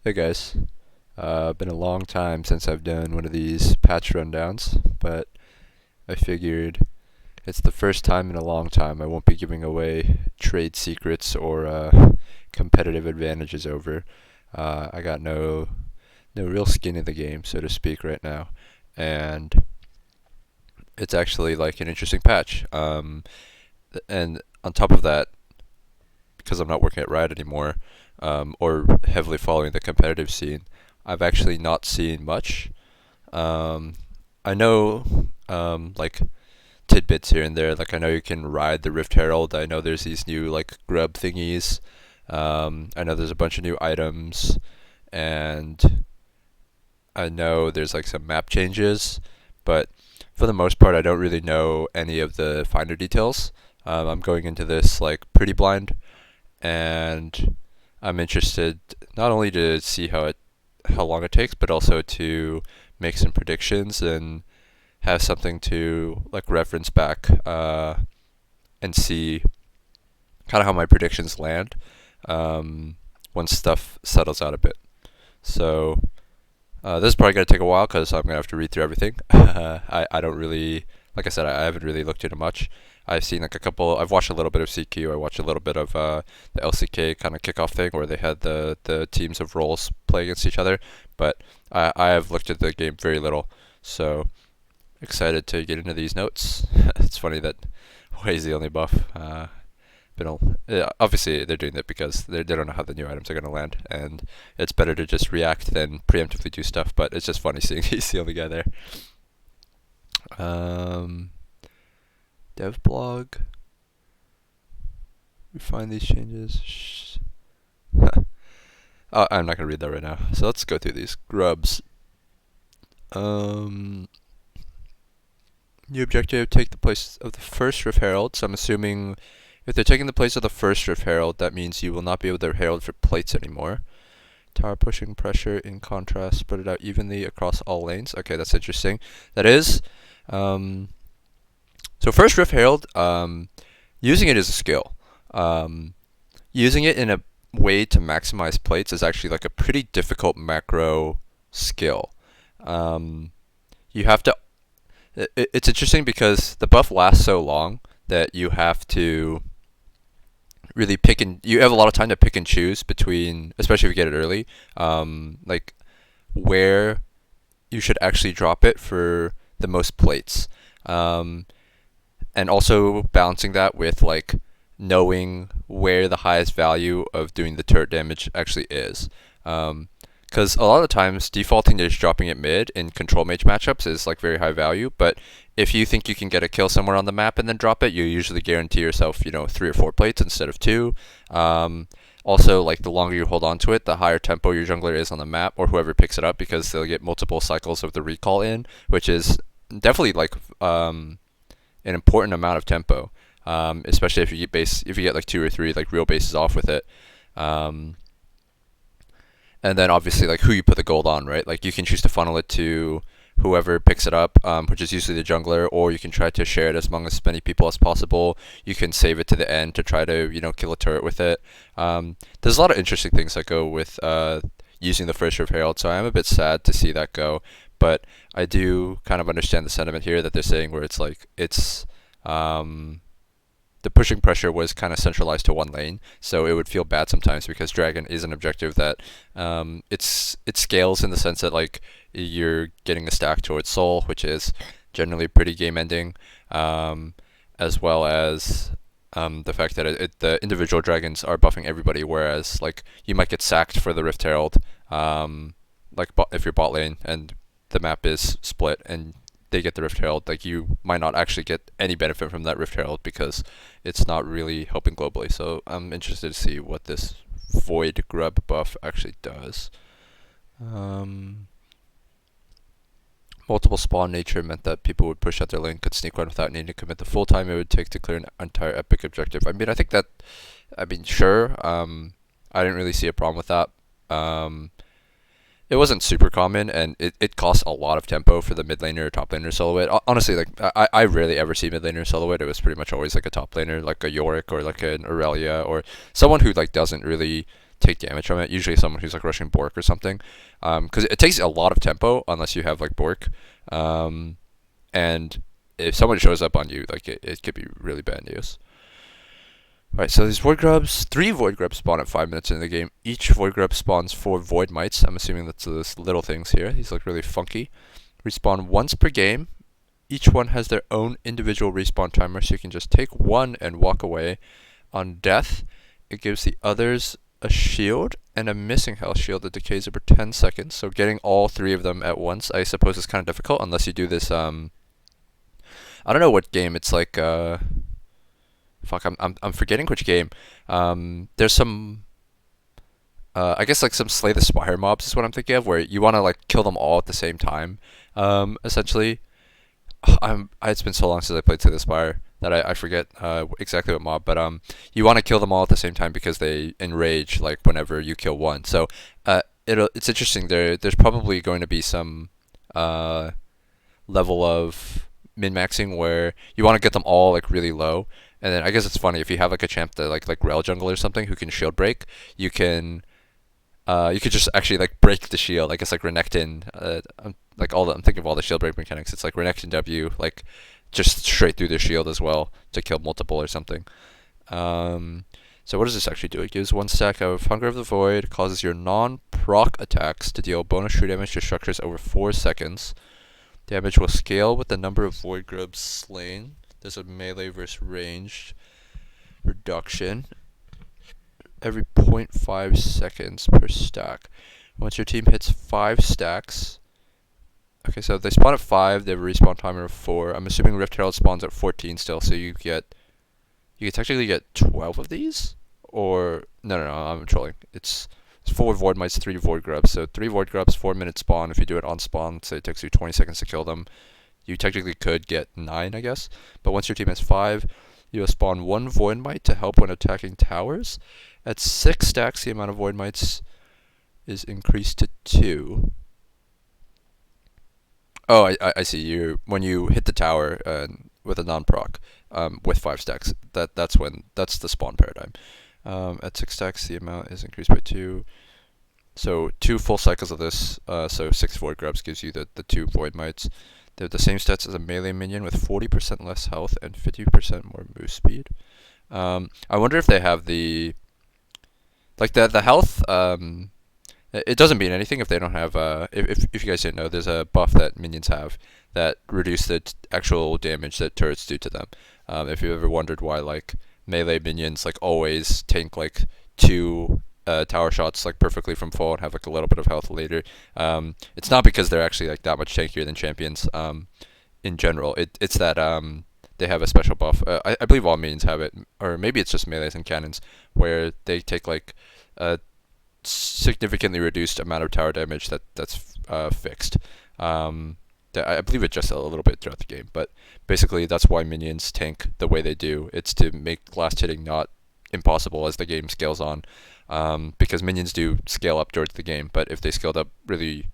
Hey guys, been a long time since I've done one of these patch rundowns, but I figured it's the first time in a long time I won't be giving away trade secrets or competitive advantages over. I got no real skin in the game, so to speak, right now, and it's actually like an interesting patch. And on top of that, because I'm not working at Riot anymore, or heavily following the competitive scene, I've actually not seen much. Um, I know like tidbits here and there. Like I know you can ride the Rift Herald. I know there's these new like grub thingies. I know there's a bunch of new items, and I know there's like some map changes, but for the most part, I don't really know any of the finer details. I'm going into this like pretty blind, and I'm interested not only to see how long it takes, but also to make some predictions and have something to like reference back and see kind of how my predictions land once stuff settles out a bit. So this is probably gonna take a while because I'm gonna have to read through everything. I don't really, like I said, I haven't really looked into much. I've seen like a couple. I've watched a little bit of CQ. I watched a little bit of the LCK kind of kickoff thing where they had the teams of roles play against each other. But I have looked at the game very little, so excited to get into these notes. It's funny that Huawei's the only buff. Obviously they're doing that because they don't know how the new items are going to land, and it's better to just react than preemptively do stuff. But it's just funny seeing he's the only guy there. Um, Dev blog. We find these changes. Oh, I'm not gonna read that right now. So let's go through these grubs. Um, New objective: take the place of the first Rift Herald. So I'm assuming if they're taking the place of the first Rift Herald, that means you will not be able to herald for plates anymore. Tower pushing pressure, in contrast, spread it out evenly across all lanes. Okay, that's interesting. That is. Um, so first Rift Herald, using it is a skill. Um, Using it in a way to maximize plates is actually like a pretty difficult macro skill. Um, you have to. It's interesting because the buff lasts so long that you have to really pick and you have a lot of time to pick and choose between, especially if you get it early, like where you should actually drop it for the most plates, um, and also balancing that with like knowing where the highest value of doing the turret damage actually is. Because a lot of times defaulting to just dropping it mid in control mage matchups is like very high value, but if you think you can get a kill somewhere on the map and then drop it, you usually guarantee yourself, 3 or 4 plates instead of two. Also, like the longer you hold on to it, the higher tempo your jungler is on the map, or whoever picks it up, because they'll get multiple cycles of the recall in, which is definitely like an important amount of tempo, especially if you get like 2 or 3 like real bases off with it. Um, and then obviously like who you put the gold on, right? Like you can choose to funnel it to whoever picks it up, which is usually the jungler, or you can try to share it among as many people as possible. You can save it to the end to try to kill a turret with it. There's a lot of interesting things that go with using the first Rift Herald, so I am a bit sad to see that go. But I do kind of understand the sentiment here that they're saying, where it's like um, the pushing pressure was kind of centralized to one lane, so it would feel bad sometimes because Dragon is an objective that it scales in the sense that like you're getting a stack towards Soul, which is generally pretty game ending, as well as the fact that the individual dragons are buffing everybody, whereas like you might get sacked for the Rift Herald, like if you're bot lane and the map is split and they get the Rift Herald, like you might not actually get any benefit from that Rift Herald because it's not really helping globally. So I'm interested to see what this Void Grub buff actually does. Um, Multiple spawn nature meant that people would push out their lane, could sneak run without needing to commit the full time it would take to clear an entire epic objective. I mean, I think that, I mean, sure. I didn't really see a problem with that. Um, it wasn't super common, and it costs a lot of tempo for the mid laner or top laner solo it. Honestly, like I rarely ever see mid laner solo it. It was pretty much always like a top laner, like a Yorick or like an Aurelia or someone who like doesn't really take damage from it. Usually someone who's like rushing Bork or something, because it takes a lot of tempo unless you have like Bork, and if someone shows up on you, like it could be really bad news. Alright, so these Void Grubs, 3 Void Grubs spawn at 5 minutes into the game. Each Void Grub spawns 4 Void Mites. I'm assuming that's those little things here. These look really funky. Respawn once per game. Each one has their own individual respawn timer, so you can just take one and walk away. On death, it gives the others a shield and a missing health shield that decays over 10 seconds. So getting all 3 of them at once, I suppose, is kind of difficult unless you do this, I don't know what game. It's like, fuck, I'm forgetting which game. There's some, I guess like some Slay the Spire mobs is what I'm thinking of, where you want to like kill them all at the same time. Essentially, it's been so long since I played Slay the Spire that I forget exactly what mob, but you want to kill them all at the same time because they enrage like whenever you kill one. So it's interesting. There's probably going to be some level of min-maxing where you want to get them all like really low. And then I guess it's funny if you have like a champ that like Rail Jungle or something who can shield break, you could just actually like break the shield. I guess like Renekton, I'm thinking of all the shield break mechanics. It's like Renekton W, like just straight through the shield as well to kill multiple or something. So what does this actually do? It gives 1 stack of Hunger of the Void, causes your non-proc attacks to deal bonus true damage to structures over 4 seconds. Damage will scale with the number of Void Grubs slain. There's a melee versus ranged reduction every 0.5 seconds per stack. Once your team hits 5 stacks, okay, so they spawn at 5, they have a respawn timer of 4. I'm assuming Rift Herald spawns at 14 still, so you can technically get 12 of these? Or, no, I'm trolling. It's 4 Void Mites, 3 Void Grubs. So 3 Void Grubs, 4 minute spawn. If you do it on spawn, say it takes you 20 seconds to kill them, you technically could get 9, I guess. But once your team has 5, you'll spawn 1 Void Mite to help when attacking towers. At 6 stacks, the amount of Void Mites is increased to 2. Oh, I see. When you hit the tower with a non-proc with 5 stacks, that's the spawn paradigm. At 6 stacks, the amount is increased by 2. So 2 full cycles of this, so 6 Void Grubs gives you the 2 Void Mites. They have the same stats as a melee minion with 40% less health and 50% more move speed. I wonder if they have the health. It doesn't mean anything if they don't have. If you guys didn't know, there's a buff that minions have that reduce the actual damage that turrets do to them. If you ever wondered why like melee minions like always tank like 2 tower shots like perfectly from full and have like a little bit of health later, it's not because they're actually like that much tankier than champions. In general, it's that they have a special buff. I believe all minions have it, or maybe it's just melees and cannons where they take like a significantly reduced amount of tower damage that's fixed. I believe it just a little bit throughout the game, but basically that's why minions tank the way they do. It's to make last hitting not impossible as the game scales on, because minions do scale up towards the game, but if they scaled up really,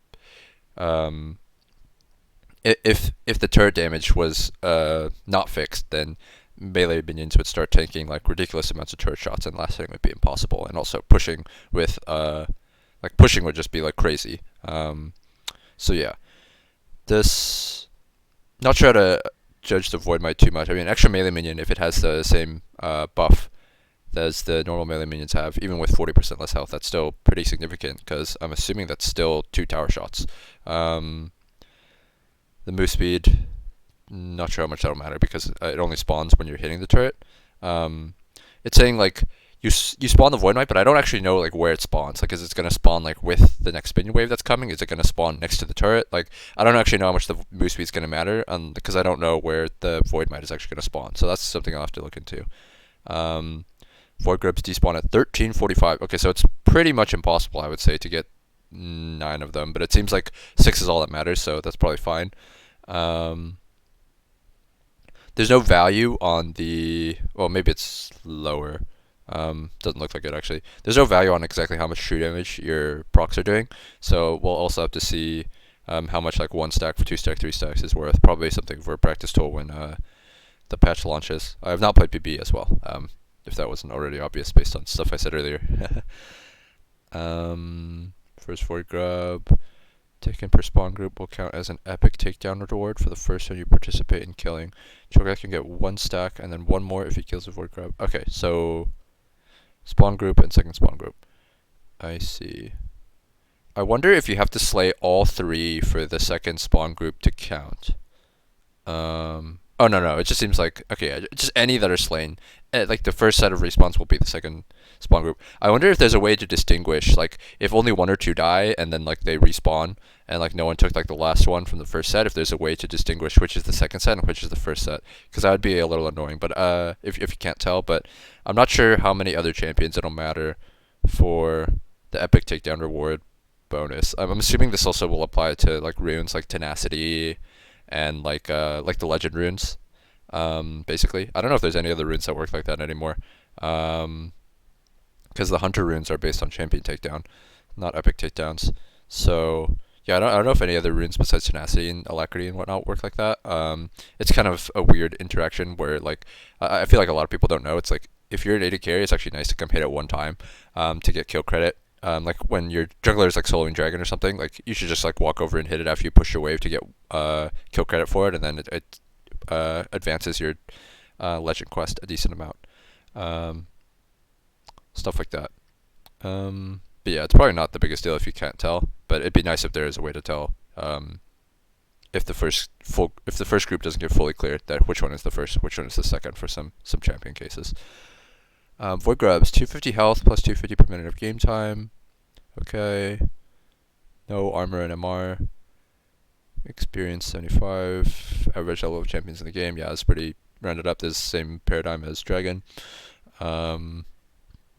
if the turret damage was not fixed, then melee minions would start tanking like ridiculous amounts of turret shots, and last hitting would be impossible. And also pushing with pushing would just be like crazy. So yeah, this, not sure how to judge the Void Mite too much. I mean, extra melee minion, if it has the same buff as the normal melee minions have, even with 40% less health, that's still pretty significant, because I'm assuming that's still 2 tower shots. The move speed, not sure how much that'll matter because it only spawns when you're hitting the turret. It's saying like you spawn the Void Mite, but I don't actually know like where it spawns. Like, is it gonna spawn like with the next spin wave that's coming? Is it gonna spawn next to the turret? Like, I don't actually know how much the move speed is gonna matter, because I don't know where the Void Mite is actually gonna spawn. So that's something I'll have to look into. Void Grubs despawn at 13:45. Okay, so it's pretty much impossible, I would say, to get 9 of them, but it seems like 6 is all that matters, so that's probably fine. There's no value on the, well, maybe it's lower. Doesn't look like it actually. There's no value on exactly how much true damage your procs are doing, so we'll also have to see how much like 1 stack, 2 stack, 3 stacks is worth. Probably something for a practice tool when the patch launches. I have not played PB as well, if that wasn't already obvious based on stuff I said earlier. First void grub taken per spawn group will count as an epic takedown reward for the first time you participate in killing. Cho'Gath can get 1 stack and then 1 more if he kills a void grub. Okay, so spawn group and second spawn group. I see. I wonder if you have to slay all 3 for the second spawn group to count. Oh no, it just seems like, okay, just any that are slain. Like the first set of respawns will be the second spawn group. I wonder if there's a way to distinguish, like if only 1 or 2 die and then like they respawn and like no one took like the last one from the first set, if there's a way to distinguish which is the second set and which is the first set, because that would be a little annoying. But if you can't tell, but I'm not sure how many other champions it'll matter for the epic takedown reward bonus. I'm assuming this also will apply to like runes like tenacity and like the legend runes. Basically, I don't know if there's any other runes that work like that anymore. Because the hunter runes are based on champion takedown, not epic takedowns. So yeah, I don't know if any other runes besides tenacity and alacrity and whatnot work like that. It's kind of a weird interaction where like I feel like a lot of people don't know. It's like if you're an AD carry, it's actually nice to come hit at one time to get kill credit. Like when your jungler is like soloing dragon or something, like you should just like walk over and hit it after you push your wave to get kill credit for it, and then it advances your legend quest a decent amount. Stuff like that. But yeah, it's probably not the biggest deal if you can't tell, but it'd be nice if there is a way to tell if the first group doesn't get fully cleared, that which one is the first, which one is the second for some champion cases. Void grubs, 250 health plus 250 per minute of game time. Okay. No armor and MR. Experience 75. Average level of champions in the game. Yeah, it's pretty rounded up. There's the same paradigm as Dragon. At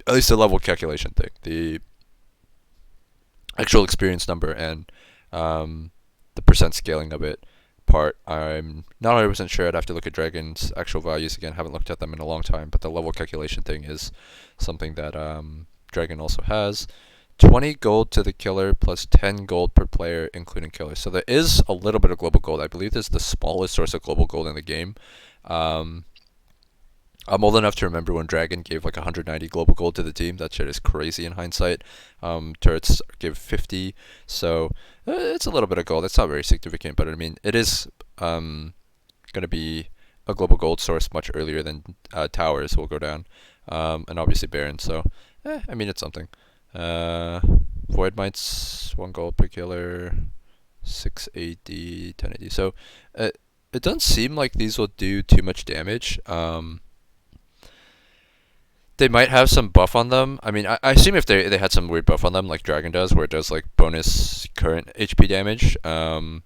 least the level calculation thing. The actual experience number and the percent scaling of it part, I'm not 100% sure. I'd have to look at Dragon's actual values again. Haven't looked at them in a long time, but the level calculation thing is something that Dragon also has. 20 gold to the killer plus 10 gold per player, including killers. So there is a little bit of global gold. I believe this is the smallest source of global gold in the game. I'm old enough to remember when Dragon gave like 190 global gold to the team. That shit is crazy in hindsight. Turrets give 50, so it's a little bit of gold. It's not very significant, but I mean, it is going to be a global gold source much earlier than towers will go down, and obviously Baron. So, I mean, it's something. Void Mites, 1 gold per killer, 6 AD, 10 AD. So, it doesn't seem like these will do too much damage. They might have some buff on them. I mean, I assume if they had some weird buff on them, like Dragon does, where it does like bonus current HP damage, or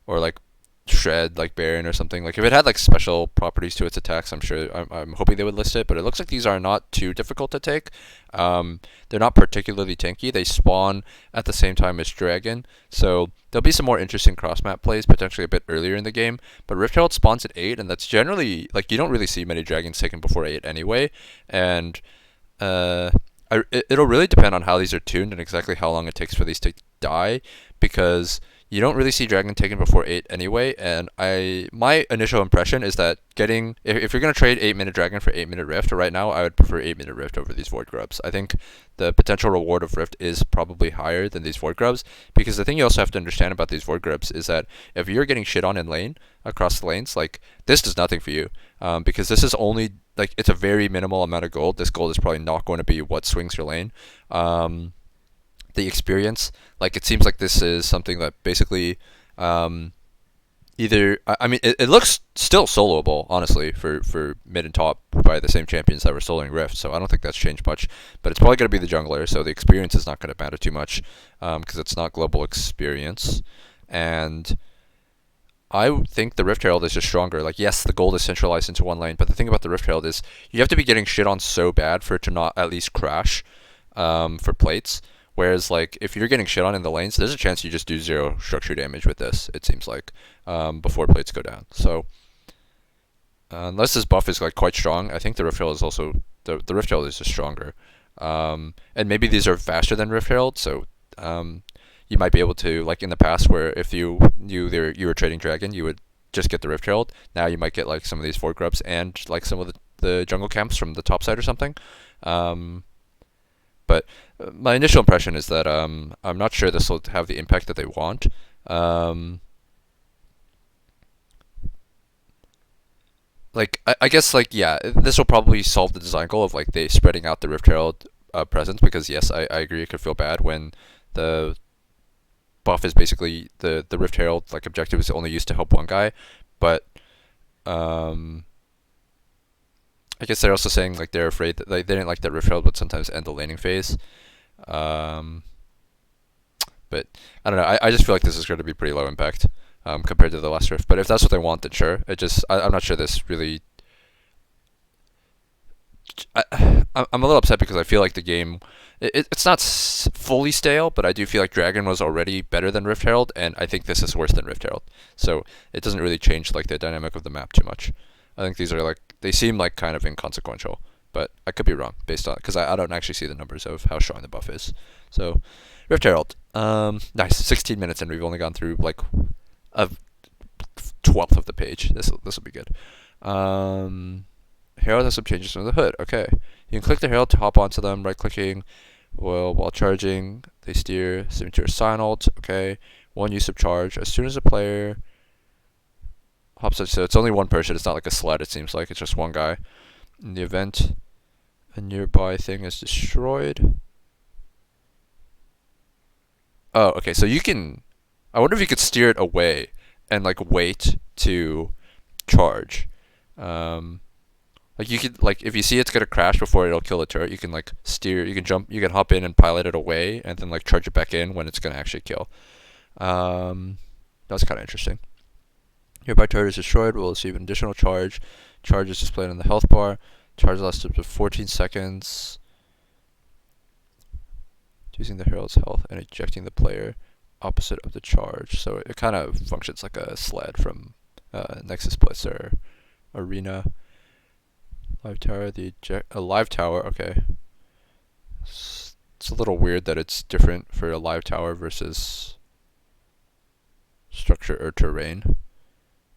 like shred like Baron or something. Like if it had like special properties to its attacks, I'm hoping they would list it. But it looks like these are not too difficult to take. They're not particularly tanky. They spawn at the same time as Dragon, so there'll be some more interesting cross map plays potentially a bit earlier in the game. But Rift Herald spawns at 8, and that's generally like you don't really see many dragons taken before 8 anyway. And it'll really depend on how these are tuned and exactly how long it takes for these to die, because you don't really see Dragon taken before 8 anyway, and my initial impression is that if you're going to trade 8-minute Dragon for 8-minute Rift, right now I would prefer 8-minute Rift over these Void Grubs. I think the potential reward of Rift is probably higher than these Void Grubs, because the thing you also have to understand about these Void Grubs is that if you're getting shit on in lane, across the lanes, like, this does nothing for you, because this is only, like, it's a very minimal amount of gold. This gold is probably not going to be what swings your lane. The experience, like, it seems like this is something that basically either I mean it looks still soloable, honestly, for mid and top by the same champions that were soloing Rift, so I don't think that's changed much, but it's probably going to be the jungler, so the experience is not going to matter too much, because it's not global experience. And I think the Rift Herald is just stronger. Like, yes, the gold is centralized into one lane, but the thing about the Rift Herald is you have to be getting shit on so bad for it to not at least crash for plates. Whereas, like, if you're getting shit on in the lanes, there's a chance you just do 0 structure damage with this, it seems like, before plates go down. So, unless this buff is, like, quite strong, I think the Rift Herald is also, the Rift Herald is just stronger. And maybe these are faster than Rift Herald, so you might be able to, like in the past, where if you were trading Dragon, you would just get the Rift Herald. Now you might get, like, some of these Void Grubs and, like, some of the jungle camps from the top side or something. But my initial impression is that I'm not sure this will have the impact that they want. Like I guess like yeah, this will probably solve the design goal of like they spreading out the Rift Herald presence, because yes, I agree it could feel bad when the buff is basically the Rift Herald like objective is only used to help one guy, but um I guess they're also saying like they're afraid that like they didn't like that Rift Herald would sometimes end the laning phase. Um but I don't know. I just feel like this is going to be pretty low impact compared to the last Rift. But if that's what they want, then sure. I'm not sure this really. I'm a little upset because I feel like the game, it's not fully stale, but I do feel like Dragon was already better than Rift Herald, and I think this is worse than Rift Herald. So it doesn't really change like the dynamic of the map too much. I think these are like they seem like kind of inconsequential, but I could be wrong based on because I don't actually see the numbers of how strong the buff is. So Rift Herald, nice. 16 minutes and we've only gone through like a 12th of the page. This will be good. Herald has some changes from the hood. Okay, you can click the Herald to hop onto them. Right clicking, while charging, they steer signature sign ult. Okay, one use of charge. As soon as a player hops on, so it's only one person. It's not like a sled. It seems like it's just one guy. In the event a nearby thing is destroyed. Oh, okay. So you can. I wonder if you could steer it away and like wait to charge. Um, like you could like if you see it's gonna crash before it'll kill the turret, you can like steer. You can jump. You can hop in and pilot it away, and then like charge it back in when it's gonna actually kill. That's kind of interesting. Nearby turret is destroyed. Will receive an additional charge. Charge is displayed on the health bar. Charge lasts up to 14 seconds. Using the herald's health and ejecting the player opposite of the charge. So it kind of functions like a sled from Nexus Blitz or Arena. Live tower, a live tower. Okay, it's a little weird that it's different for a live tower versus structure or terrain,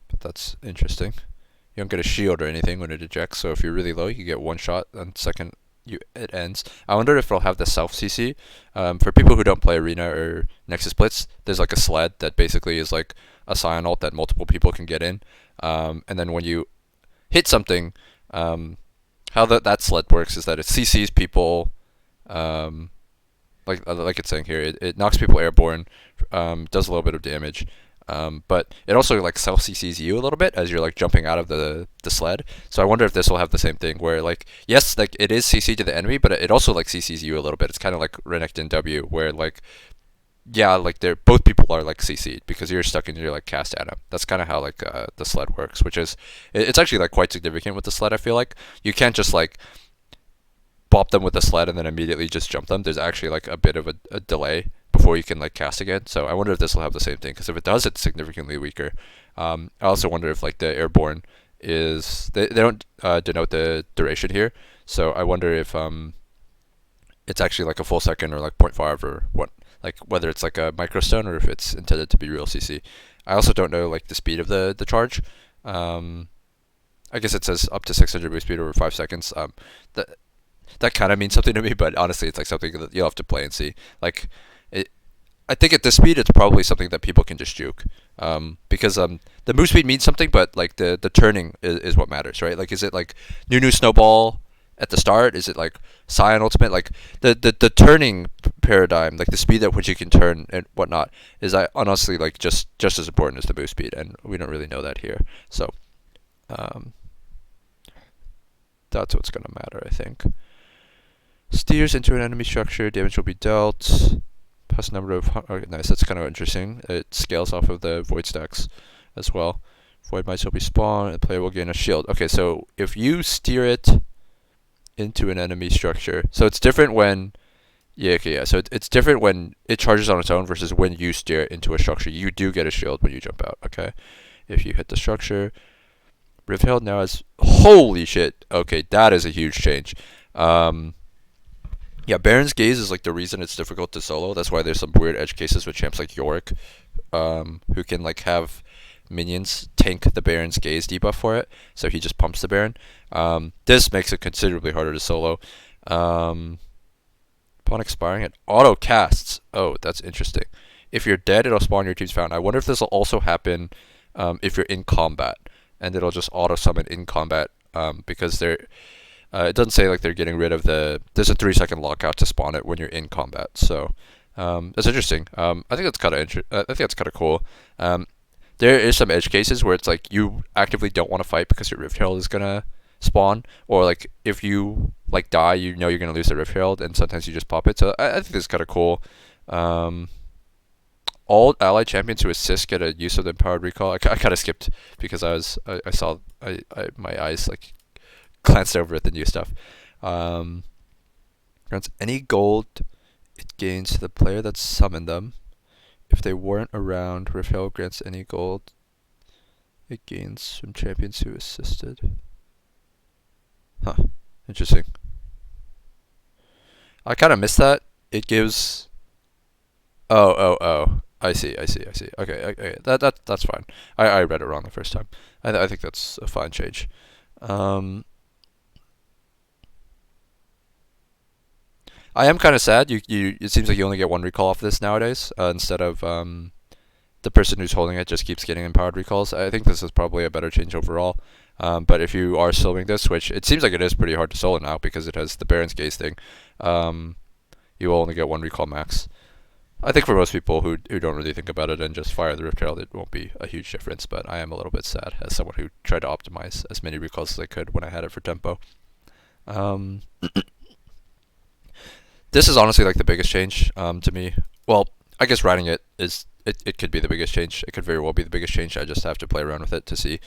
but that's interesting. You don't get a shield or anything when it ejects, so if you're really low, you get one shot on second it ends. I wonder if it'll have the self CC. For people who don't play Arena or Nexus Blitz, there's like a sled that basically is like a Scion ult that multiple people can get in. And then when you hit something, how that sled works is that it CCs people, like it's saying here, it knocks people airborne, does a little bit of damage. But it also like self CCs you a little bit as you're like jumping out of the sled. So I wonder if this will have the same thing where like yes, like it is CC to the enemy, but it also like CCs you a little bit. It's kind of like Renekton W where like yeah, like they're both people are like CC'd because you're stuck in your like cast Adam. That's kind of how like the sled works, which is it's actually like quite significant with the sled. I feel like you can't just like bop them with the sled and then immediately just jump them. There's actually like a bit of a delay before you can like cast again. So I wonder if this will have the same thing because if it does, it's significantly weaker. I also wonder if like the airborne is they don't denote the duration here. So I wonder if it's actually like a full second or like zero point 0.5 or what, like whether it's like a microstone or if it's intended to be real CC. I also don't know like the speed of the charge. I guess it says up to 600 boost speed over 5 seconds. That kind of means something to me, but honestly, it's like something that you'll have to play and see. Like, I think at this speed, it's probably something that people can just juke, because the move speed means something, but like the turning is what matters, right? Like, is it like Nunu Snowball at the start? Is it like Scion Ultimate? Like the turning paradigm, like the speed at which you can turn and whatnot, is honestly like just as important as the move speed, and we don't really know that here. So, that's what's gonna matter, I think. Steers into an enemy structure, damage will be dealt. Plus number of... Okay, nice, that's kind of interesting. It scales off of the void stacks as well. Void mice will be spawned, and the player will gain a shield. Okay, so if you steer it into an enemy structure... So it's different when... Yeah, okay, yeah. So it's different when it charges on its own versus when you steer it into a structure. You do get a shield when you jump out, okay? If you hit the structure... Rift Herald now has... Holy shit! Okay, that is a huge change. Yeah, Baron's Gaze is like the reason it's difficult to solo. That's why there's some weird edge cases with champs like Yorick, who can like have minions tank the Baron's Gaze debuff for it, so he just pumps the Baron. This makes it considerably harder to solo. But Upon expiring, it auto casts. Oh, that's interesting. If you're dead, it'll spawn your team's fountain. I wonder if this will also happen if you're in combat, and it'll just auto summon in combat because they're. It doesn't say like they're getting rid of the. There's a 3-second lockout to spawn it when you're in combat. So that's interesting. I think that's kind of I think that's kind of cool. There is some edge cases where it's like you actively don't want to fight because your Rift Herald is gonna spawn, or like if you like die, you know you're gonna lose the Rift Herald, and sometimes you just pop it. So I think this is kind of cool. All allied champions who assist get a use of the empowered recall. I kind of skipped because I saw my eyes like glanced over at the new stuff. Grants any gold it gains to the player that summoned them. If they weren't around, Rift Herald grants any gold it gains from champions who assisted. Huh. Interesting. I kind of missed that. It gives. Oh. I see. Okay. That's fine. I read it wrong the first time. I think that's a fine change. I am kind of sad. It seems like you only get one recall off this nowadays, instead of the person who's holding it just keeps getting empowered recalls. I think this is probably a better change overall. But if you are soloing this, which it seems like it is pretty hard to solo now because it has the Baron's Gaze thing, you will only get one recall max. I think for most people who don't really think about it and just fire the Rift Herald, it won't be a huge difference, but I am a little bit sad as someone who tried to optimize as many recalls as I could when I had it for tempo. This is honestly like the biggest change to me. Well, I guess riding it could be the biggest change. It could very well be the biggest change. I just have to play around with it to see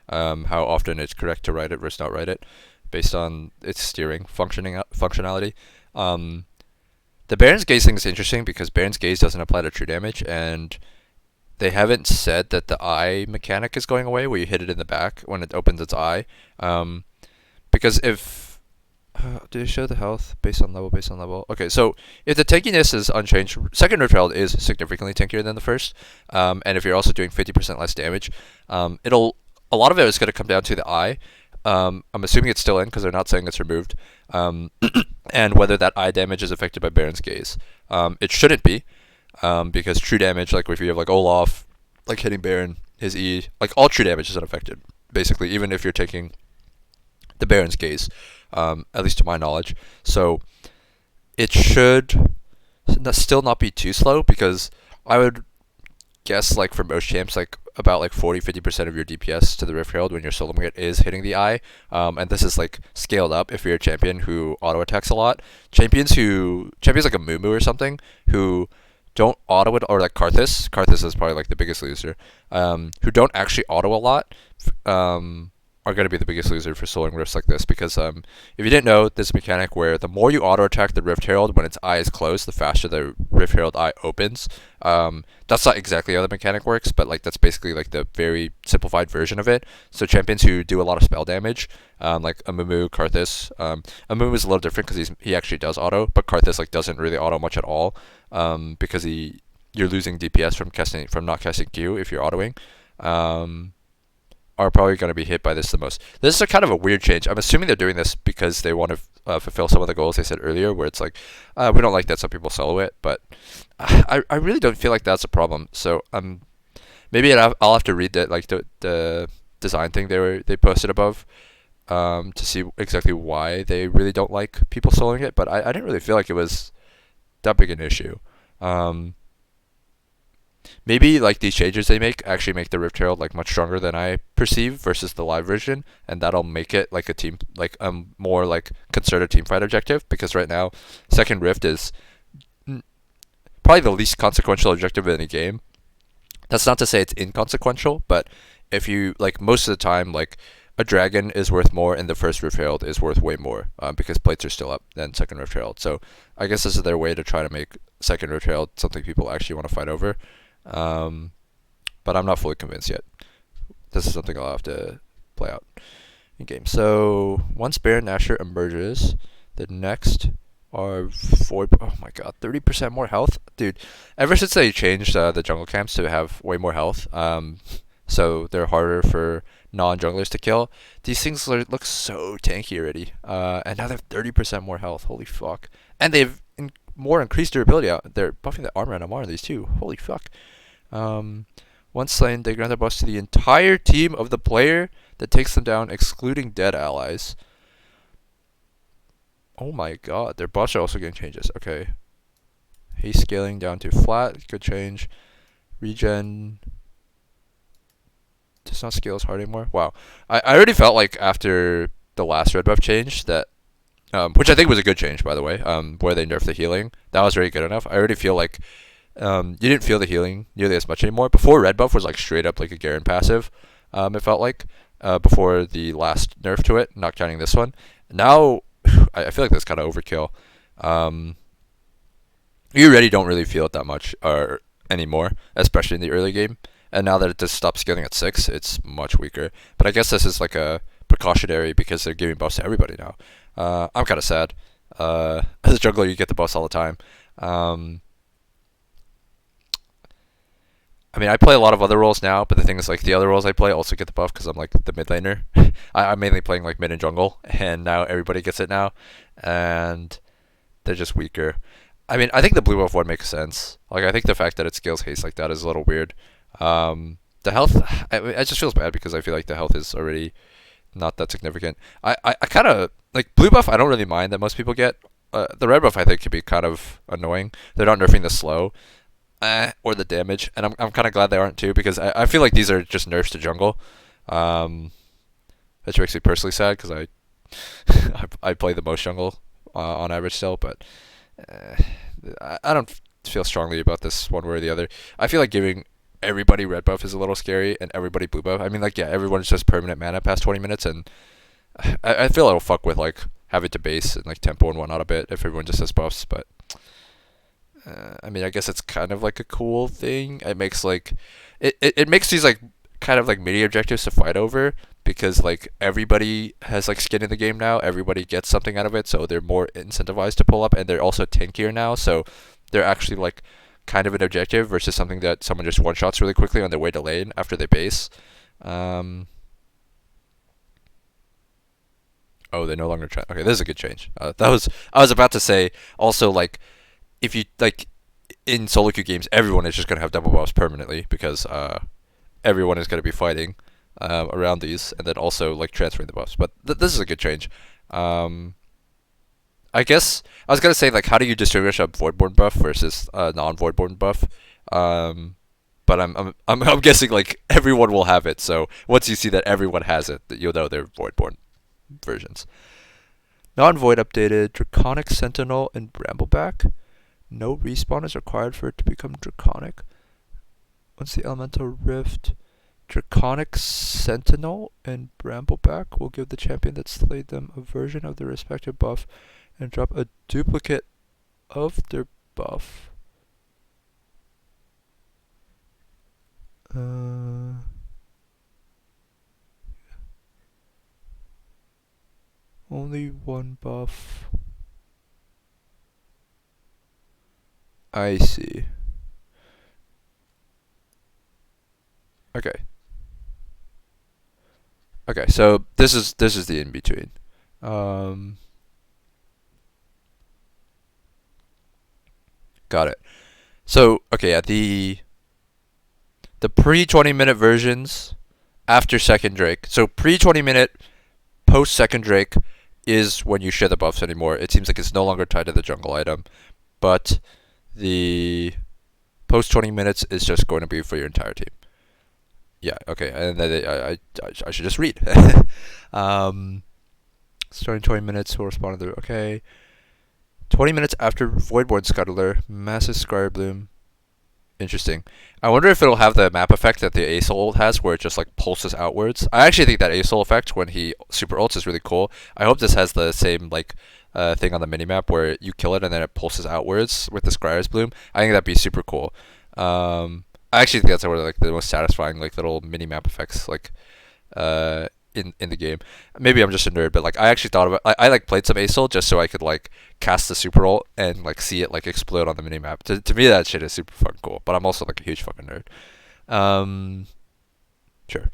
how often it's correct to ride it versus not ride it based on its steering functionality. The Baron's Gaze thing is interesting because Baron's Gaze doesn't apply to true damage, and they haven't said that the eye mechanic is going away where you hit it in the back when it opens its eye. Because if... did it show the health based on level? Okay, so if the tankiness is unchanged, second Rift Herald is significantly tankier than the first. And if you're also doing 50% less damage, a lot of it is going to come down to the eye. I'm assuming it's still in because they're not saying it's removed. And whether that eye damage is affected by Baron's Gaze. It shouldn't be, because true damage, like if you have like Olaf, like hitting Baron, his E, like all true damage is unaffected, basically, even if you're taking the Baron's Gaze, at least to my knowledge. So it should still not be too slow, because I would guess like for most champs, like about like 40-50% of your DPS to the Rift Herald when you're soloing it is hitting the eye, and this is like scaled up if you're a champion who auto attacks a lot. Champions like a Mumu or something who don't auto it, or like Karthus is probably like the biggest loser, who don't actually auto a lot, are going to be the biggest loser for soloing rifts like this, because if you didn't know, this mechanic where the more you auto attack the Rift Herald when its eye is closed, the faster the Rift Herald eye opens. That's not exactly how the mechanic works, but like that's basically like the very simplified version of it. So champions who do a lot of spell damage, like a Mumu, Karthus, a Mumu is a little different because he actually does auto, but Karthus like doesn't really auto much at all, because you're losing DPS from not casting Q if you're autoing. Are probably going to be hit by this the most. This is a kind of a weird change. I'm assuming they're doing this because they want to fulfill some of the goals they said earlier, where it's like, we don't like that some people solo it, but I really don't feel like that's a problem. So maybe I'll have to read the design thing they posted above, to see exactly why they really don't like people soloing it, but I didn't really feel like it was that big an issue. Maybe like these changes they actually make the Rift Herald like much stronger than I perceive versus the live version, and that'll make it like a team, like more like concerted team fight objective, because right now second Rift is probably the least consequential objective in a game. That's not to say it's inconsequential, but if you like, most of the time like a dragon is worth more and the first Rift Herald is worth way more, because plates are still up than second Rift Herald. So I guess this is their way to try to make second Rift Herald something people actually want to fight over. But I'm not fully convinced yet. This is something I'll have to play out in game. So once Baron Nashor emerges, the next are 30% more health, dude. Ever since they changed the jungle camps to have way more health, so they're harder for non-junglers to kill, these things look so tanky already. And now they have 30% more health. Holy fuck! And they've more increased durability. They're buffing the armor and MR on these too. Holy fuck. Once slain, they grant their buffs to the entire team of the player that takes them down, excluding dead allies. Oh my god, their buffs are also getting changes. Okay. Haste scaling down to flat. Good change. Regen does not scale as hard anymore. Wow. I already felt like after the last red buff change that, which I think was a good change, by the way, where they nerfed the healing. That was very good enough. I already feel like you didn't feel the healing nearly as much anymore. Before red buff was like straight up like a Garen passive, it felt like, before the last nerf to it, not counting this one. Now, I feel like that's kind of overkill. You already don't really feel it that much anymore, especially in the early game. And now that it just stopped scaling at 6, it's much weaker. But I guess this is like a precautionary because they're giving buffs to everybody now. I'm kind of sad. As a jungler, you get the buffs all the time. I mean, I play a lot of other roles now, but the thing is, like, the other roles I play also get the buff because I'm, like, the mid laner. I'm mainly playing, like, mid and jungle, and now everybody gets it now, and they're just weaker. I mean, I think the blue buff one makes sense. Like, I think the fact that it scales haste like that is a little weird. The health, it just feels bad because I feel like the health is already not that significant. I kind of, like, blue buff, I don't really mind that most people get. The red buff, I think, can be kind of annoying. They're not nerfing the slow. Or the damage, and I'm kind of glad they aren't too because I feel like these are just nerfs to jungle, which makes me personally sad because I play the most jungle on average still, but I don't feel strongly about this one way or the other. I feel like giving everybody red buff is a little scary and everybody blue buff. I mean, like, yeah, everyone's just permanent mana past 20 minutes, and I feel it'll fuck with like having to base and like tempo and whatnot a bit if everyone just has buffs, but. I mean, I guess it's kind of like a cool thing. It makes like, it makes these like kind of like mini objectives to fight over because like everybody has like skin in the game now. Everybody gets something out of it, so they're more incentivized to pull up, and they're also tankier now. So they're actually like kind of an objective versus something that someone just one shots really quickly on their way to lane after they base. Oh, they no longer try. Okay, this is a good change. I was about to say also like if you like in solo queue games, everyone is just gonna have double buffs permanently because everyone is gonna be fighting around these, and then also like transferring the buffs. But this is a good change. I guess I was gonna say like how do you distinguish a Voidborn buff versus a non-Voidborn buff? But I'm guessing like everyone will have it. So once you see that everyone has it, you'll know they're Voidborn versions. Non-Void updated Draconic Sentinel and Brambleback. No respawn is required for it to become Draconic. Once the Elemental Rift, Draconic Sentinel and Brambleback will give the champion that slayed them a version of their respective buff and drop a duplicate of their buff. Only one buff. I see. Okay. Okay, so this is the in between. Got it. So okay, yeah, the pre 20-minute versions after second Drake. So pre 20-minute, post second Drake is when you share the buffs anymore. It seems like it's no longer tied to the jungle item, but the post 20 minutes is just going to be for your entire team. Yeah, okay, and then I should just read. Starting 20 minutes, will respond to the okay. 20 minutes after Voidborn Scuttler, Massive Scryer Bloom. Interesting. I wonder if it'll have the map effect that the Ace ult has, where it just like pulses outwards. I actually think that Ace ult effect when he super ults is really cool. I hope this has the same like thing on the minimap where you kill it and then it pulses outwards with the Scryer's Bloom. I think that'd be super cool. I actually think that's one of like the most satisfying like little minimap effects like in the game. Maybe I'm just a nerd, but like I actually thought about I like played some Ace ult just so I could like cast the super ult and like see it like explode on the minimap. To me that shit is super fucking cool. But I'm also like a huge fucking nerd. Sure.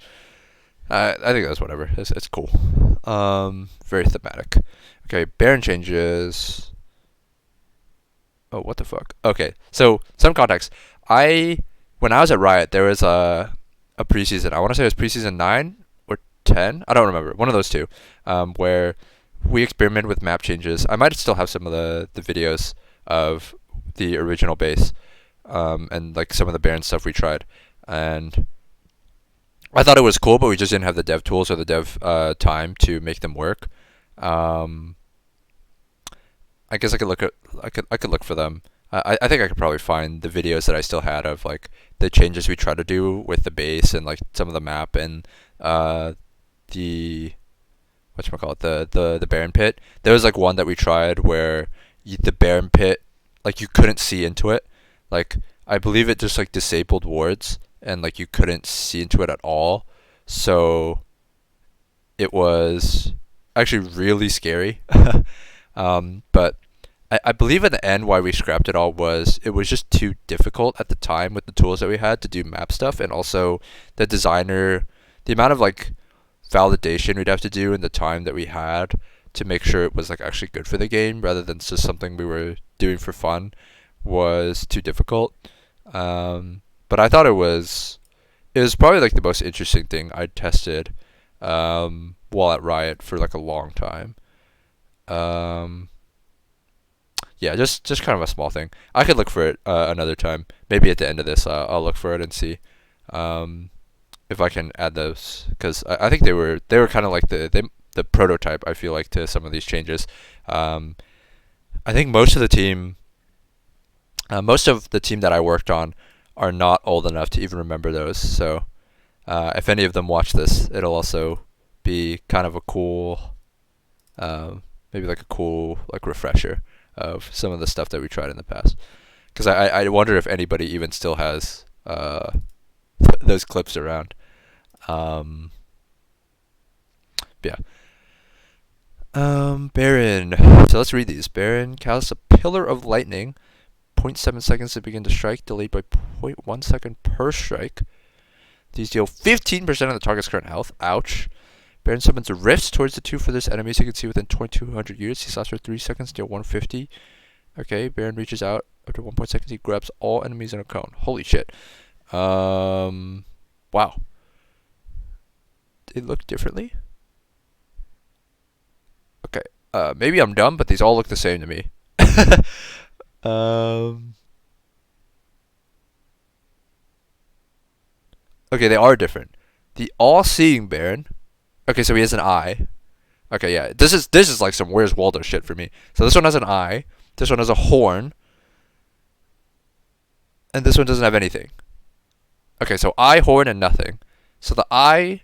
I think that's whatever. It's cool. Very thematic. Okay, Baron changes. Oh, what the fuck? Okay, so some context. I when I was at Riot, there was a preseason. I want to say it was preseason 9 or 10. I don't remember. One of those two, where we experimented with map changes. I might still have some of the videos of the original base, and like some of the Baron stuff we tried, and I thought it was cool, but we just didn't have the dev tools or the dev time to make them work. Um, I guess I could look for them. I think I could probably find the videos that I still had of like the changes we tried to do with the base and like some of the map and uh the whatchamacallit, the Baron pit. There was like one that we tried where the Baron pit, like you couldn't see into it. Like I believe it just like disabled wards and like you couldn't see into it at all. So it was actually really scary. But I believe in the end why we scrapped it all was it was just too difficult at the time with the tools that we had to do map stuff, and also the designer, the amount of like validation we'd have to do in the time that we had to make sure it was like actually good for the game rather than just something we were doing for fun was too difficult. But I thought it was probably like the most interesting thing I'd tested while at Riot for like a long time. Um, yeah, just kind of a small thing. I could look for it another time. Maybe at the end of this, I'll look for it and see um, if I can add those because I think they were kind of like the prototype. I feel like to some of these changes. Um, I think most of the team that I worked on are not old enough to even remember those. So if any of them watch this, it'll also be kind of a cool, maybe like a cool like refresher of some of the stuff that we tried in the past. Because I wonder if anybody even still has those clips around. Um, yeah. Baron. So let's read these. Baron casts a pillar of lightning. 0.7 seconds to begin to strike, delayed by 0.1 second per strike. These deal 15% of the target's current health. Ouch. Baron summons rifts towards the two furthest enemies he can see within 2200 units. He stops for 3 seconds, deal 150. Okay, Baron reaches out after 1 seconds. He grabs all enemies in a cone. Holy shit. Wow. They look differently? Okay. Maybe I'm dumb, but these all look the same to me. um. Okay, they are different. The all-seeing Baron. Okay, so he has an eye. Okay, yeah. This is like some Where's Waldo shit for me. So this one has an eye. This one has a horn. And this one doesn't have anything. Okay, so eye, horn, and nothing. So the eye,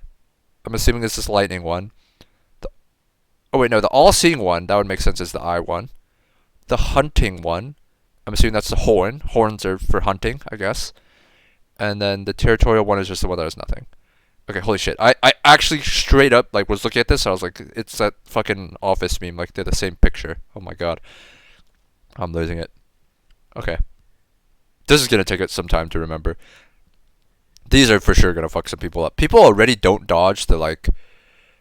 I'm assuming is this lightning one. The, oh wait, no, the all-seeing one, that would make sense, is the eye one. The hunting one, I'm assuming that's the horn. Horns are for hunting, I guess. And then the territorial one is just the one that has nothing. Okay, holy shit. I actually straight up like was looking at this. I was like, it's that fucking Office meme. Like they're the same picture. Oh my god, I'm losing it. Okay, this is gonna take it some time to remember. These are for sure gonna fuck some people up. People already don't dodge the like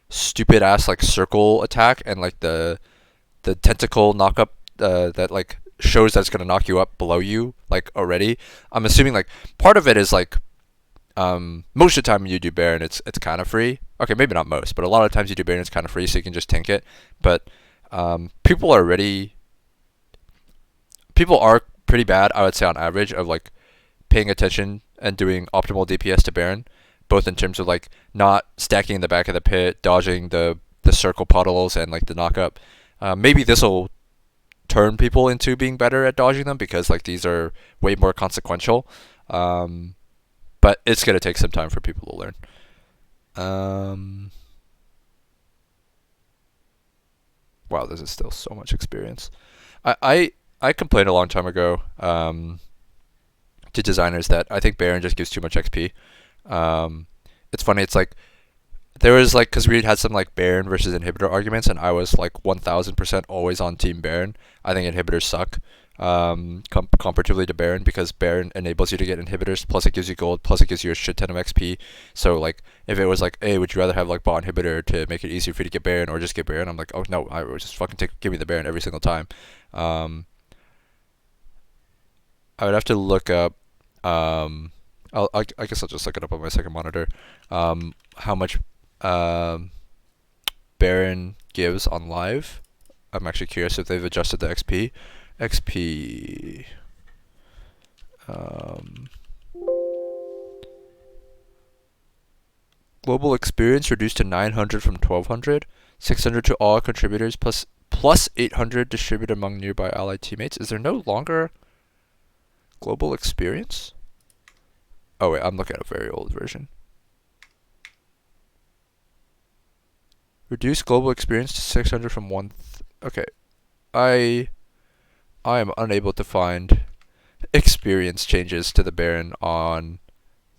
stupid ass like circle attack and like the tentacle knock up that like shows that's gonna knock you up below you like already. I'm assuming like part of it is like most of the time when you do Baron, it's kind of free. Okay, maybe not most, but a lot of times you do Baron, it's kind of free, so you can just tank it. But people are already people are pretty bad, I would say, on average, of like paying attention and doing optimal DPS to Baron, both in terms of like not stacking in the back of the pit, dodging the circle puddles, and like the knock up. Maybe this will turn people into being better at dodging them because like these are way more consequential. But it's gonna take some time for people to learn. Um, wow, this is still so much experience. I complained a long time ago to designers that I think Baron just gives too much XP. Um, it's funny. It's like there was like because we had some like Baron versus inhibitor arguments, and I was like 1000% always on Team Baron. I think inhibitors suck comparatively to Baron because Baron enables you to get inhibitors, plus it gives you gold, plus it gives you a shit ton of XP. So like if it was like, hey, would you rather have like bot inhibitor to make it easier for you to get Baron or just get Baron? I'm like, oh no, I would just fucking give me the Baron every single time. Um, I would have to look up. I guess I'll just look it up on my second monitor. How much Baron gives on live. I'm actually curious if they've adjusted the XP. XP. Global experience reduced to 900 from 1200. 600 to all contributors plus 800 distributed among nearby allied teammates. Is there no longer global experience? Oh wait, I'm looking at a very old version. Reduce global experience to 600 from okay. I am unable to find experience changes to the Baron on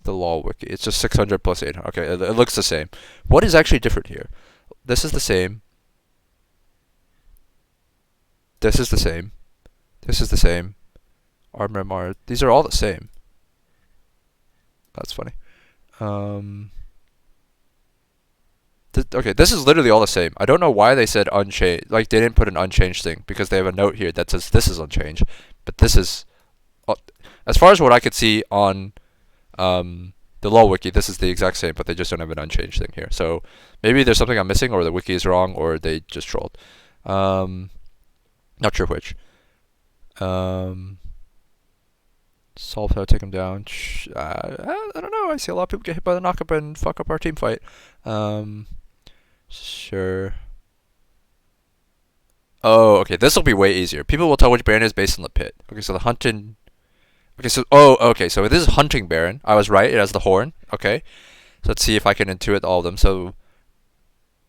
the LoL wiki. It's just 600 plus 800. Okay, it looks the same. What is actually different here? This is the same. This is the same. This is the same. Armor. These are all the same. That's funny. Okay, this is literally all the same. I don't know why they said unchanged. Like, they didn't put an unchanged thing, because they have a note here that says this is unchanged. But this is, as far as what I could see on the LoL wiki, this is the exact same, but they just don't have an unchanged thing here. So maybe there's something I'm missing, or the wiki is wrong, or they just trolled. Not sure which. Solve how to take him down. I don't know. I see a lot of people get hit by the knockup and fuck up our team fight. Sure. Oh, okay. This will be way easier. People will tell which Baron is based on the pit. Okay, so the hunting. Okay, so okay. So this is hunting Baron. I was right. It has the horn. Okay. So let's see if I can intuit all of them. So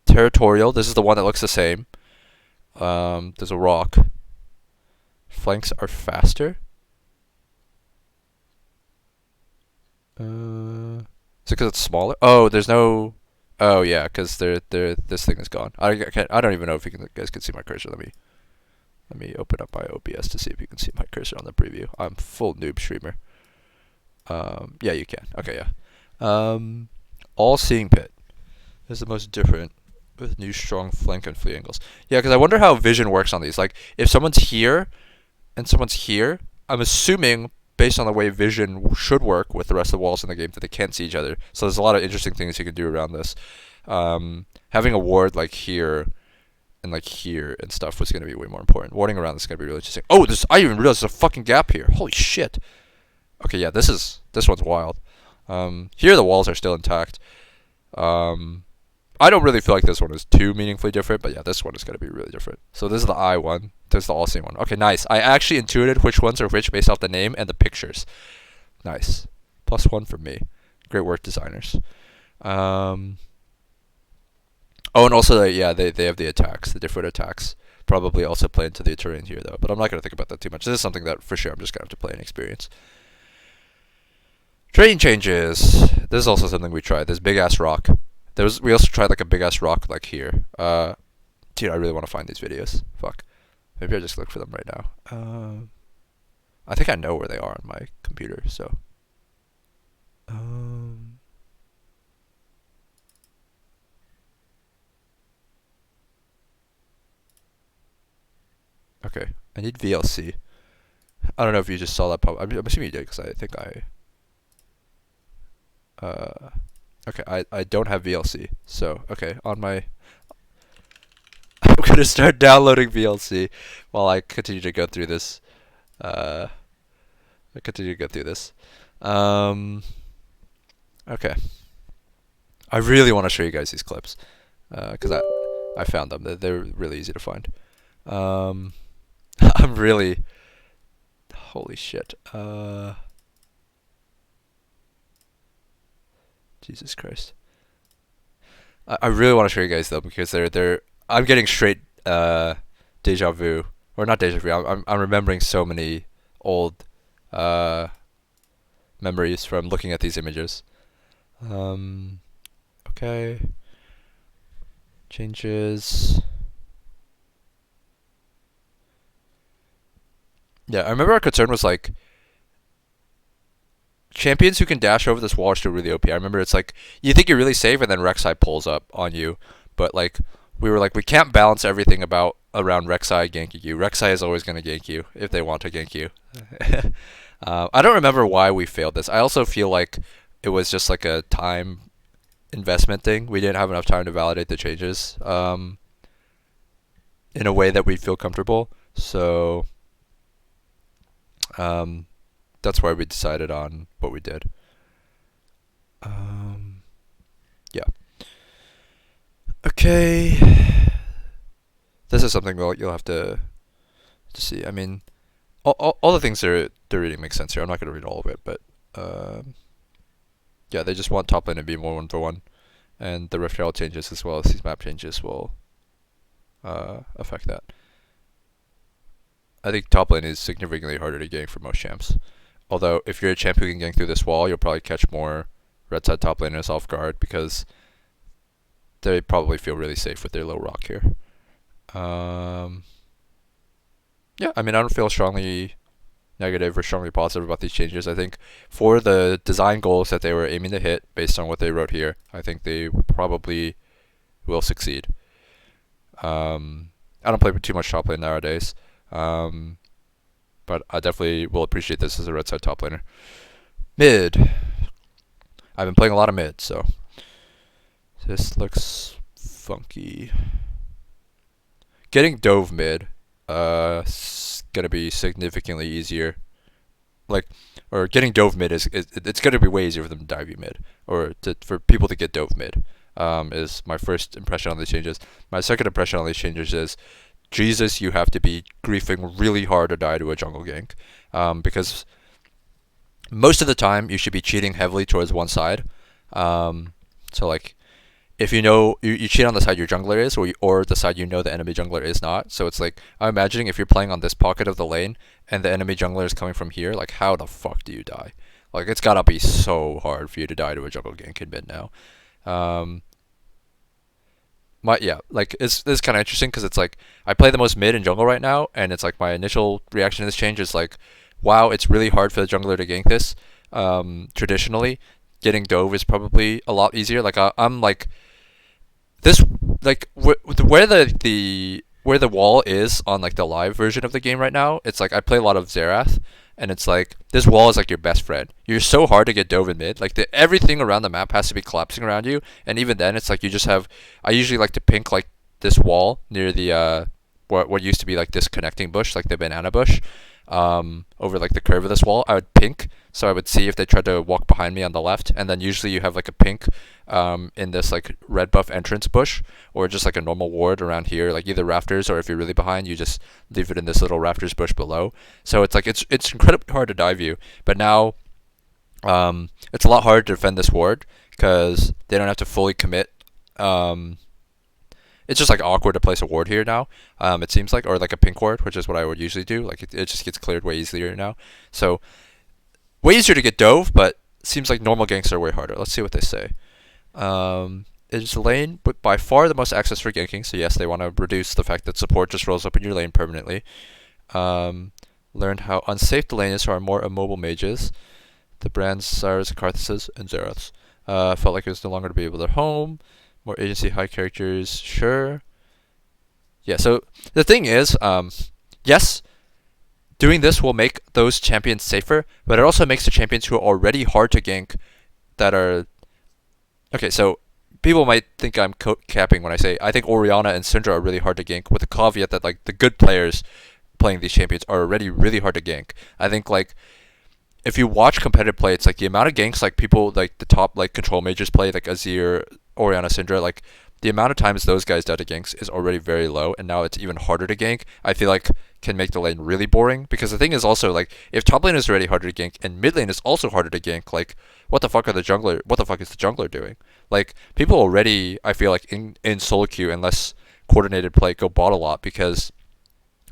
territorial. This is the one that looks the same. There's a rock. Flanks are faster. Is it because it's smaller? Oh, there's no. Oh yeah, because this thing is gone. I don't even know if you guys can see my cursor. Let me open up my OBS to see if you can see my cursor on the preview. I'm full noob streamer. Yeah, you can. Okay, yeah. All seeing pit is the most different with new strong flank and flee angles. Yeah, because I wonder how vision works on these. Like, if someone's here and someone's here, I'm assuming, based on the way vision should work with the rest of the walls in the game, that they can't see each other. So there's a lot of interesting things you can do around this. Having a ward like here and like here and stuff was going to be way more important. Warding around this is going to be really interesting. Oh, I even realized there's a fucking gap here. Holy shit. Okay, yeah, this one's wild. Here the walls are still intact. I don't really feel like this one is too meaningfully different, but yeah, this one is going to be really different. So this is the I one. This is the all-seeing one. Okay, nice. I actually intuited which ones are which based off the name and the pictures. Nice. +1 for me. Great work, designers. Oh, and also, yeah, they have the attacks, the different attacks. Probably also play into the terrain here, though. But I'm not going to think about that too much. This is something that, for sure, I'm just going to have to play and experience. Terrain changes. This is also something we tried. This big-ass rock. We also tried like a big ass rock like here. Dude, I really want to find these videos. Fuck. Maybe I just look for them right now. I think I know where they are on my computer, so. Okay, I need VLC. I don't know if you just saw that pop. I'm assuming you did, because I think okay, I don't have VLC, so okay, on my I'm gonna start downloading VLC while I continue to go through this. Okay. I really want to show you guys these clips, because I found them. They're really easy to find. I'm really, holy shit. Jesus Christ. I really want to show you guys though, because I'm getting straight deja vu, or not deja vu. I'm remembering so many old memories from looking at these images. Okay. Changes. Yeah, I remember our concern was like champions who can dash over this wall are still really OP. I remember it's like you think you're really safe and then Rek'Sai pulls up on you, but like we were like we can't balance everything about around Rek'Sai ganking you. Rek'Sai is always going to gank you if they want to gank you. I don't remember why we failed this. I also feel like it was just like a time investment thing. We didn't have enough time to validate the changes in a way that we feel comfortable. So that's why we decided on what we did. Yeah. Okay. This is something you'll have to see. I mean, all the things they're reading make sense here. I'm not going to read all of it, but yeah, they just want top lane to be more 1-for-1, and the Rift Herald changes as well as these map changes will affect that. I think top lane is significantly harder to gank for most champs. Although, if you're a champ who can gank through this wall, you'll probably catch more red side top laners off guard because they probably feel really safe with their low rock here. Yeah, I mean, I don't feel strongly negative or strongly positive about these changes. I think for the design goals that they were aiming to hit based on what they wrote here, I think they probably will succeed. I don't play too much top lane nowadays, but I definitely will appreciate this as a red side top laner. Mid. I've been playing a lot of mid, so this looks funky. Getting Dove mid is gonna be significantly easier. Or getting Dove mid it's gonna be way easier for them to dive you mid, or for people to get Dove mid. Is my first impression on these changes. My second impression on these changes is, Jesus, you have to be griefing really hard to die to a jungle gank, because most of the time you should be cheating heavily towards one side. So like, if you know you cheat on the side your jungler is, or the side you know the enemy jungler is not. So it's like, I'm imagining if you're playing on this pocket of the lane and the enemy jungler is coming from here, like how the fuck do you die? Like, it's gotta be so hard for you to die to a jungle gank in mid now. This is kind of interesting because it's like I play the most mid and jungle right now, and it's like my initial reaction to this change is like, wow, it's really hard for the jungler to gank this. Traditionally, getting Dove is probably a lot easier. Like I'm like this, like where the wall is on like the live version of the game right now. It's like I play a lot of Xerath, and it's like this wall is like your best friend. You're so hard to get Dove in mid. Like everything around the map has to be collapsing around you, and even then, it's like you just have. I usually like to pink like this wall near the what used to be like this connecting bush, like the banana bush, over like the curve of this wall. I would pink, so I would see if they tried to walk behind me on the left, and then usually you have like a pink in this like red buff entrance bush, or just like a normal ward around here, like either rafters, or if you're really behind, you just leave it in this little rafters bush below. So it's like it's incredibly hard to dive you, but now it's a lot harder to defend this ward because they don't have to fully commit. It's just like awkward to place a ward here now. It seems like, or like a pink ward, which is what I would usually do. Like it just gets cleared way easier now. So way easier to get Dove, but seems like normal ganks are way harder. Let's see what they say. It's a lane with by far the most access for ganking. So yes, they want to reduce the fact that support just rolls up in your lane permanently. Learned how unsafe the lane is for our more immobile mages. The Brands, Cyrus, Karthuses, and Xeraths. Felt like it was no longer to be able to home. More agency, high characters, sure. Yeah, so the thing is, yes, doing this will make those champions safer, but it also makes the champions who are already hard to gank that are... Okay, so people might think I'm capping when I say I think Orianna and Syndra are really hard to gank, with the caveat that like the good players playing these champions are already really hard to gank. I think like if you watch competitive play, it's like the amount of ganks like people like the top like control majors play, like Azir, Orianna, Syndra, like the amount of times those guys die to ganks is already very low, and now it's even harder to gank. I feel like can make the lane really boring, because the thing is also like if top lane is already harder to gank and mid lane is also harder to gank, like what the fuck is the jungler doing? Like people already, I feel like in solo queue and less coordinated play go bot a lot because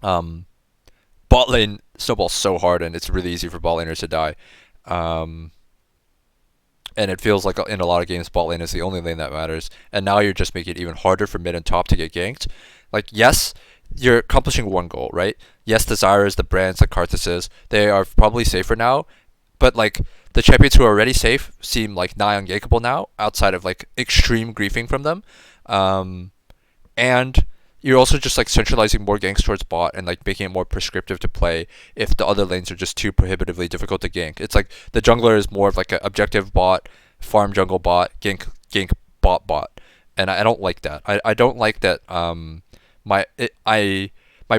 bot lane snowballs so hard and it's really easy for bot laners to die. And it feels like in a lot of games bot lane is the only lane that matters, and now you're just making it even harder for mid and top to get ganked. Like yes, you're accomplishing one goal, right? Yes, the Zyras, the Brands, the Karthuses, they are probably safer now, but like the champions who are already safe seem like nigh ungankable now, outside of like extreme griefing from them. And you're also just like centralizing more ganks towards bot and like making it more prescriptive to play if the other lanes are just too prohibitively difficult to gank. It's like the jungler is more of like an objective bot, farm jungle bot, gank bot, and I don't like that. I don't like that. My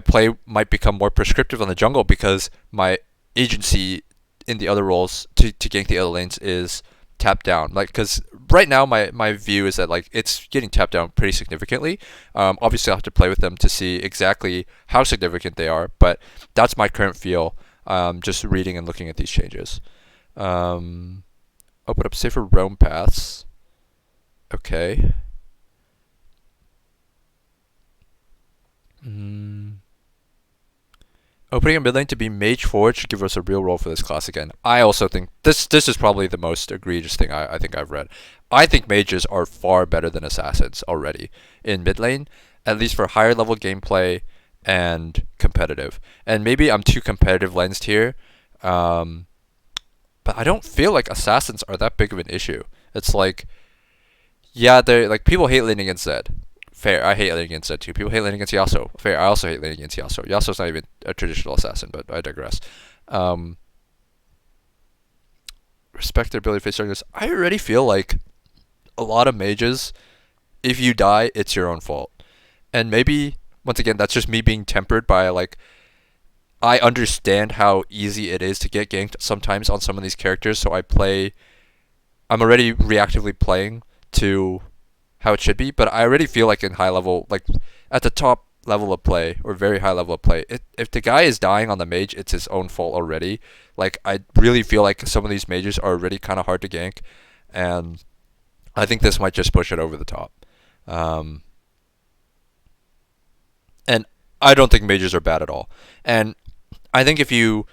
play might become more prescriptive on the jungle because my agency in the other roles to gank the other lanes is tapped down. Like, because right now my view is that like it's getting tapped down pretty significantly. Obviously, I'll have to play with them to see exactly how significant they are, but that's my current feel. Just reading and looking at these changes. Open up safer roam paths. Okay. Opening a mid lane to be mage forward should give us a real role for this class again. I also think this is probably the most egregious thing I think I've read. I think mages are far better than assassins already in mid lane, at least for higher level gameplay and competitive. And maybe I'm too competitive lensed here, but I don't feel like assassins are that big of an issue. It's like, yeah, they're like people hate laning against Zed. Fair. I hate laning against Zed too. People hate laning against Yasuo. Fair. I also hate laning against Yasuo. Yasuo's not even a traditional assassin, but I digress. Um, Respect their ability to face darkness. I already feel like a lot of mages, if you die, it's your own fault. And maybe once again, that's just me being tempered by like I understand how easy it is to get ganked sometimes on some of these characters, so I'm already reactively playing to how it should be, but I already feel like in high level, like at the top level of play or very high level of play, if the guy is dying on the mage, it's his own fault already. Like I really feel like some of these mages are already kind of hard to gank, and I think this might just push it over the top. Um, and I don't think mages are bad at all. And I think if you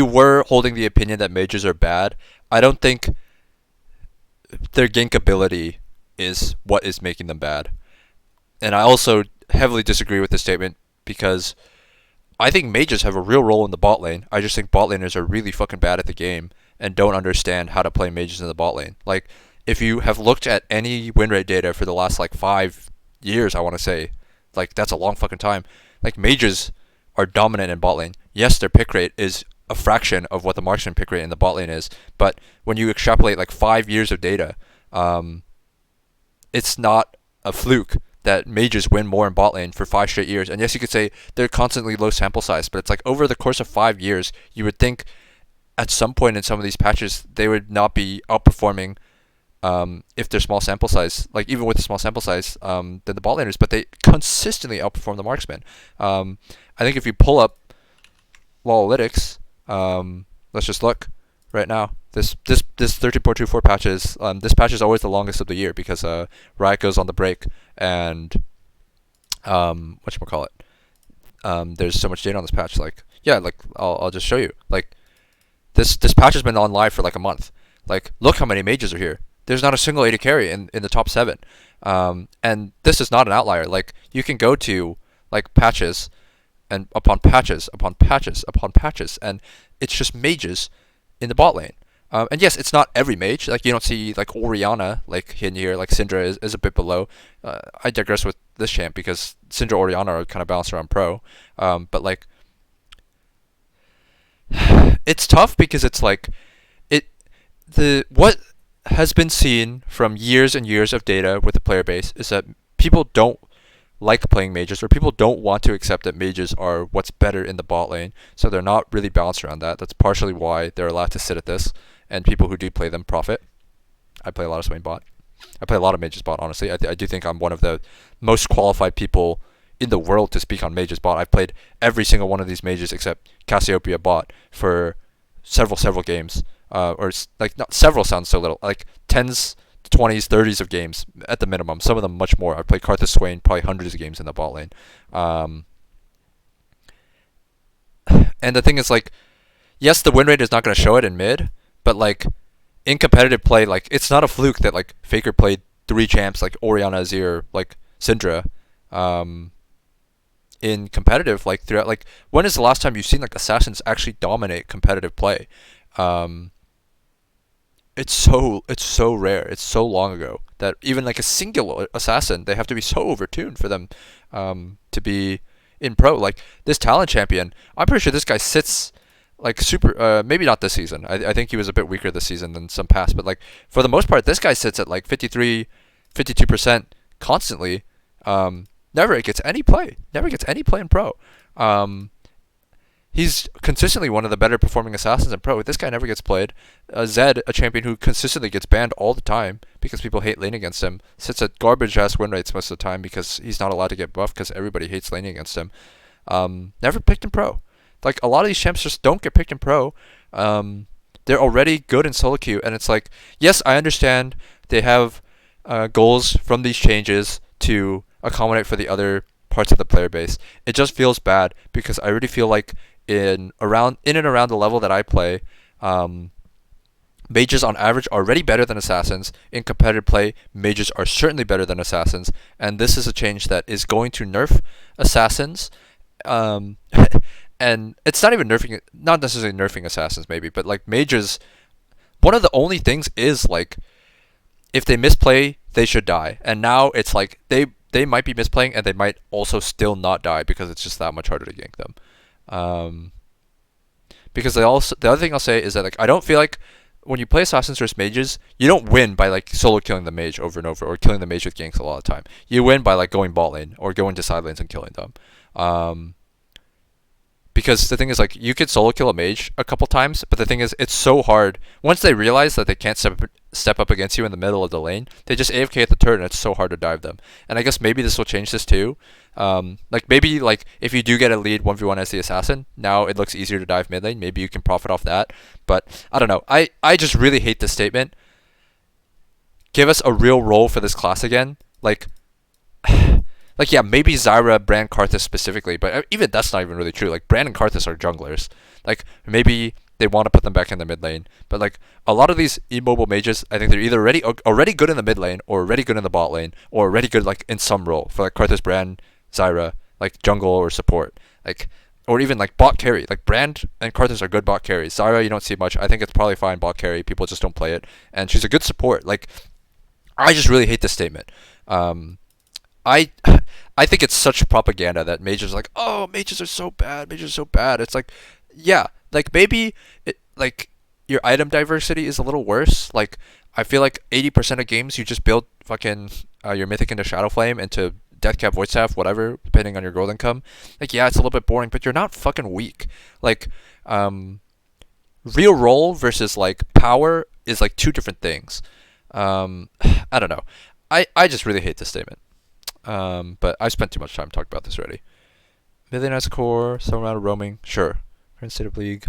were holding the opinion that mages are bad, I don't think their gank ability is what is making them bad. And I also heavily disagree with this statement because I think mages have a real role in the bot lane. I just think bot laners are really fucking bad at the game and don't understand how to play mages in the bot lane. Like, if you have looked at any win rate data for the last like 5 years, I want to say, like that's a long fucking time. Like mages are dominant in bot lane. Yes, their pick rate is a fraction of what the marksman pick rate in the bot lane is, but when you extrapolate like 5 years of data, um, it's not a fluke that mages win more in bot lane for 5 straight years. And yes, you could say they're constantly low sample size, but it's like over the course of 5 years, you would think at some point in some of these patches they would not be outperforming if they're small sample size, like even with a small sample size, than the bot laners, but they consistently outperform the marksman. I think if you pull up Lolalytics, let's just look right now. This 13.24 patches. This patch is always the longest of the year because Riot goes on the break and whatchamacallit. There's so much data on this patch. Like yeah, like I'll just show you. Like this patch has been on live for like a month. Like look how many mages are here. There's not a single AD carry in the top 7. And this is not an outlier. Like you can go to like patches and upon patches upon patches upon patches, and it's just mages in the bot lane. And yes, it's not every mage. Like you don't see like Orianna like in here. Like Syndra is a bit below. I digress with this champ because Syndra Orianna are kind of balanced around pro. But like it's tough because it's like what has been seen from years and years of data with the player base is that people don't like playing mages, or people don't want to accept that mages are what's better in the bot lane, so they're not really balanced around that. That's partially why they're allowed to sit at this, and people who do play them profit. I play a lot of Swain bot. I play a lot of mages bot, honestly. I do think I'm one of the most qualified people in the world to speak on mages bot. I've played every single one of these mages except Cassiopeia bot for several games. Like not several sounds so little, like 10s, 20s, 30s of games at the minimum. Some of them much more. I've played Karthus Swain probably hundreds of games in the bot lane. And the thing is like, yes, the win rate is not going to show it in mid, but like in competitive play, like it's not a fluke that like Faker played 3 champs like Orianna, Azir, like Syndra, in competitive like throughout. Like when is the last time you've seen like assassins actually dominate competitive play? it's so rare. It's so long ago that even like a singular assassin, they have to be so overtuned for them to be in pro. Like this talent champion, I'm pretty sure this guy sits like super. Maybe not this season. I think he was a bit weaker this season than some past. But like for the most part, this guy sits at like 53, 52% constantly. Never gets any play. Never gets any play in pro. Um, he's consistently one of the better performing assassins in pro. This guy never gets played. Zed, a champion who consistently gets banned all the time because people hate laning against him, sits at garbage ass win rates most of the time because he's not allowed to get buffed because everybody hates laning against him. Never picked in pro. Like a lot of these champs just don't get picked in pro. They're already good in solo queue, and it's like, yes, I understand they have goals from these changes to accommodate for the other parts of the player base. It just feels bad because I really feel like in and around the level that I play, um, mages on average are already better than assassins. In competitive play, mages are certainly better than assassins, and this is a change that is going to nerf assassins. Um, and it's not even nerfing, not necessarily nerfing assassins maybe, but like mages. One of the only things is like if they misplay, they should die. And now it's like they might be misplaying and they might also still not die because it's just that much harder to gank them. Um, because the other thing I'll say is that like I don't feel like when you play assassins versus mages, you don't win by like solo killing the mage over and over or killing the mage with ganks a lot of the time. You win by like going bot lane or going to side lanes and killing them. Um, because the thing is like you could solo kill a mage a couple times, but the thing is it's so hard once they realize that they can't step up against you in the middle of the lane. They just AFK at the turret, and it's so hard to dive them. And I guess maybe this will change this too. Like maybe like if you do get a lead 1v1 as the assassin, now it looks easier to dive mid lane. Maybe you can profit off that. But I don't know. I just really hate this statement. Give us a real role for this class again. Like yeah, maybe Zyra, Brand, Karthus specifically, but even that's not even really true. Like Brand and Karthus are junglers. Like maybe they want to put them back in the mid lane, but like a lot of these immobile mages, I think they're either already good in the mid lane, or already good in the bot lane, or already good like in some role for like Karthus, Brand, Zyra, like jungle or support, like or even like bot carry. Like Brand and Karthus are good bot carries. Zyra you don't see much. I think it's probably fine bot carry. People just don't play it, and she's a good support. Like I just really hate this statement. Um, I I think it's such propaganda that mages are like, oh, mages are so bad, mages are so bad. It's like, yeah, like maybe like your item diversity is a little worse. Like I feel like 80% of games you just build fucking your mythic into Shadowflame into Deathcap Void Staff, whatever, depending on your gold income. Like yeah, it's a little bit boring, but you're not fucking weak. Like um, real role versus like power is like two different things. I don't know. I just really hate this statement. But I've spent too much time talking about this already. Millionaire's core, some amount of roaming, sure. Current state of league.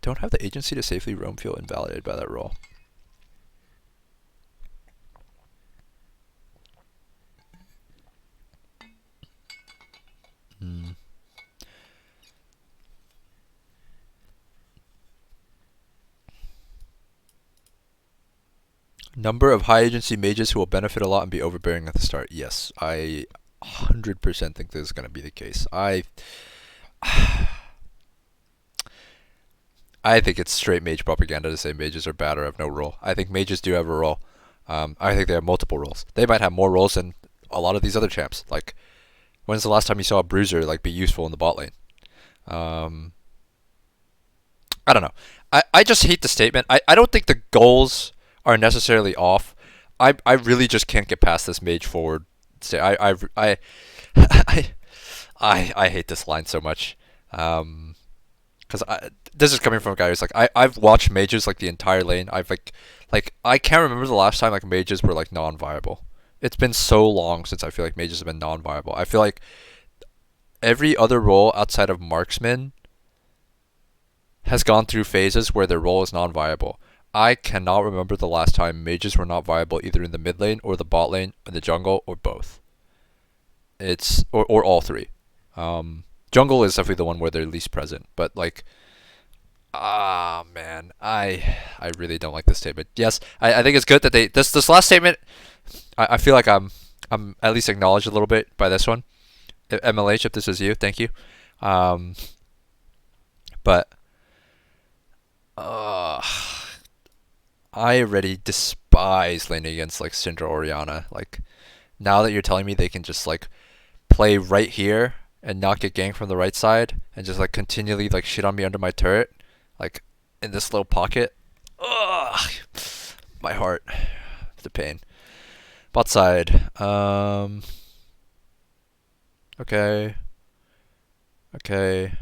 Don't have the agency to safely roam feel invalidated by that rule. Hmm. Number of high agency mages who will benefit a lot and be overbearing at the start. Yes, I 100% think this is going to be the case. I think it's straight mage propaganda to say mages are bad or have no role. I think mages do have a role. I think they have multiple roles. They might have more roles than a lot of these other champs. Like, when's the last time you saw a bruiser like be useful in the bot lane? Um, I don't know. I just hate the statement. I don't think the goals are necessarily off. I really just can't get past this mage forward. I I hate this line so much. Because this is coming from a guy who's like I've watched mages like the entire lane. I've like I can't remember the last time like mages were like non-viable. It's been so long since I feel like mages have been non-viable. I feel like every other role outside of marksman has gone through phases where their role is non-viable. I cannot remember the last time mages were not viable either in the mid lane or the bot lane or the jungle or both. It's or all three. Jungle is definitely the one where they're least present, but like man, I really don't like this statement. Yes, I think it's good that they this last statement. I feel like I'm at least acknowledged a little bit by this one. MLH, if this is you, thank you. Um, but uh, I already despise laning against like Syndra or Orianna. Like now that you're telling me they can just like play right here and not get ganked from the right side and just like continually like shit on me under my turret, like in this little pocket. Ugh, my heart, the pain. Bot side. Okay. Okay.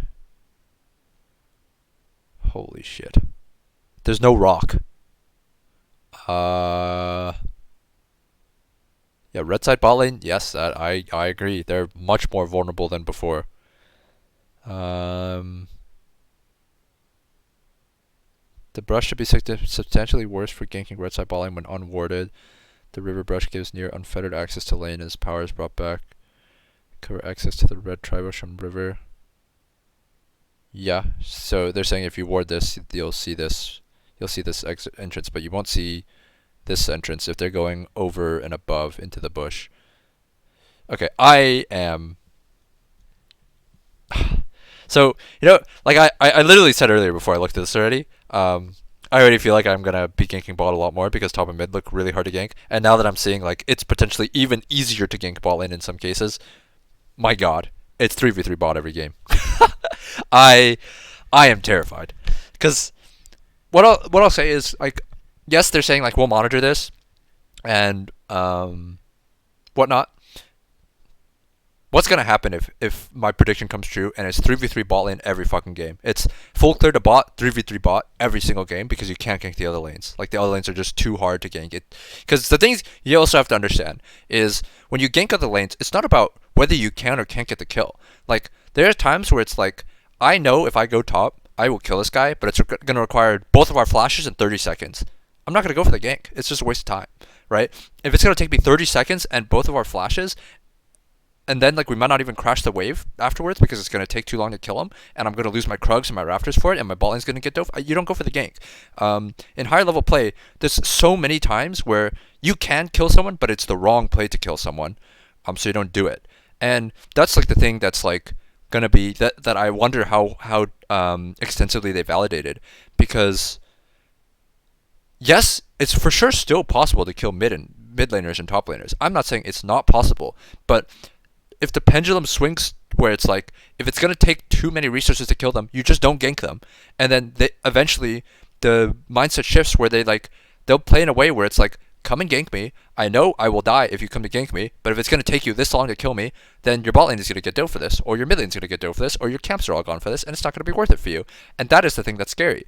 Holy shit. There's no rock. Yeah, red side bot lane. Yes, that I agree. They're much more vulnerable than before. The brush should be substantially worse for ganking red side bot lane when unwarded. The river brush gives near unfettered access to lane as power is brought back. Cover access to the red tribush from river. Yeah, so they're saying if you ward this, you'll see this exit entrance, but you won't see this entrance if they're going over and above into the bush. Okay, I am. So, like I literally said earlier before I looked at this already, I already feel like I'm gonna be ganking bot a lot more because top and mid look really hard to gank. And now that I'm seeing like it's potentially even easier to gank bot lane in some cases, my god, it's 3v3 bot every game. I am terrified. Because what I'll say is like, yes, they're saying like we'll monitor this and whatnot. What's gonna happen if my prediction comes true and it's 3v3 bot lane every fucking game? It's full clear to bot, 3v3 bot every single game because you can't gank the other lanes. Like the other lanes are just too hard to gank it. Because the things you also have to understand is when you gank other lanes, it's not about whether you can or can't get the kill. Like there are times where it's like I know if I go top, I will kill this guy, but it's gonna require both of our flashes in 30 seconds. I'm not gonna go for the gank. It's just a waste of time, right? If it's gonna take me 30 seconds and both of our flashes, and then like we might not even crash the wave afterwards because it's gonna take too long to kill him, and I'm gonna lose my Krugs and my Raptors for it, and my bot lane's gonna get dove. You don't go for the gank. In higher level play, there's so many times where you can kill someone, but it's the wrong play to kill someone, so you don't do it. And that's like the thing that's like gonna be that I wonder how extensively they validated, because yes, it's for sure still possible to kill mid laners and top laners. I'm not saying it's not possible, but if the pendulum swings where it's like if it's gonna take too many resources to kill them, you just don't gank them, and then eventually the mindset shifts where they'll play in a way where it's like, come and gank me. I know I will die if you come to gank me, but if it's gonna take you this long to kill me, then your bot lane is gonna get dove for this, or your mid lane's gonna get dove for this, or your camps are all gone for this, and it's not gonna be worth it for you. And that is the thing that's scary,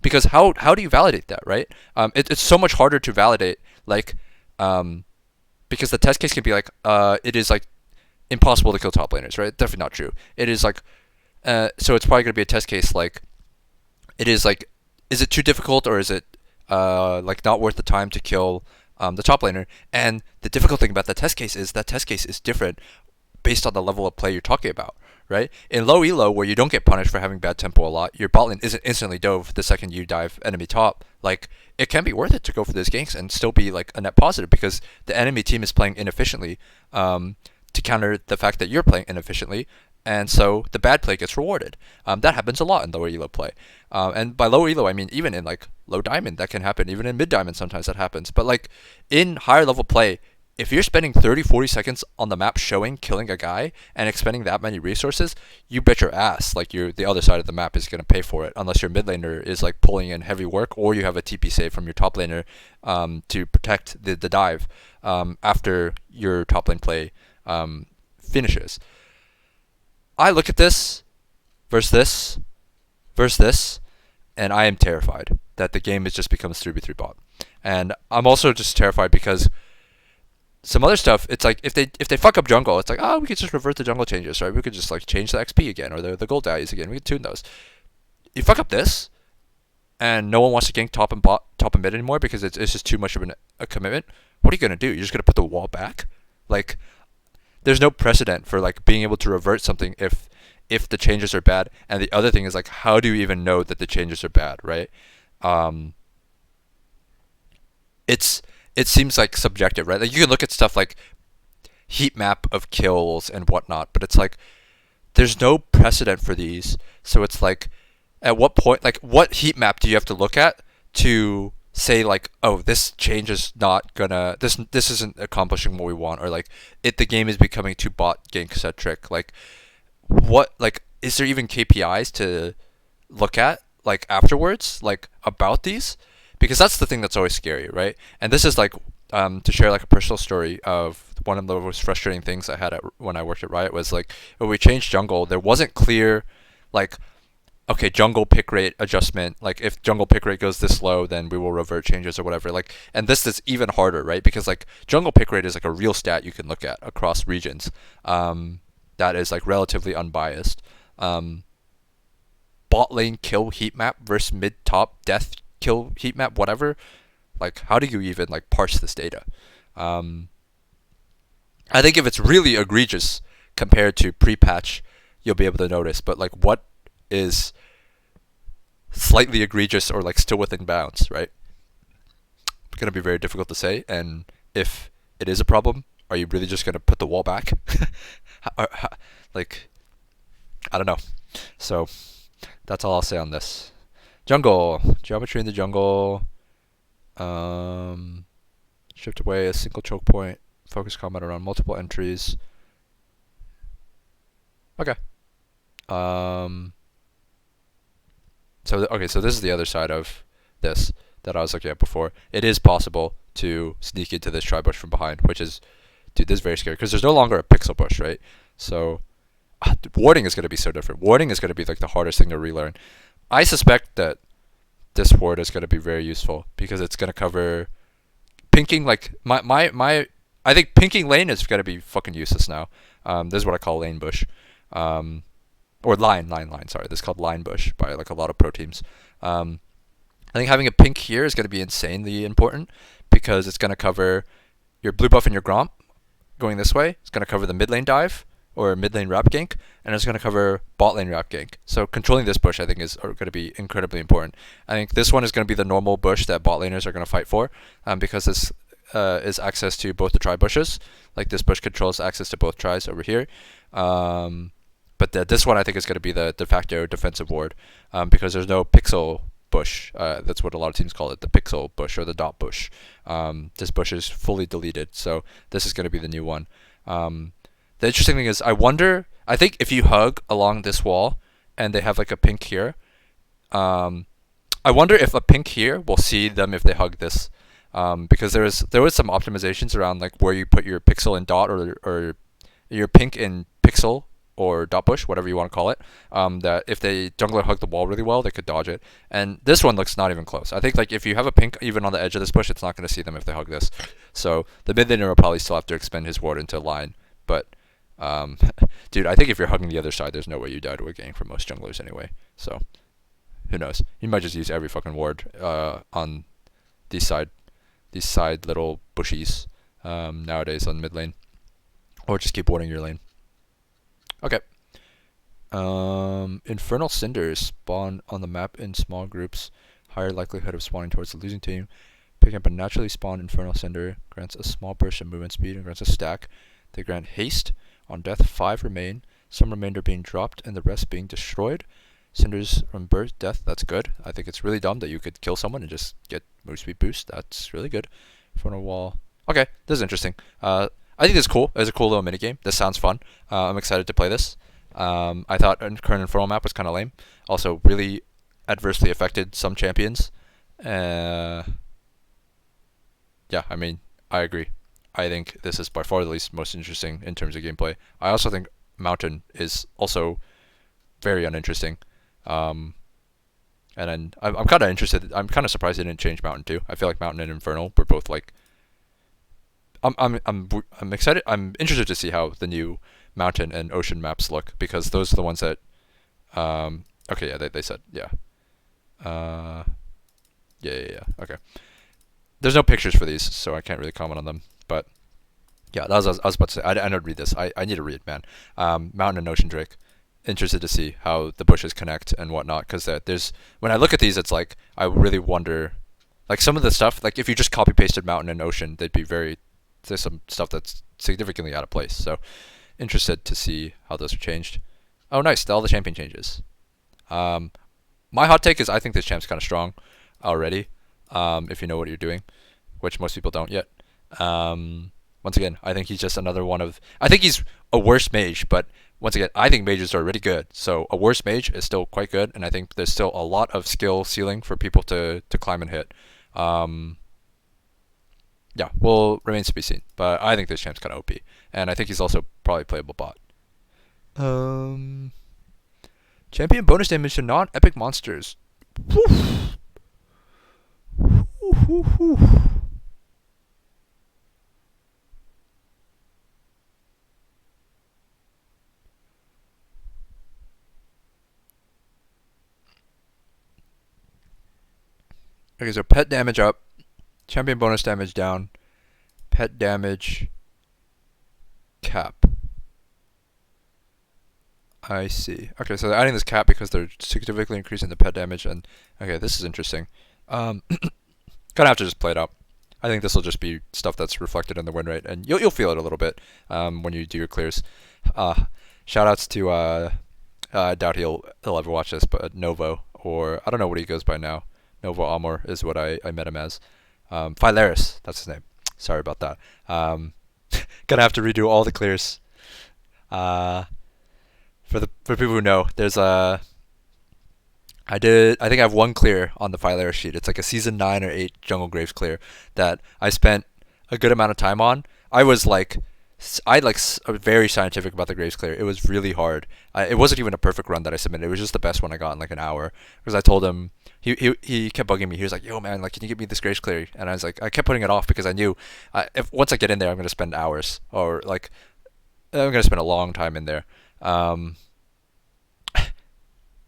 because how do you validate that, right? It's so much harder to validate, like, because the test case can be like, it is like impossible to kill top laners, right? Definitely not true. It is like, so it's probably gonna be a test case like, it is like, is it too difficult or is it like not worth the time to kill the top laner? And the difficult thing about that test case is that test case is different based on the level of play you're talking about, right? In low elo, where you don't get punished for having bad tempo a lot, your bot lane isn't instantly dove the second you dive enemy top. Like, it can be worth it to go for those ganks and still be like a net positive because the enemy team is playing inefficiently, to counter the fact that you're playing inefficiently, and so the bad play gets rewarded. That happens a lot in lower elo play, and by low elo I mean even in like low diamond that can happen, even in mid diamond sometimes that happens. But like in higher level play, if you're spending 30-40 seconds on the map killing a guy and expending that many resources, you bet your ass like the other side of the map is going to pay for it, unless your mid laner is like pulling in heavy work, or you have a TP save from your top laner to protect the dive after your top lane play finishes. I look at this versus this, and I am terrified that the game has just becomes 3v3 bot. And I'm also just terrified because some other stuff, it's like if they fuck up jungle, it's like, oh, we could just revert the jungle changes, right? We could just like change the XP again, or the gold values again. We could tune those. You fuck up this, and no one wants to gank top and mid anymore because it's just too much of a commitment. What are you gonna do? You're just gonna put the wall back? Like, there's no precedent for like being able to revert something if the changes are bad. And the other thing is like, how do you even know that the changes are bad, right? It seems like subjective, right? Like you can look at stuff like heat map of kills and whatnot, but it's like there's no precedent for these. So it's like, at what point, like what heat map do you have to look at to say like, oh, this change is not gonna this isn't accomplishing what we want, or like the game is becoming too bot gank centric. Like what, like is there even KPIs to look at like afterwards, like about these? Because that's the thing that's always scary, right? And this is like to share like a personal story of one of the most frustrating things I had when I worked at Riot was like when we changed jungle, there wasn't clear like okay, jungle pick rate adjustment. Like if jungle pick rate goes this low, then we will revert changes or whatever. Like, and this is even harder, right? Because like jungle pick rate is like a real stat you can look at across regions. That is like relatively unbiased. Um, Bot lane kill heat map versus mid top death kill heat map, whatever. Like, how do you even like parse this data? Um, I think if it's really egregious compared to pre-patch, you'll be able to notice. But like, what is slightly egregious or like still within bounds, right? It's gonna be very difficult to say. And if it is a problem, are you really just gonna put the wall back? Like, I don't know. So that's all I'll say on this. Jungle geometry in the jungle. Shift away a single choke point. Focus combat around multiple entries. Okay. So this is the other side of this that I was looking at before. It is possible to sneak into this tri bush from behind, which is, dude, this is very scary because there's no longer a pixel bush, right? So warding is going to be so different. Warding is going to be like the hardest thing to relearn. I suspect that this ward is going to be very useful because it's going to cover pinking. Like I think pinking lane is going to be fucking useless now. This is what I call lane bush. Or line. Sorry, this is called line bush by like a lot of pro teams. I think having a pink here is going to be insanely important because it's going to cover your blue buff and your Gromp going this way. It's going to cover the mid lane dive or mid lane wrap gank, and it's going to cover bot lane wrap gank. So controlling this bush, I think, is going to be incredibly important. I think this one is going to be the normal bush that bot laners are going to fight for, because this is access to both the tri bushes. Like this bush controls access to both tris over here. But this one I think is going to be the de facto defensive ward, because there's no pixel bush. That's what a lot of teams call it, the pixel bush or the dot bush. This bush is fully deleted, so this is going to be the new one. The interesting thing is, I think if you hug along this wall and they have like a pink here, I wonder if a pink here will see them if they hug this. Because there was some optimizations around like where you put your pixel and dot or your pink and pixel or dot bush, whatever you want to call it, that if the jungler hug the wall really well, they could dodge it. And this one looks not even close. I think like if you have a pink even on the edge of this bush, it's not going to see them if they hug this. So the mid laner will probably still have to expend his ward into line. But dude, I think if you're hugging the other side, there's no way you die to a gank for most junglers anyway. So who knows? You might just use every fucking ward on these side little bushies nowadays on mid lane, or just keep warding your lane. Okay. Infernal Cinders spawn on the map in small groups. Higher likelihood of spawning towards the losing team. Picking up a naturally spawned Infernal Cinder grants a small burst of movement speed and grants a stack. They grant haste. On death, 5 remain. Some remainder being dropped and the rest being destroyed. Cinders from birth, death, that's good. I think it's really dumb that you could kill someone and just get move speed boost. That's really good. Infernal Wall. Okay, this is interesting. I think this is cool. It's a cool little minigame. This sounds fun. I'm excited to play this. I thought current Infernal map was kind of lame. Also, really adversely affected some champions. Yeah, I mean, I agree. I think this is by far the least most interesting in terms of gameplay. I also think Mountain is also very uninteresting. And then I'm kind of interested. I'm kind of surprised they didn't change Mountain too. I feel like Mountain and Infernal were both like. I'm excited. I'm interested to see how the new Mountain and Ocean maps look, because those are the ones that. Okay, yeah, they said yeah. Yeah. Okay. There's no pictures for these, so I can't really comment on them. But yeah, I was about to say. I don't read this. I need to read, man. Mountain and Ocean Drake. Interested to see how the bushes connect and whatnot, because there's when I look at these, it's like I really wonder, like some of the stuff, like if you just copy pasted Mountain and Ocean, there's some stuff that's significantly out of place. So interested to see how those are changed. Oh, nice, all the champion changes. My hot take is I think this champ's kind of strong already. if you know what you're doing, which most people don't yet. Once again, I think he's just another one of. I think he's a worse mage, but once again, I think mages are really good. So a worse mage is still quite good, and I think there's still a lot of skill ceiling for people to climb and hit. Um, yeah, well, remains to be seen. But I think this champ's kind of OP, and I think he's also probably playable bot. Um, champion bonus damage to non-epic monsters. Woof. Woof, woof, woof. Okay, so pet damage up, champion bonus damage down, pet damage cap. I see. Okay, so they're adding this cap because they're significantly increasing the pet damage, and okay, this is interesting. Gonna have to just play it out. I think this will just be stuff that's reflected in the win rate, and you'll feel it a little bit when you do your clears. Shout outs to I doubt he'll ever watch this, but Novo, or I don't know what he goes by now. Novo Amor is what I met him as. Philaris, that's his name. Sorry about that. Gonna have to redo all the clears. For people who know, there's a I think I have one clear on the Philaris sheet. It's like a season 9 or 8 Jungle Graves clear that I spent a good amount of time on. I was like very scientific about the Graves clear. It was really hard. It wasn't even a perfect run that I submitted. It was just the best one I got in like an hour. Because I told him, he kept bugging me. He was like, "Yo man, like, can you give me this Graves clear?" And I was like, I kept putting it off because I knew, if once I get in there, I'm gonna spend hours, or like I'm gonna spend a long time in there. Um,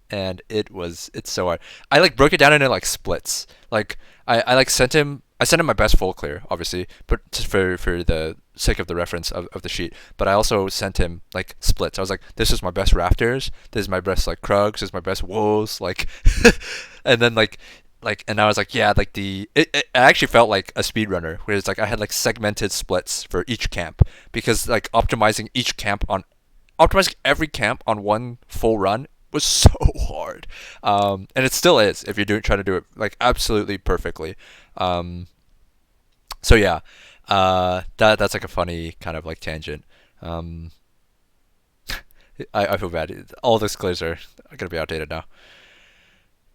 and it's so hard. I like broke it down into like splits. Like I like sent him my best full clear, obviously, but just for the sake of the reference of the sheet. But I also sent him like splits. I was like, this is my best rafters, this is my best like Krugs, this is my best wolves, like and then and I was like, yeah, like it actually felt like a speedrunner, whereas like I had like segmented splits for each camp, because like optimizing every camp on one full run was so hard, and it still is if you're trying to do it like absolutely perfectly. Um, so yeah, that's like a funny kind of like tangent. Um, I feel bad. All those clears are gonna be outdated now.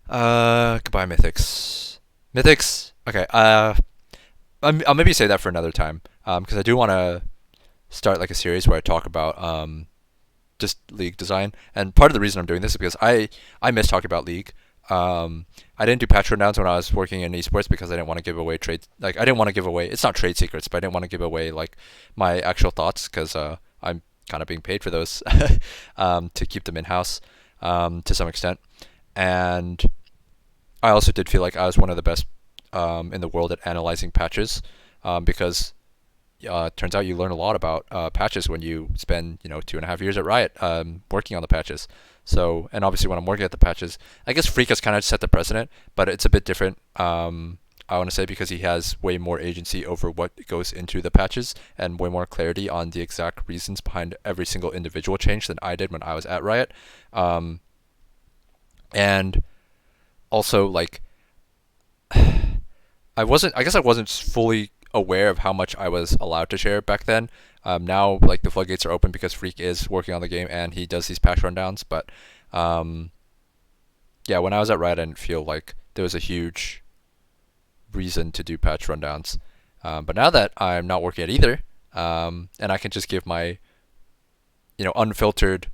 Goodbye Mythics. Mythics. Okay. I'll maybe say that for another time. Because I do want to start like a series where I talk about just League design. And part of the reason I'm doing this is because I miss talking about League. I didn't do patch rundowns when I was working in esports because I didn't want to give away trade. Like I didn't want to give away. It's not trade secrets, but I didn't want to give away like my actual thoughts because I'm kind of being paid for those to keep them in house to some extent. And I also did feel like I was one of the best in the world at analyzing patches because turns out you learn a lot about patches when you spend 2.5 years at Riot working on the patches. So, and obviously when I'm working at the patches, I guess Freak has kind of set the precedent, but it's a bit different. I want to say because he has way more agency over what goes into the patches and way more clarity on the exact reasons behind every single individual change than I did when I was at Riot. And also like I guess I wasn't fully aware of how much I was allowed to share back then. Now, like the floodgates are open because Freak is working on the game and he does these patch rundowns. But yeah, when I was at Riot, I didn't feel like there was a huge reason to do patch rundowns. But now that I'm not working at either, and I can just give my unfiltered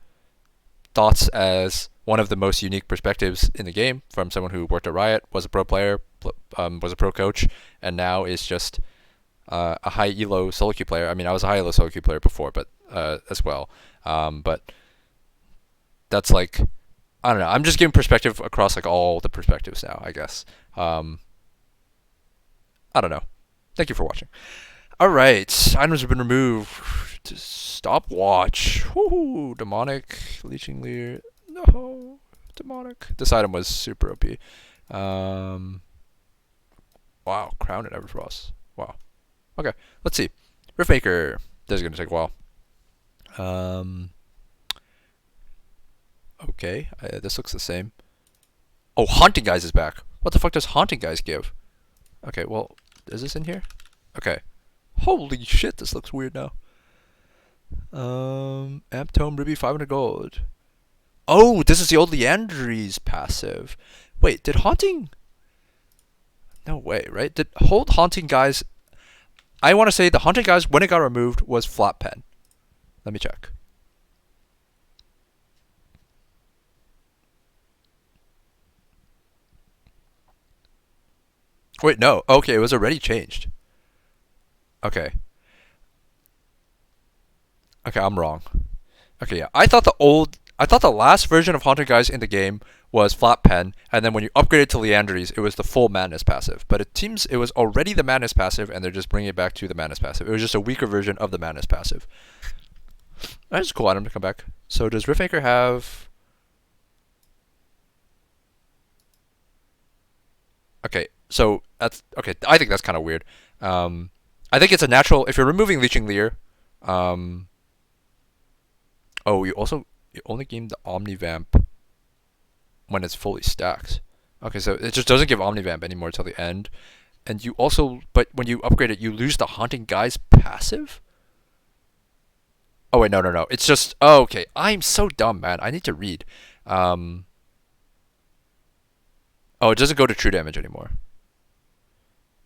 thoughts as one of the most unique perspectives in the game from someone who worked at Riot, was a pro player, was a pro coach, and now is just a high elo solo queue player. I mean, I was a high elo solo queue player before, but as well. But that's like, I don't know. I'm just giving perspective across like all the perspectives now, I guess. I don't know. Thank you for watching. All right, items have been removed. Stopwatch. Woohoo! Demonic, Leeching Leer. No, demonic. This item was super OP. Wow, Crown and Everfrost. Wow. Okay, let's see. Riftmaker. This is gonna take a while. Okay, this looks the same. Oh, Haunting Guys is back. What the fuck does Haunting Guys give? Okay, well, is this in here? Okay. Holy shit, this looks weird now. Amp Tome Ruby 500 gold. Oh, this is the old Leandry's passive. Wait, did Haunting? No way, right? Did old Haunting guys? I want to say the Haunting guys when it got removed was Flat Pen. Let me check. Wait, no. Okay, it was already changed. Okay. Okay, I'm wrong. Okay, yeah. I thought the last version of Haunted Guys in the game was Flat Pen, and then when you upgraded to Leandry's, it was the full Madness passive. But it seems it was already the Madness passive, and they're just bringing it back to the Madness passive. It was just a weaker version of the Madness passive. That's a cool item to come back. So does Riftmaker have? Okay, so that's okay. I think that's kind of weird. Um, I think it's a natural if you're removing Leeching Leer. Um, oh, you only game the Omnivamp when it's fully stacked. Okay, so it just doesn't give Omnivamp anymore till the end. And you also, but when you upgrade it, you lose the Haunting Guys passive? Oh, wait, no, no, no. It's just, oh, okay. I'm so dumb, man. I need to read. Um, oh, it doesn't go to true damage anymore.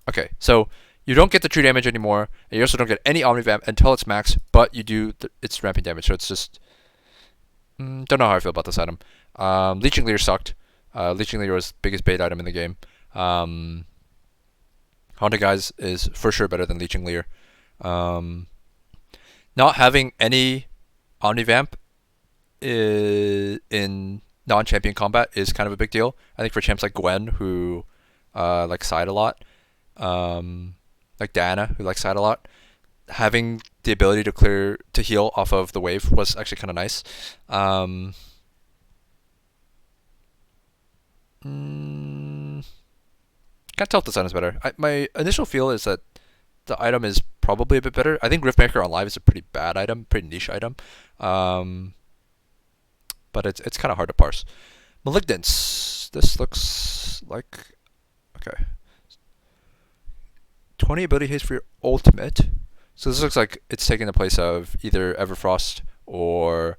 Okay, so you don't get the true damage anymore, and you also don't get any Omnivamp until it's max, but you do its ramping damage, so it's just, don't know how I feel about this item. Leeching Leer sucked. Leeching Leer was the biggest bait item in the game. Um, Haunted Guys is for sure better than Leeching Leer. Um, Not having any Omnivamp in non-champion combat is kind of a big deal. I think for champs like Gwen, who like side a lot, like Diana, who likes side a lot, having the ability to heal off of the wave was actually kind of nice. Um, mm, can't tell if this item's better. My initial feel is that the item is probably a bit better. I think Riftmaker on live is a pretty bad item, pretty niche item. Um, but it's kind of hard to parse. Malignance. This looks like okay. 20 ability haste for your ultimate. So this looks like it's taking the place of either Everfrost or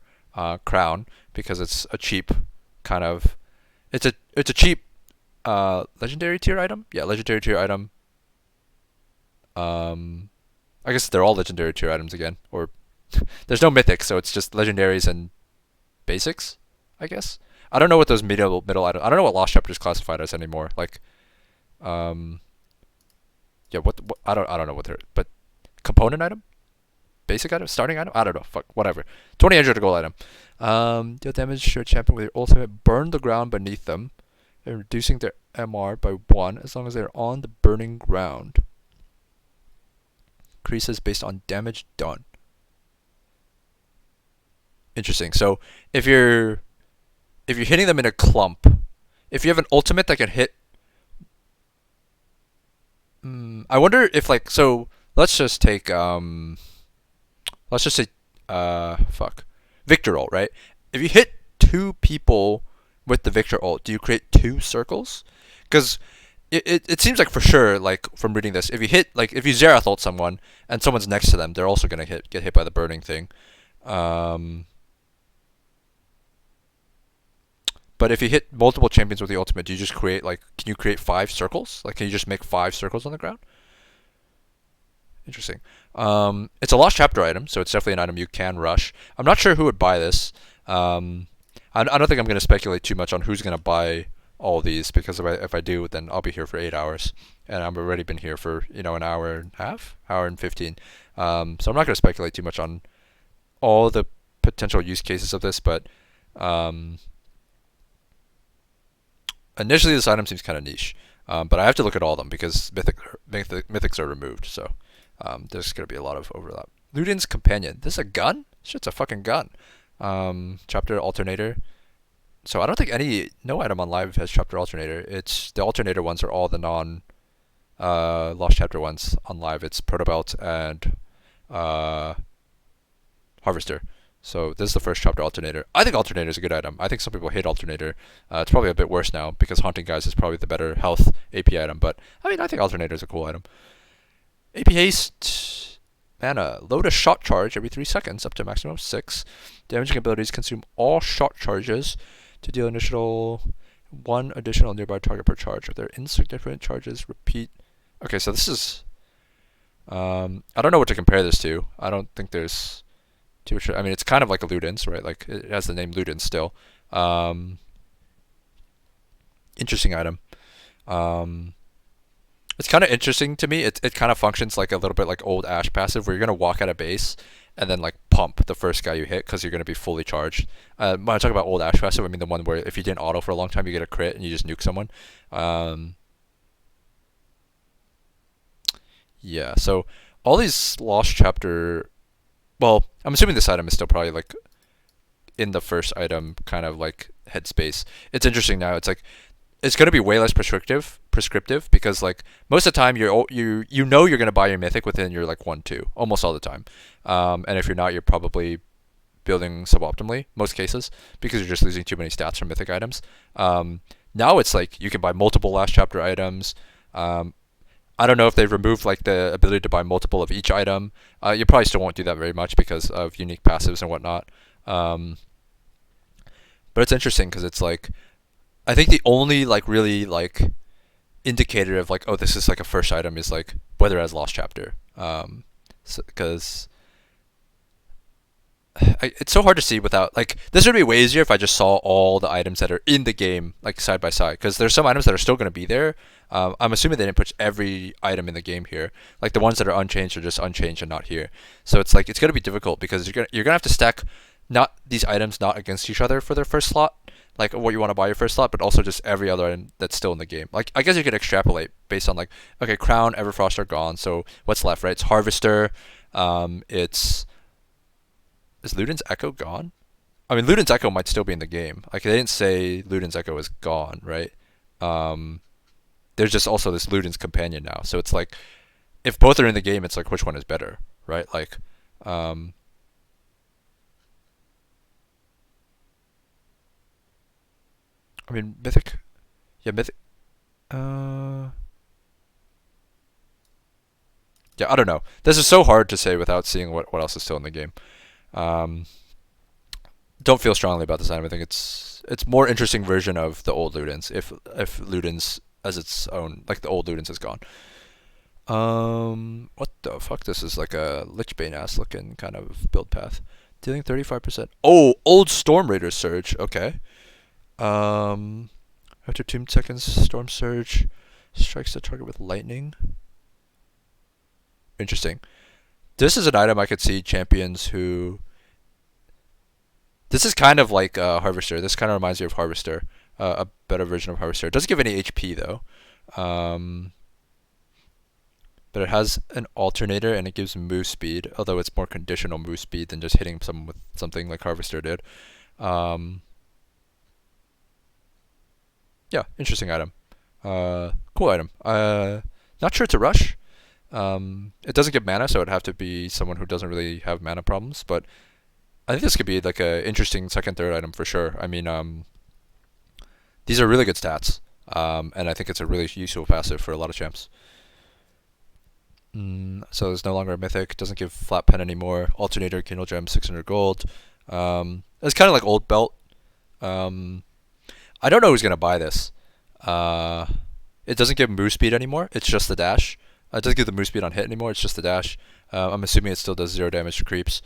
Crown because it's a cheap kind of it's a cheap legendary tier item. Yeah, legendary tier item. Um, I guess they're all legendary tier items again. Or there's no mythics, so it's just legendaries and basics. I guess I don't know what those middle items. I don't know what Lost Chapter is classified as anymore. Like, um, yeah, what I don't know what they're but component item, basic item, starting item. I don't know. Fuck, whatever. 2000 gold item. Deal damage to a champion with your ultimate. Burn the ground beneath them, and reducing their MR by 1 as long as they're on the burning ground. Increases based on damage done. Interesting. So if you're hitting them in a clump, if you have an ultimate that can hit, I wonder if like so. Let's just take let's just say fuck, Victor ult, right? If you hit two people with the Victor ult, do you create two circles? Because it seems like for sure, like from reading this, if you hit like if you Xerath ult someone and someone's next to them, they're also gonna get hit by the burning thing. Um, but if you hit multiple champions with the ultimate, do you just create like can you create 5 circles? Like can you just make 5 circles on the ground? Interesting. It's a lost chapter item, so it's definitely an item you can rush. I'm not sure who would buy this. Um, I don't think I'm going to speculate too much on who's going to buy all these because if I do, then I'll be here for 8 hours, and I've already been here for an hour and a half, hour and 15. So I'm not going to speculate too much on all the potential use cases of this, but um, initially this item seems kind of niche. But I have to look at all of them because mythics are removed, so there's going to be a lot of overlap. Luden's Companion. This is a gun? Shit's a fucking gun. Chapter Alternator. So I don't think no item on live has Chapter Alternator. It's the Alternator ones are all the non Lost Chapter ones on live. It's Protobelt and Harvester. So this is the first chapter alternator. I think alternator is a good item. I think some people hate alternator. It's probably a bit worse now because haunting guys is probably the better health AP item. But I mean, I think alternator is a cool item. AP haste, mana, load a shot charge every 3 seconds up to a maximum of 6. Damaging abilities consume all shot charges to deal one additional nearby target per charge. If they're insignificant charges, repeat. Okay, so this is I don't know what to compare this to. I don't think there's too much. I mean, it's kind of like a Ludens, right? Like it has the name Ludens still. Interesting item. It's kind of interesting to me. It kind of functions like a little bit like old Ash passive, where you're gonna walk out of base and then like pump the first guy you hit because you're gonna be fully charged. When I talk about old Ash passive, I mean the one where if you didn't auto for a long time, you get a crit and you just nuke someone. Yeah. So all these Lost Chapter. Well, I'm assuming this item is still probably like in the first item kind of like headspace. It's interesting now. It's like it's going to be way less prescriptive because like most of the time you know you're going to buy your mythic within your like 1-2 almost all the time. And if you're not, you're probably building suboptimally most cases because you're just losing too many stats from mythic items. Now it's like you can buy multiple Last Chapter items. I don't know if they've removed like the ability to buy multiple of each item. You probably still won't do that very much because of unique passives and whatnot. But it's interesting because it's like I think the only like really like indicator of like, oh, this is like a first item is like whether it has Lost Chapter. Because it's so hard to see without like this would be way easier if I just saw all the items that are in the game like side by side because there's some items that are still going to be there. I'm assuming they didn't put every item in the game here. Like the ones that are unchanged are just unchanged and not here. So it's like it's going to be difficult because you're gonna have to stack not these items not against each other for their first slot, like what you want to buy your first slot, but also just every other item that's still in the game. Like I guess you could extrapolate based on like okay, Crown, Everfrost are gone, so what's left, right? It's Harvester. Is Luden's Echo gone? I mean, Luden's Echo might still be in the game. Like they didn't say Luden's Echo is gone, right? There's just also this Luden's Companion now, so it's like if both are in the game, it's like which one is better, right? Like, I mean, Mythic, yeah, Mythic. Uh, yeah, I don't know. This is so hard to say without seeing what else is still in the game. Um, don't feel strongly about this item. I think it's more interesting version of the old Ludens if Ludens as its own like the old Ludens is gone. What the fuck? This is like a Lichbane ass looking kind of build path. Dealing 35%. Oh, old Storm Raider Surge. Okay. After 2 seconds, Storm Surge strikes the target with lightning. Interesting. This is an item I could see champions who. This is kind of like Harvester. This kind of reminds me of Harvester, a better version of Harvester. It doesn't give any HP though, but it has an alternator and it gives move speed. Although it's more conditional move speed than just hitting someone with something like Harvester did. Yeah, interesting item. Cool item. Not sure it's a rush. It doesn't give mana, so it'd have to be someone who doesn't really have mana problems. But I think this could be like a interesting second, third item for sure. I mean, these are really good stats, and I think it's a really useful passive for a lot of champs. So there's no longer a mythic. Doesn't give flat pen anymore. Alternator, Kindle Gem, 600 gold. It's kind of like old belt. I don't know who's gonna buy this. It doesn't give move speed anymore. It's just the dash. It doesn't give the move speed on hit anymore. It's just the dash. I'm assuming it still does 0 damage to creeps.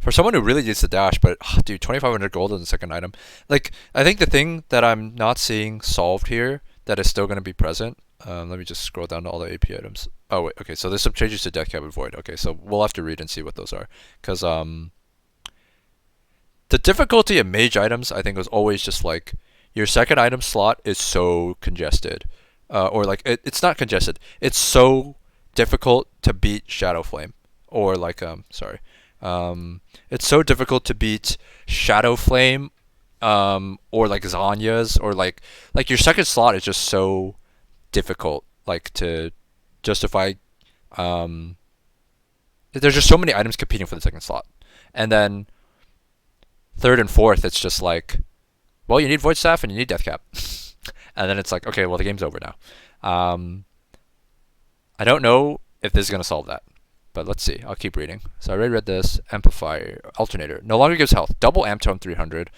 For someone who really needs the dash, but dude, 2,500 gold on the second item. Like, I think the thing that I'm not seeing solved here that is still going to be present. Let me just scroll down to all the AP items. Oh wait, okay. So there's some changes to Death Cab Void. Okay, so we'll have to read and see what those are, because the difficulty of mage items I think was always just like your second item slot is so congested, or like it's not congested. It's so difficult to beat Shadow Flame, or like it's so difficult to beat Shadow Flame, or like Zanya's, or like your second slot is just so difficult, like to justify there's just so many items competing for the second slot. And then third and fourth, it's just like, well, you need Void Staff and you need Death Cap. And then it's like, okay, well, the game's over now. I don't know if this is going to solve that. But let's see. I'll keep reading. So I already read this. Amplifier. Alternator. No longer gives health. Double Amtome 300.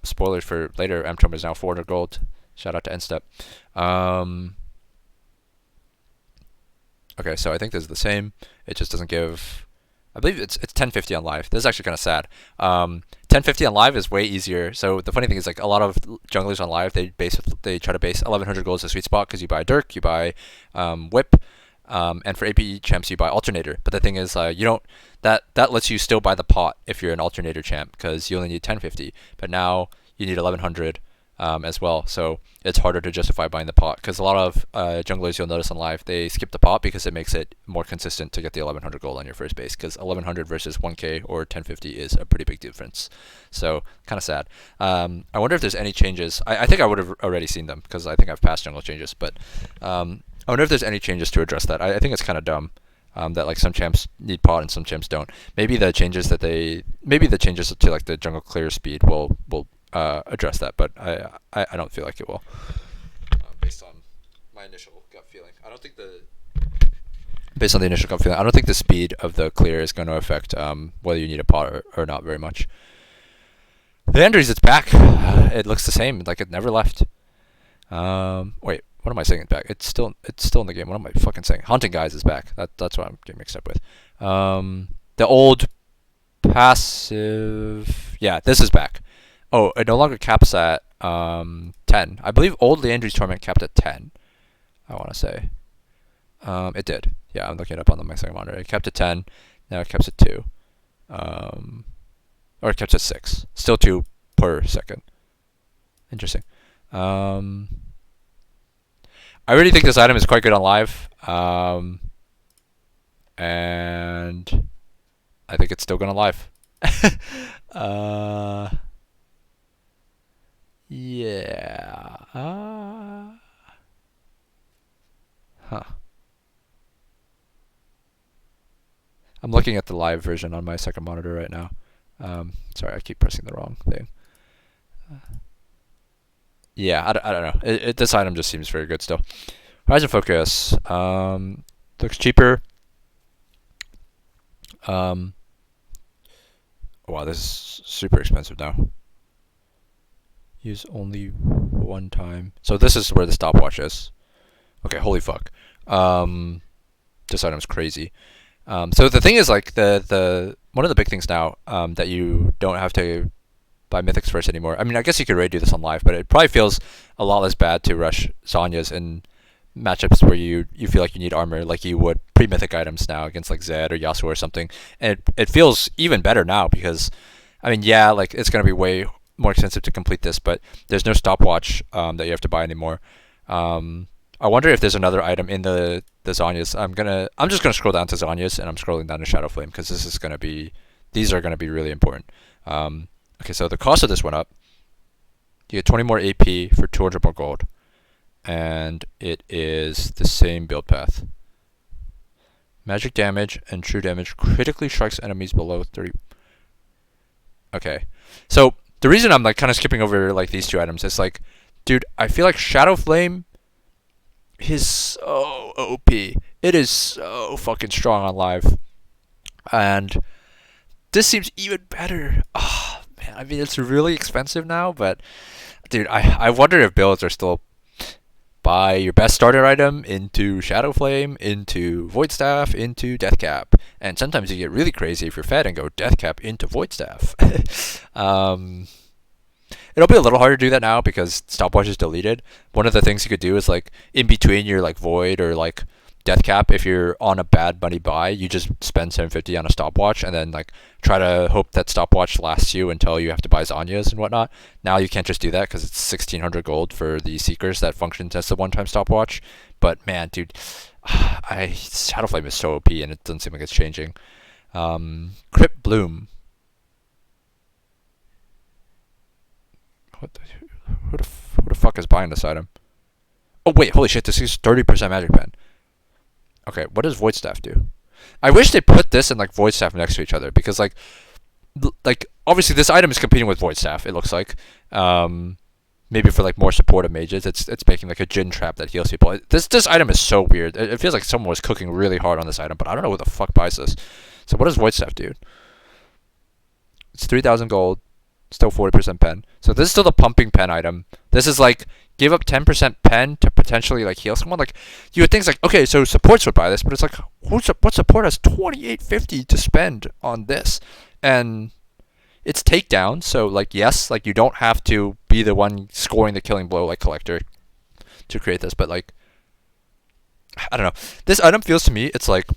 Spoilers for later. Amtome is now 400 gold. Shout out to Nstep. Okay, so I think this is the same. It just doesn't give... I believe it's 1050 on live. This is actually kind of sad. 1050 on live is way easier. So the funny thing is, like, a lot of junglers on live, they try to base 1100 gold as a sweet spot because you buy Dirk, you buy Whip, and for APE champs you buy Alternator. But the thing is, you don't that lets you still buy the pot if you're an Alternator champ because you only need 1050. But now you need 1100 as well. So it's harder to justify buying the pot because a lot of junglers you'll notice on live, they skip the pot because it makes it more consistent to get the 1100 gold on your first base because 1100 versus 1k or 1050 is a pretty big difference. So kind of sad. I wonder if there's any changes. I think I would have already seen them because I think I've passed jungle changes, but I wonder if there's any changes to address that. I think it's kind of dumb that like some champs need pot and some champs don't. Maybe the changes to like the jungle clear speed will address that, but I don't feel like it will. Based on my initial gut feeling, I don't think the speed of the clear is going to affect whether you need a pot or not very much. Leandry's, it's back. It looks the same, like it never left. Wait, what am I saying? It's back. It's still in the game. What am I fucking saying? Haunting Guys is back. That's what I'm getting mixed up with. The old passive. Yeah, this is back. Oh, it no longer caps at 10. I believe old Leandry's Torment capped at 10. I want to say. It did. Yeah, I'm looking it up on my second monitor. It capped at 10. Now it caps at 2. Or it caps at 6. Still 2 per second. Interesting. I really think this item is quite good on live. And I think it's still going to live. Yeah. Huh. I'm looking at the live version on my second monitor right now. Sorry, I keep pressing the wrong thing. Yeah, I don't know. This item just seems very good still. Horizon Focus. Looks cheaper. Wow, this is super expensive now. Use only one time. So this is where the stopwatch is. Okay, holy fuck. This item's crazy. So the thing is, like, the one of the big things now that you don't have to buy Mythics first anymore. I mean, I guess you could already do this on live, but it probably feels a lot less bad to rush Zhonya's in matchups where you feel like you need armor, like you would pre-Mythic items now against like Zed or Yasuo or something. And it feels even better now because, I mean, yeah, like it's gonna be way more expensive to complete this, but there's no stopwatch that you have to buy anymore. I wonder if there's another item in the Zhonya's. I'm just gonna scroll down to Zhonya's, and I'm scrolling down to Shadowflame because these are gonna be really important. Okay, so the cost of this went up. You get 20 more AP for 200 more gold, and it is the same build path. Magic damage and true damage critically strikes enemies below 30. Okay, so the reason I'm like kind of skipping over like these two items is like, dude, I feel like Shadowflame is so OP. It is so fucking strong on live, and this seems even better. Oh man, I mean it's really expensive now, but dude, I wonder if builds are still buy your best starter item into Shadowflame, into Void Staff, into Deathcap, and sometimes you get really crazy if you're fed and go Deathcap into Void Staff. It'll be a little harder to do that now because stopwatch is deleted. One of the things you could do is like in between your like Void or like Deathcap, if you're on a bad money buy, you just spend 750 on a stopwatch and then like try to hope that stopwatch lasts you until you have to buy Zhonya's and whatnot. Now you can't just do that because it's 1600 gold for the Seekers that functions as a one-time stopwatch. But man, dude, Shadowflame is so OP and it doesn't seem like it's changing. Crypt Bloom. Who the fuck is buying this item? Oh wait, holy shit, this is 30% magic pen. Okay, what does Void Staff do? I wish they put this and like Void Staff next to each other because like obviously this item is competing with Void Staff. It looks like. Maybe for like more supportive mages, it's making like a Jin trap that heals people. This item is so weird. It feels like someone was cooking really hard on this item, but I don't know who the fuck buys this. So what does Void Staff do? It's 3,000 gold, still 40% pen. So this is still the pumping pen item. This is like give up 10% pen to potentially like heal someone. Like you would think like okay, so supports would buy this, but it's like what support has 2850 to spend on this, and it's takedown, so like yes, like you don't have to be the one scoring the killing blow like Collector to create this, but like I don't know. This item feels to me it's like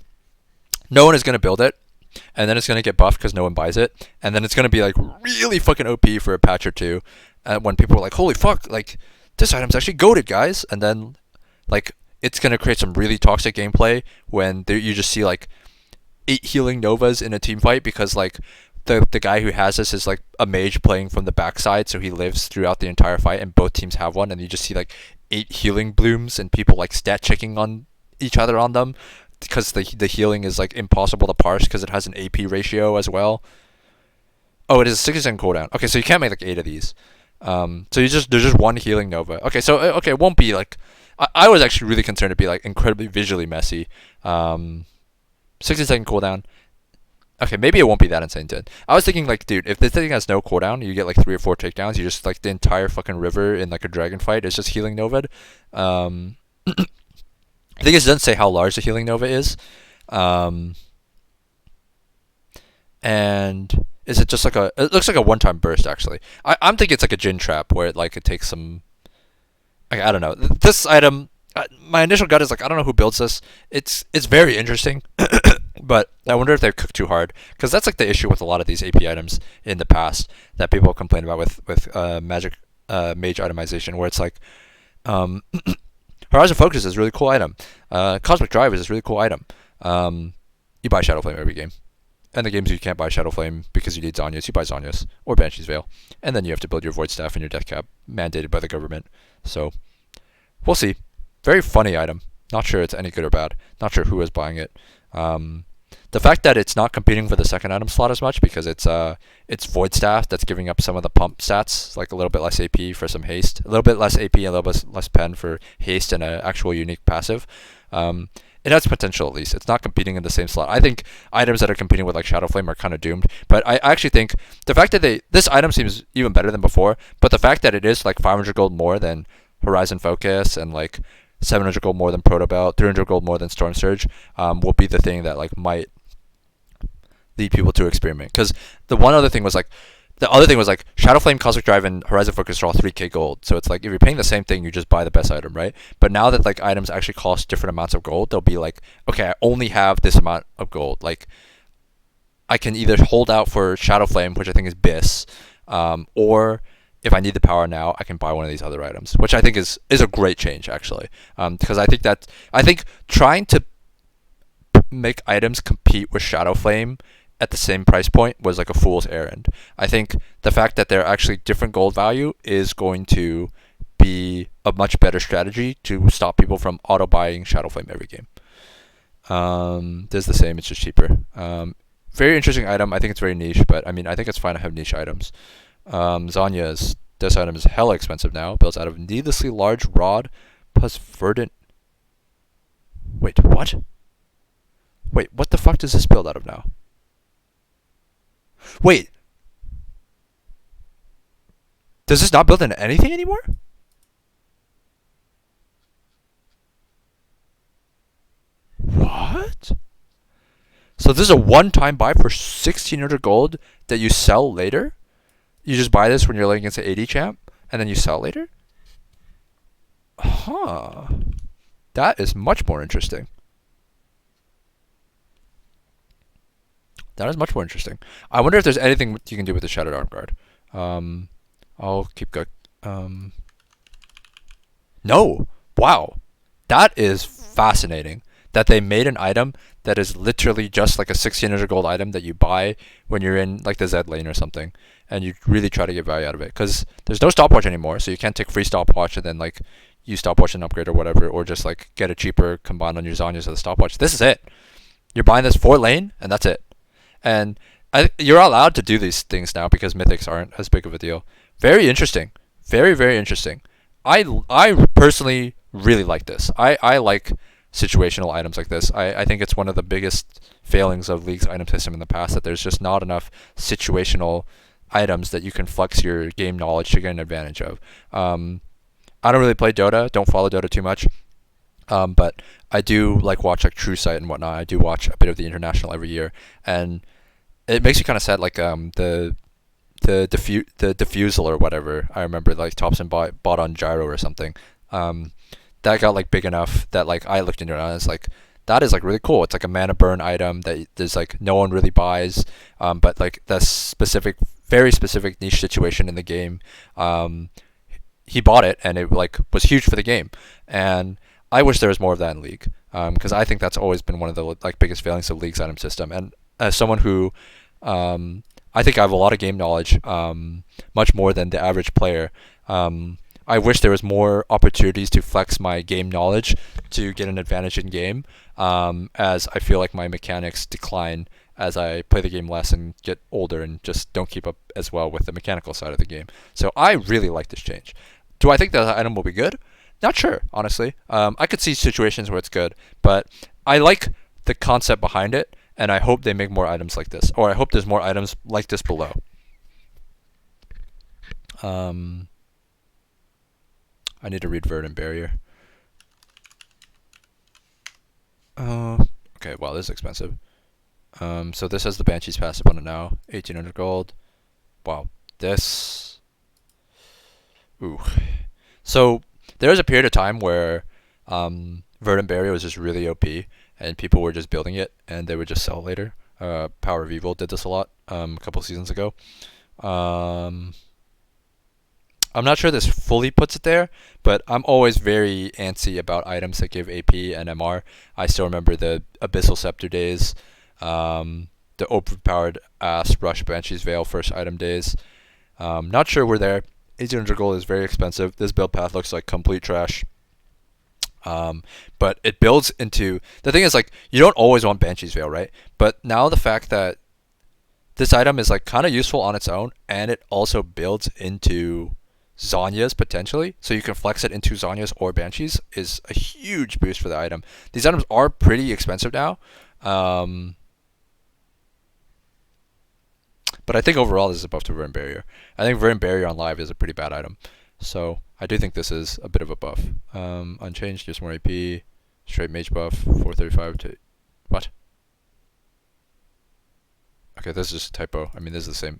no one is gonna build it, and then it's gonna get buffed because no one buys it, and then it's gonna be like really fucking OP for a patch or two, when people are like, holy fuck, like this item's actually goated, guys, and then like it's gonna create some really toxic gameplay when you just see like 8 healing Novas in a team fight because like the guy who has this is like a mage playing from the backside, so he lives throughout the entire fight, and both teams have one, and you just see like 8 healing blooms and people like stat checking on each other on them because the healing is like impossible to parse because it has an AP ratio as well. Oh, it is a 60% cooldown. Okay, so you can't make like 8 of these. So there's just one healing Nova. Okay, so okay, it won't be like I was actually really concerned it'd be like incredibly visually messy. 60-second cooldown. Okay, maybe it won't be that insane, dude. I was thinking, like, dude, if this thing has no cooldown, you get, like, 3 or 4 takedowns, you just, like, the entire fucking river in, like, a dragon fight is just healing Novad. I think it doesn't say how large the healing Nova is. And is it just, like, it looks like a one-time burst, actually. I'm thinking it's, like, a Jin trap, where, it takes some... I don't know. This item... my initial gut is, like, I don't know who builds this. It's very interesting. But I wonder if they've cooked too hard, because that's like the issue with a lot of these AP items in the past that people complain about with magic mage itemization, where it's like Horizon Focus is a really cool item, Cosmic Drive is a really cool item. You buy Shadow Flame every game, and the games you can't buy Shadow Flame because you need Zhonya's, you buy Zhonya's or Banshee's Veil, and then you have to build your Void Staff and your death cap mandated by the government. So we'll see. Very funny item. Not sure it's any good or bad. Not sure who is buying it. The fact that it's not competing for the second item slot as much because it's Void Staff that's giving up some of the pump stats, like a little bit less AP for some haste, a little bit less AP and a little bit less pen for haste and an actual unique passive. It has potential at least. It's not competing in the same slot. I think items that are competing with like Shadow Flame are kind of doomed. But I actually think the fact that this item seems even better than before, but the fact that it is like 500 gold more than Horizon Focus and like 700 gold more than Proto Belt, 300 gold more than Storm Surge, will be the thing that like might lead people to experiment. Because the other thing was like Shadow Flame, Cosmic Drive, and Horizon Focus are all 3k gold. So it's like if you're paying the same thing, you just buy the best item, right? But now that like items actually cost different amounts of gold, they'll be like, okay, I only have this amount of gold. Like I can either hold out for Shadow Flame, which I think is BIS, or if I need the power now, I can buy one of these other items, which I think is a great change actually. Because I think trying to make items compete with Shadow Flame at the same price point was like a fool's errand. I think the fact that they're actually different gold value is going to be a much better strategy to stop people from auto buying Shadow Flame every game. This is the same, it's just cheaper. Very interesting item. I think it's very niche, but I mean I think it's fine to have niche items. This item is hella expensive now. Built out of needlessly large rod plus verdant. Wait, what? Wait, what the fuck does this build out of now? Wait. Does this not build into anything anymore? What? So this is a one-time buy for 1600 gold that you sell later? You just buy this when you're laying against an 80 champ, and then you sell later? Huh. That is much more interesting. That is much more interesting. I wonder if there's anything you can do with the Shattered Arm Guard. I'll keep going. No! Wow. That is fascinating. That they made an item that is literally just like a 1600 gold item that you buy when you're in like the Zed lane or something, and you really try to get value out of it. Because there's no stopwatch anymore, so you can't take free stopwatch and then like use stopwatch and upgrade or whatever, or just like get a cheaper combined on your Zhonya's as a stopwatch. This is it. You're buying this for lane, and that's it. And you're allowed to do these things now because mythics aren't as big of a deal. Very interesting. Very, very interesting. I personally really like this. I like situational items like this. I think it's one of the biggest failings of League's item system in the past, that there's just not enough situational items that you can flex your game knowledge to get an advantage of. I don't really play Dota, don't follow Dota too much, but I do like watch like True Sight and whatnot. I do watch a bit of the international every year, and it makes me kind of sad. Like the diffusal or whatever. I remember like Thompson bought on Gyro or something. Um, that got like big enough that like I looked into it and I was like, that is like really cool. It's like a mana burn item that there's like no one really buys, but like the specific, very specific niche situation in the game, he bought it and it like was huge for the game. And I wish there was more of that in League, because I think that's always been one of the like biggest failings of League's item system. And as someone who, I think I have a lot of game knowledge, much more than the average player. I wish there was more opportunities to flex my game knowledge to get an advantage in game, as I feel like my mechanics decline as I play the game less and get older and just don't keep up as well with the mechanical side of the game. So I really like this change. Do I think that item will be good? Not sure, honestly. I could see situations where it's good, but I like the concept behind it, and I hope they make more items like this, or I hope there's more items like this below. Um, I need to read Verdant Barrier. Uh, okay, wow, this is expensive. So this has the Banshee's passive on it now, 1800 gold. Wow, this. Ooh. So there was a period of time where Verdant Barrier was just really OP, and people were just building it, and they would just sell later. Power of Evil did this a lot a couple seasons ago. Um, I'm not sure this fully puts it there, but I'm always very antsy about items that give AP and MR. I still remember the Abyssal Scepter days, the overpowered Ass Rush Banshee's Veil first item days. Not sure we're there. 1800 gold is very expensive. This build path looks like complete trash. But it builds into, the thing is like, you don't always want Banshee's Veil, right? But now the fact that this item is like kind of useful on its own, and it also builds into Zhonya's potentially, so you can flex it into Zhonya's or Banshee's, is a huge boost for the item. These items are pretty expensive now, but I think overall this is a buff to Verdant Barrier. I think Verdant Barrier on live is a pretty bad item, so I do think this is a bit of a buff. Unchanged, just more AP, straight mage buff, 435 to what? Okay, this is just a typo. I mean, this is the same.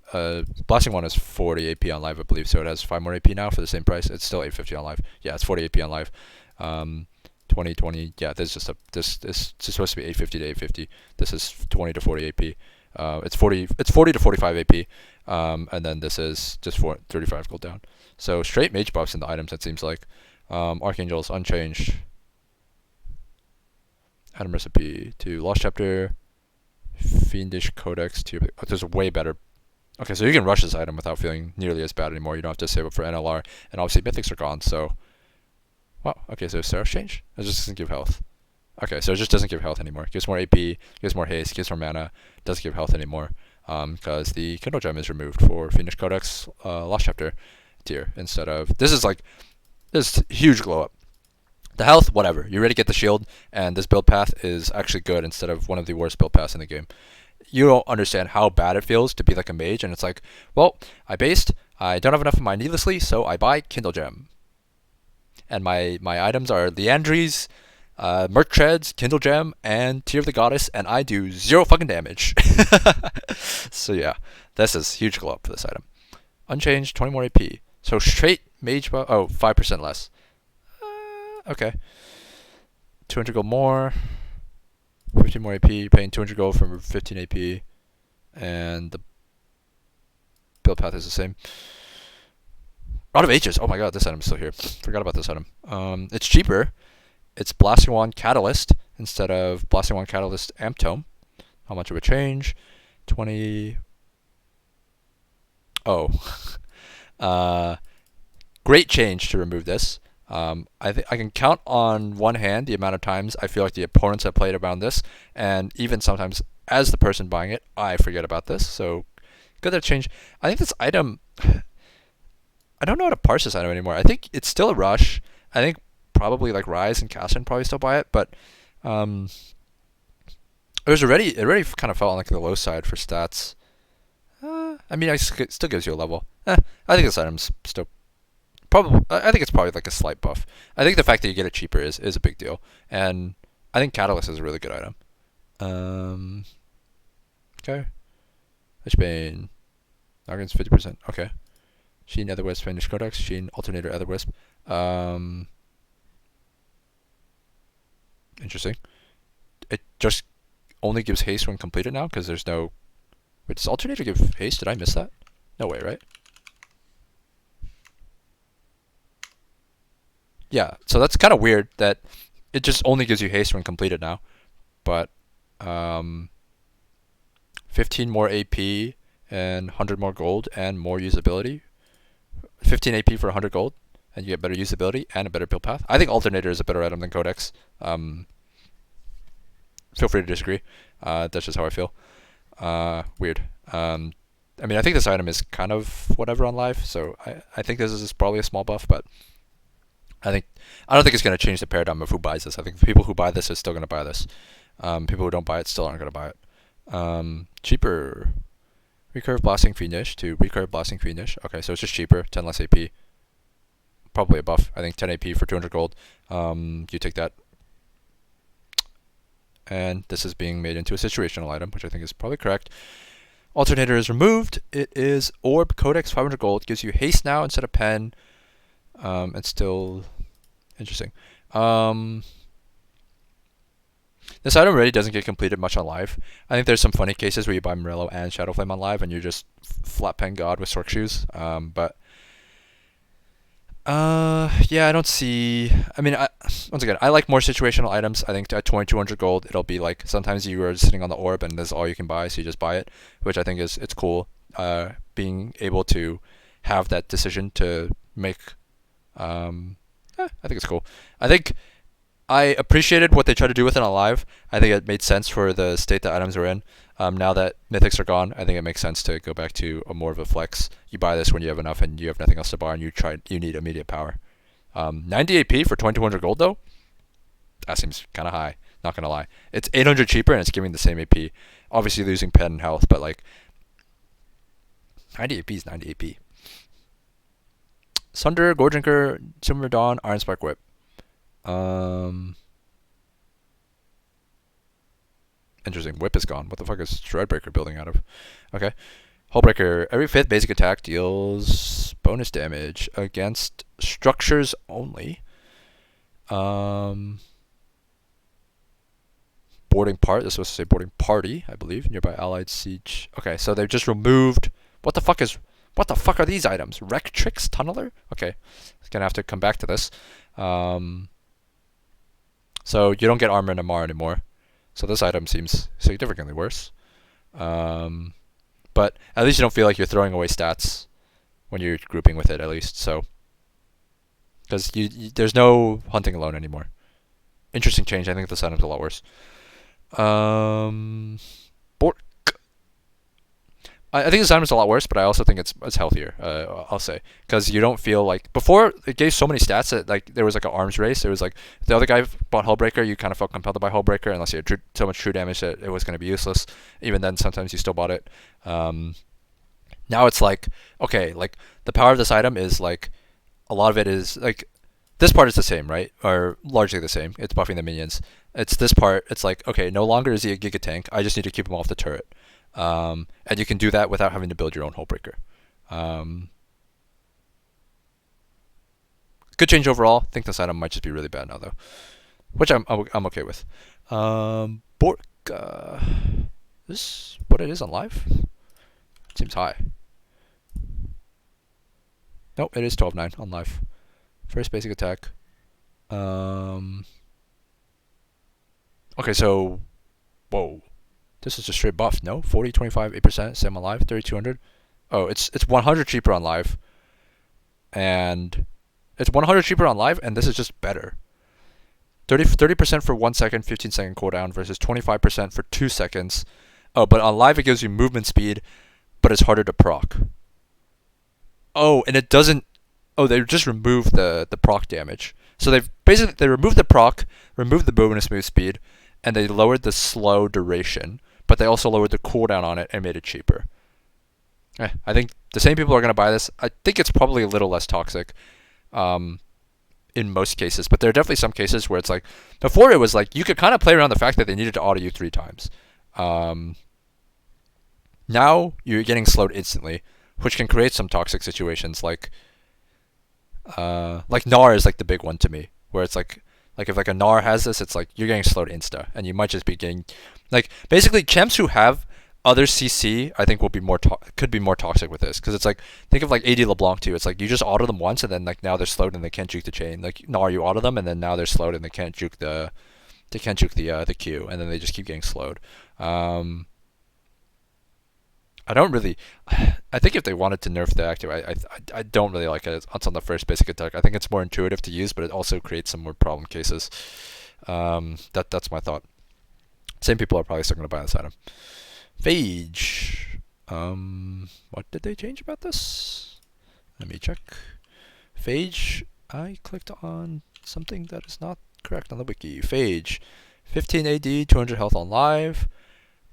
Blasting One is 40 AP on live, I believe, so it has 5 more AP now for the same price. It's still 850 on live. Yeah, it's 40 AP on live. 2020. Yeah, this is just this is supposed to be 850 to 850. This is 20 to 40 AP. It's 40 to 45 AP. And then this is just 35 gold down. So straight mage buffs in the items, it seems like. Archangels unchanged. Item recipe to Lost Chapter. Fiendish Codex to there's a way better. Okay, so you can rush this item without feeling nearly as bad anymore. You don't have to save up for NLR, and obviously mythics are gone. So, wow. Okay, so Seraph's change. It just doesn't give health. Okay, so it just doesn't give health anymore. It gives more AP, gives more haste, gives more mana. Doesn't give health anymore. Because the Kindle Gem is removed for Fiendish Codex Lost Chapter tier instead of this is like this huge glow up. The health, whatever. You already get the shield, and this build path is actually good instead of one of the worst build paths in the game. You don't understand how bad it feels to be like a mage, and it's like, well, I don't have enough of my needlessly, so I buy Kindle Gem. And my items are Liandry's, Merc Treads, Kindle Gem, and Tear of the Goddess, and I do 0 fucking damage. So yeah, this is huge glow up for this item. Unchanged, 20 more AP. So straight mage buff, 5% less. Okay. 200 gold more. 15 more AP. Paying 200 gold for 15 AP. And the build path is the same. Rod of Ages. Oh my god, this item's still here. Forgot about this item. It's cheaper. It's Blasting Wand Catalyst instead of Blasting Wand Catalyst Amp Tome. How much of a change? 20. Oh. Great change to remove this. I think I can count on one hand the amount of times I feel like the opponents have played around this, and even sometimes as the person buying it, I forget about this. So good that change. I think this item, I don't know how to parse this item anymore. I think it's still a rush. I think probably like Rise and Cassin probably still buy it, but um, it already kind of felt on like the low side for stats. I mean, it still gives you a level. I think this item's still probably. I think it's probably like a slight buff. I think the fact that you get it cheaper is a big deal, and I think Catalyst is a really good item. Okay. Ishbane. Noggins 50%. Okay. Sheen, Ether Wisp, Finish Codex. Sheen, Alternator, Ether Wisp. Interesting. It just only gives haste when completed now because there's no. Wait, does Alternator give haste? Did I miss that? No way, right? Yeah, so that's kind of weird that it just only gives you haste when completed now. But um, 15 more AP and 100 more gold and more usability. 15 AP for 100 gold, and you get better usability and a better build path. I think Alternator is a better item than Codex. Feel free to disagree. That's just how I feel. Weird. I mean, I think this item is kind of whatever on live, so I think this is probably a small buff, but I don't think it's going to change the paradigm of who buys this. I think the people who buy this are still going to buy this. People who don't buy it still aren't going to buy it. Cheaper. Recurve Blasting Fiendish to Recurve Blasting Fiendish. Okay, so it's just cheaper, 10 less AP. Probably a buff. I think 10 AP for 200 gold. You take that. And this is being made into a situational item, which I think is probably correct. Alternator is removed. It is Orb Codex 500 gold. Gives you haste now instead of pen. And still interesting. This item really doesn't get completed much on live. I think there's some funny cases where you buy Morello and Shadowflame on live and you're just flat pen god with Stork Shoes. Yeah, I don't see. I mean, once again, I like more situational items. I think at 2200 gold, it'll be like sometimes you are sitting on the orb and that's all you can buy, so you just buy it, which I think it's cool. Being able to have that decision to make. I think it's cool. I think I appreciated what they tried to do with it on live. I think it made sense for the state that items are in. Now that mythics are gone, I think it makes sense to go back to a more of a flex. You buy this when you have enough and you have nothing else to buy, and you need immediate power. 90 AP for 2200 gold though, that seems kind of high. Not gonna lie, it's 800 cheaper and it's giving the same AP. Obviously losing pen and health, but like 90 AP is 90 AP. Sunder, Goredrinker, Silver Dawn, Iron Spark Whip. Interesting. Whip is gone. What the fuck is Shredbreaker building out of? Okay. Hullbreaker. Every 5th basic attack deals bonus damage against structures only. Boarding part. This was supposed to say boarding party, I believe. Nearby allied siege. Okay, so they've just removed. What the fuck are these items? Rectrix Tunneler? Okay. Gonna have to come back to this. So you don't get Armor and Amar anymore. So this item seems significantly worse. But at least you don't feel like you're throwing away stats when you're grouping with it, at least. So, because there's no hunting alone anymore. Interesting change. I think this item's a lot worse. Bork. I think this item's a lot worse, but I also think it's healthier. I'll say, because you don't feel like before it gave so many stats that like there was like an arms race. It was like the other guy bought Hullbreaker, you kind of felt compelled to buy Hullbreaker unless you had so much true damage that it was going to be useless. Even then, sometimes you still bought it. Now it's like okay, like the power of this item is like a lot of it is like this part is the same, right? Or largely the same. It's buffing the minions. It's this part. It's like okay, no longer is he a Giga Tank. I just need to keep him off the turret. And you can do that without having to build your own Hullbreaker. Good change overall. I think this item might just be really bad now though, which I'm okay with. Bork. This what it is on live? Seems high. Nope, it is 12.9 on live. First basic attack. Okay, so whoa. This is just straight buff, no? 40, 25, 8%, same on live, 3200. Oh, it's 100 cheaper on live. And It's 100 cheaper on live, and this is just better. 30% for 1 second, 15-second cooldown versus 25% for 2 seconds. Oh, but on live it gives you movement speed, but it's harder to proc. Oh, and it doesn't. Oh, they just removed the proc damage. So they removed the proc, removed the movement move speed, and they lowered the slow duration. But they also lowered the cooldown on it and made it cheaper. I think the same people are going to buy this. I think it's probably a little less toxic in most cases. But there are definitely some cases where it's like, before it was like, you could kind of play around the fact that they needed to auto you 3 times. Now you're getting slowed instantly, which can create some toxic situations. Like Gnar is like the big one to me, where it's like if like a Gnar has this, it's like you're getting slowed insta, and you might just be getting like basically champs who have other CC, I think will be could be more toxic with this, because it's like, think of like AD LeBlanc too. It's like you just auto them once, and then like now they're slowed and they can't juke the chain. Like Gnar, you auto them, and then now they're slowed and they can't juke the Q, and then they just keep getting slowed. I don't really. I think if they wanted to nerf the active, I don't really like it. It's on the first basic attack. I think it's more intuitive to use, but it also creates some more problem cases. That's my thought. Same people are probably still going to buy this item. Phage. What did they change about this? Let me check. Phage. I clicked on something that is not correct on the wiki. Phage. 15 AD, 200 health on live.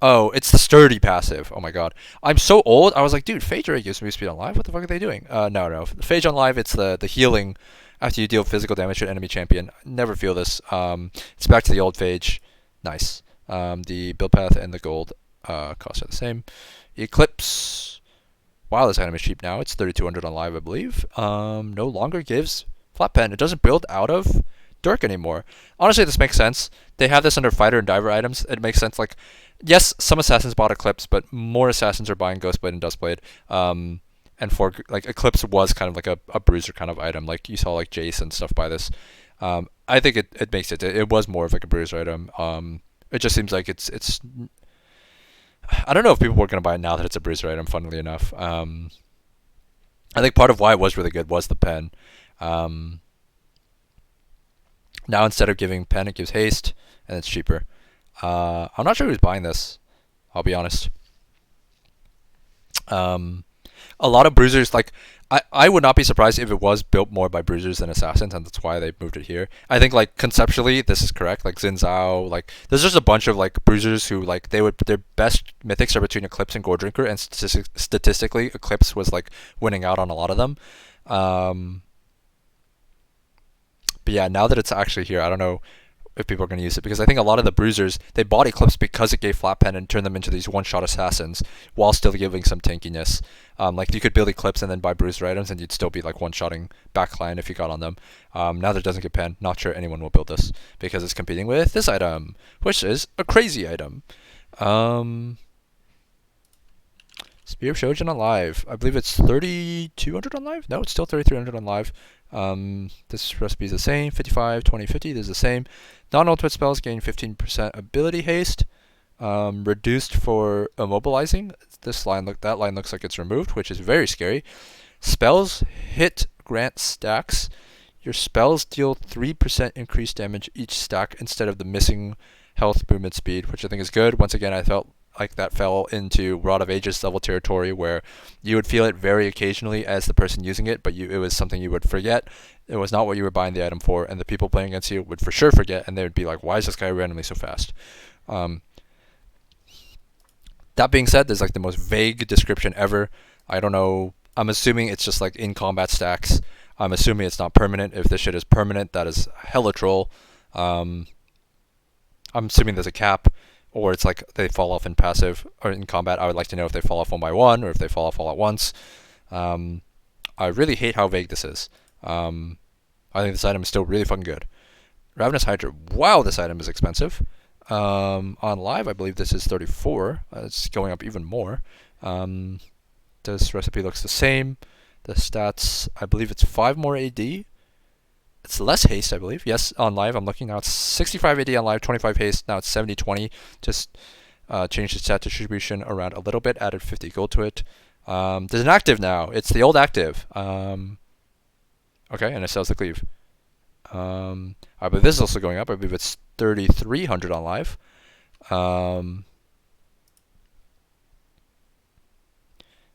Oh, it's the sturdy passive. Oh my god. I'm so old. I was like, dude, Phage already gives me speed on live. What the fuck are they doing? No. Phage on live, it's the healing after you deal physical damage to an enemy champion. Never feel this. It's back to the old Phage. Nice. The build path and the gold costs are the same. Eclipse. Wow, this item is cheap now. It's 3,200 on live, I believe. No longer gives flat pen. It doesn't build out of Dirk anymore. Honestly, this makes sense. They have this under fighter and diver items. It makes sense. Like, yes, some assassins bought Eclipse, but more assassins are buying Ghostblade and Dustblade. And for like Eclipse was kind of like a bruiser kind of item. Like you saw like Jace and stuff buy this. I think it makes it. It was more of like a bruiser item. It just seems like it's. I don't know if people were going to buy it now that it's a bruiser item. Funnily enough, I think part of why it was really good was the pen. Now instead of giving pen, it gives haste, and it's cheaper. I'm not sure who's buying this. I'll be honest. A lot of bruisers, like, I would not be surprised if it was built more by bruisers than assassins, and that's why they moved it here. I think, like, conceptually, this is correct. Like, Xin Zhao, like, there's just a bunch of, like, bruisers who, like, their best mythics are between Eclipse and Goredrinker, and statistically, Eclipse was, like, winning out on a lot of them. But yeah, now that it's actually here, I don't know if people are going to use it, because I think a lot of the bruisers, they bought Eclipse because it gave flat pen and turned them into these one-shot assassins while still giving some tankiness. Like you could build Eclipse and then buy bruiser items, and you'd still be like one-shotting backline if you got on them. Now that it doesn't get pen, not sure anyone will build this because it's competing with this item, which is a crazy item. Spear of Shojin on live. I believe it's 3,200 on live? No, it's still 3,300 on live. This recipe is the same. 55, 20, 50. This is the same. Non-ultimate spells gain 15% ability haste. Reduced for immobilizing. That line looks like it's removed, which is very scary. Spells hit grant stacks. Your spells deal 3% increased damage each stack instead of the missing health movement speed, which I think is good. Once again, I felt like that fell into Rod of Ages level territory, where you would feel it very occasionally as the person using it, but it was something you would forget. It was not what you were buying the item for, and the people playing against you would for sure forget, and they would be like, why is this guy randomly so fast? That being said, there's like the most vague description ever. I don't know. I'm assuming it's just like in combat stacks. I'm assuming it's not permanent. If this shit is permanent, that is hella troll. I'm assuming there's a cap, or it's like they fall off in passive or in combat. I would like to know if they fall off one by one or if they fall off all at once. I really hate how vague this is. I think this item is still really fucking good. Ravenous Hydra. Wow, this item is expensive. On live, I believe this is 34. It's going up even more. This recipe looks the same. The stats, I believe it's 5 more AD. It's less haste, I believe. Yes, on live, I'm looking now. It's 65 AD on live, 25 haste. Now it's 70-20. Just changed the stat distribution around a little bit. Added 50 gold to it. There's an active now. It's the old active. Okay, and it sells the cleave. I believe this is also going up. I believe it's 3,300 on live.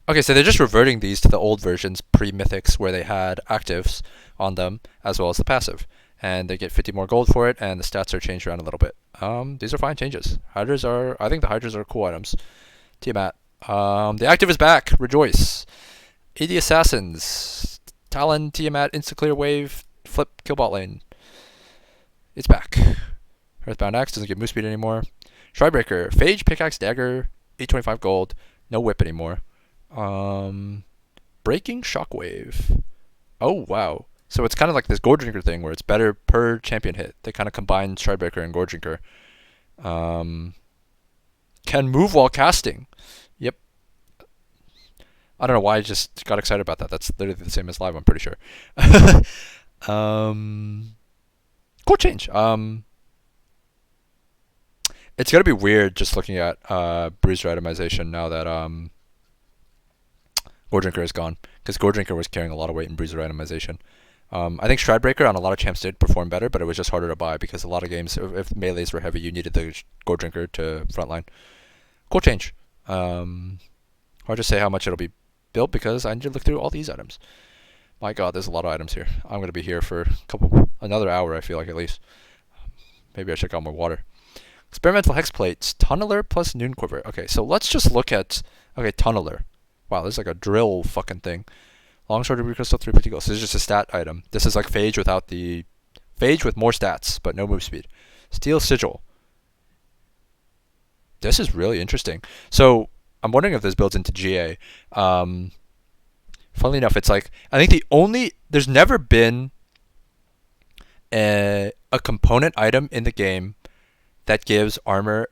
Okay, so they're just reverting these to the old versions, pre-mythics, where they had actives on them, as well as the passive. And they get 50 more gold for it, and the stats are changed around a little bit. These are fine changes. Hydras are, I think the Hydras are cool items. Tiamat. The active is back. Rejoice. AD Assassins. Talon, Tiamat, Insta-Clear Wave, Flip, Kill Bot Lane. It's back. Earthbound Axe doesn't give move speed anymore. Shridebreaker. Phage, Pickaxe, Dagger, 825 gold. No whip anymore. Breaking Shockwave. Oh, wow. So it's kind of like this Goredrinker thing where it's better per champion hit. They kind of combine Shridebreaker and Goredrinker. Can move while casting. Yep. I don't know why I just got excited about that. That's literally the same as live, I'm pretty sure. Cool change. It's gonna be weird just looking at Bruiser itemization now that Goredrinker is gone, because Goredrinker was carrying a lot of weight in Bruiser itemization. I think Shridebreaker on a lot of champs did perform better, but it was just harder to buy because a lot of games, if melees were heavy, you needed the Goredrinker to frontline. Cool change. Hard to say how much it'll be built because I need to look through all these items. My god, there's a lot of items here. I'm gonna be here for another hour, I feel like, at least. Maybe I should get more water. Experimental Hex Plates, Tunneler plus Noon Quiver. Okay, so let's just look at, Tunneler. Wow, this is like a drill fucking thing. Longsword Ruby Crystal, 350 gold. So this is just a stat item. This is like Phage without the... Phage with more stats, but no move speed. Steel Sigil. This is really interesting. So, I'm wondering if this builds into GA. Funnily enough, it's like... I think the only... There's never been a component item in the game that gives armor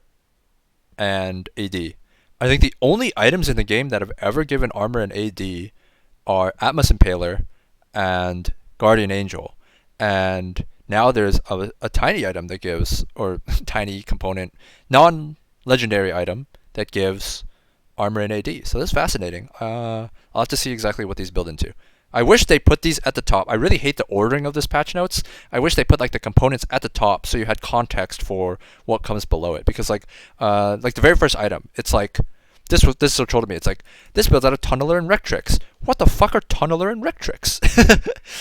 and AD. I think the only items in the game that have ever given armor and AD are Atmos Impaler and Guardian Angel. And now there's a tiny item that gives, or tiny component, non-legendary item that gives armor and AD. So that's fascinating. I'll have to see exactly what these build into. I wish they put these at the top. I really hate the ordering of this patch notes. I wish they put like the components at the top so you had context for what comes below it. Because like the very first item, it's like this is so troll to me. It's like this builds out of Tunneler and Rectrix. What the fuck are Tunneler and Rectrix?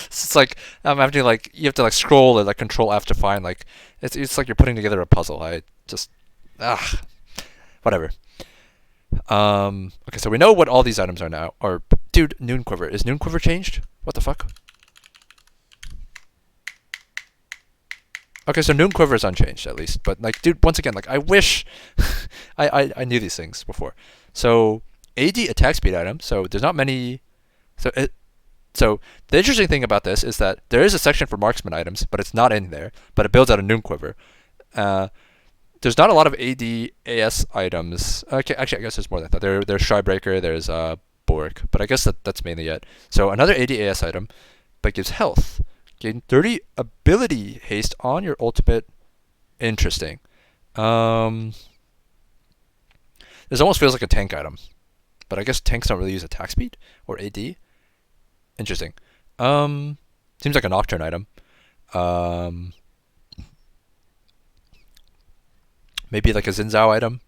It's like I'm having to like you have to like scroll or like Control F to find like it's like you're putting together a puzzle. I just whatever. Okay, so we know what all these items are now. Or, dude, Noon Quiver. Is Noon Quiver changed? What the fuck? Okay, so Noon Quiver is unchanged, at least. But, like, dude, once again, like, I wish... I knew these things before. So, AD attack speed item. So, there's not many... So, the interesting thing about this is that there is a section for marksman items, but it's not in there. But it builds out a Noon Quiver. There's not a lot of AD AS items. Okay, actually, I guess there's more than that. There's Shridebreaker, there's Bork, but I guess that's mainly it. So another AD AS item, but gives health. Gain 30 ability haste on your ultimate. Interesting. This almost feels like a tank item, but I guess tanks don't really use attack speed or AD. Interesting. Seems like a Nocturne item. Maybe like a Xin item.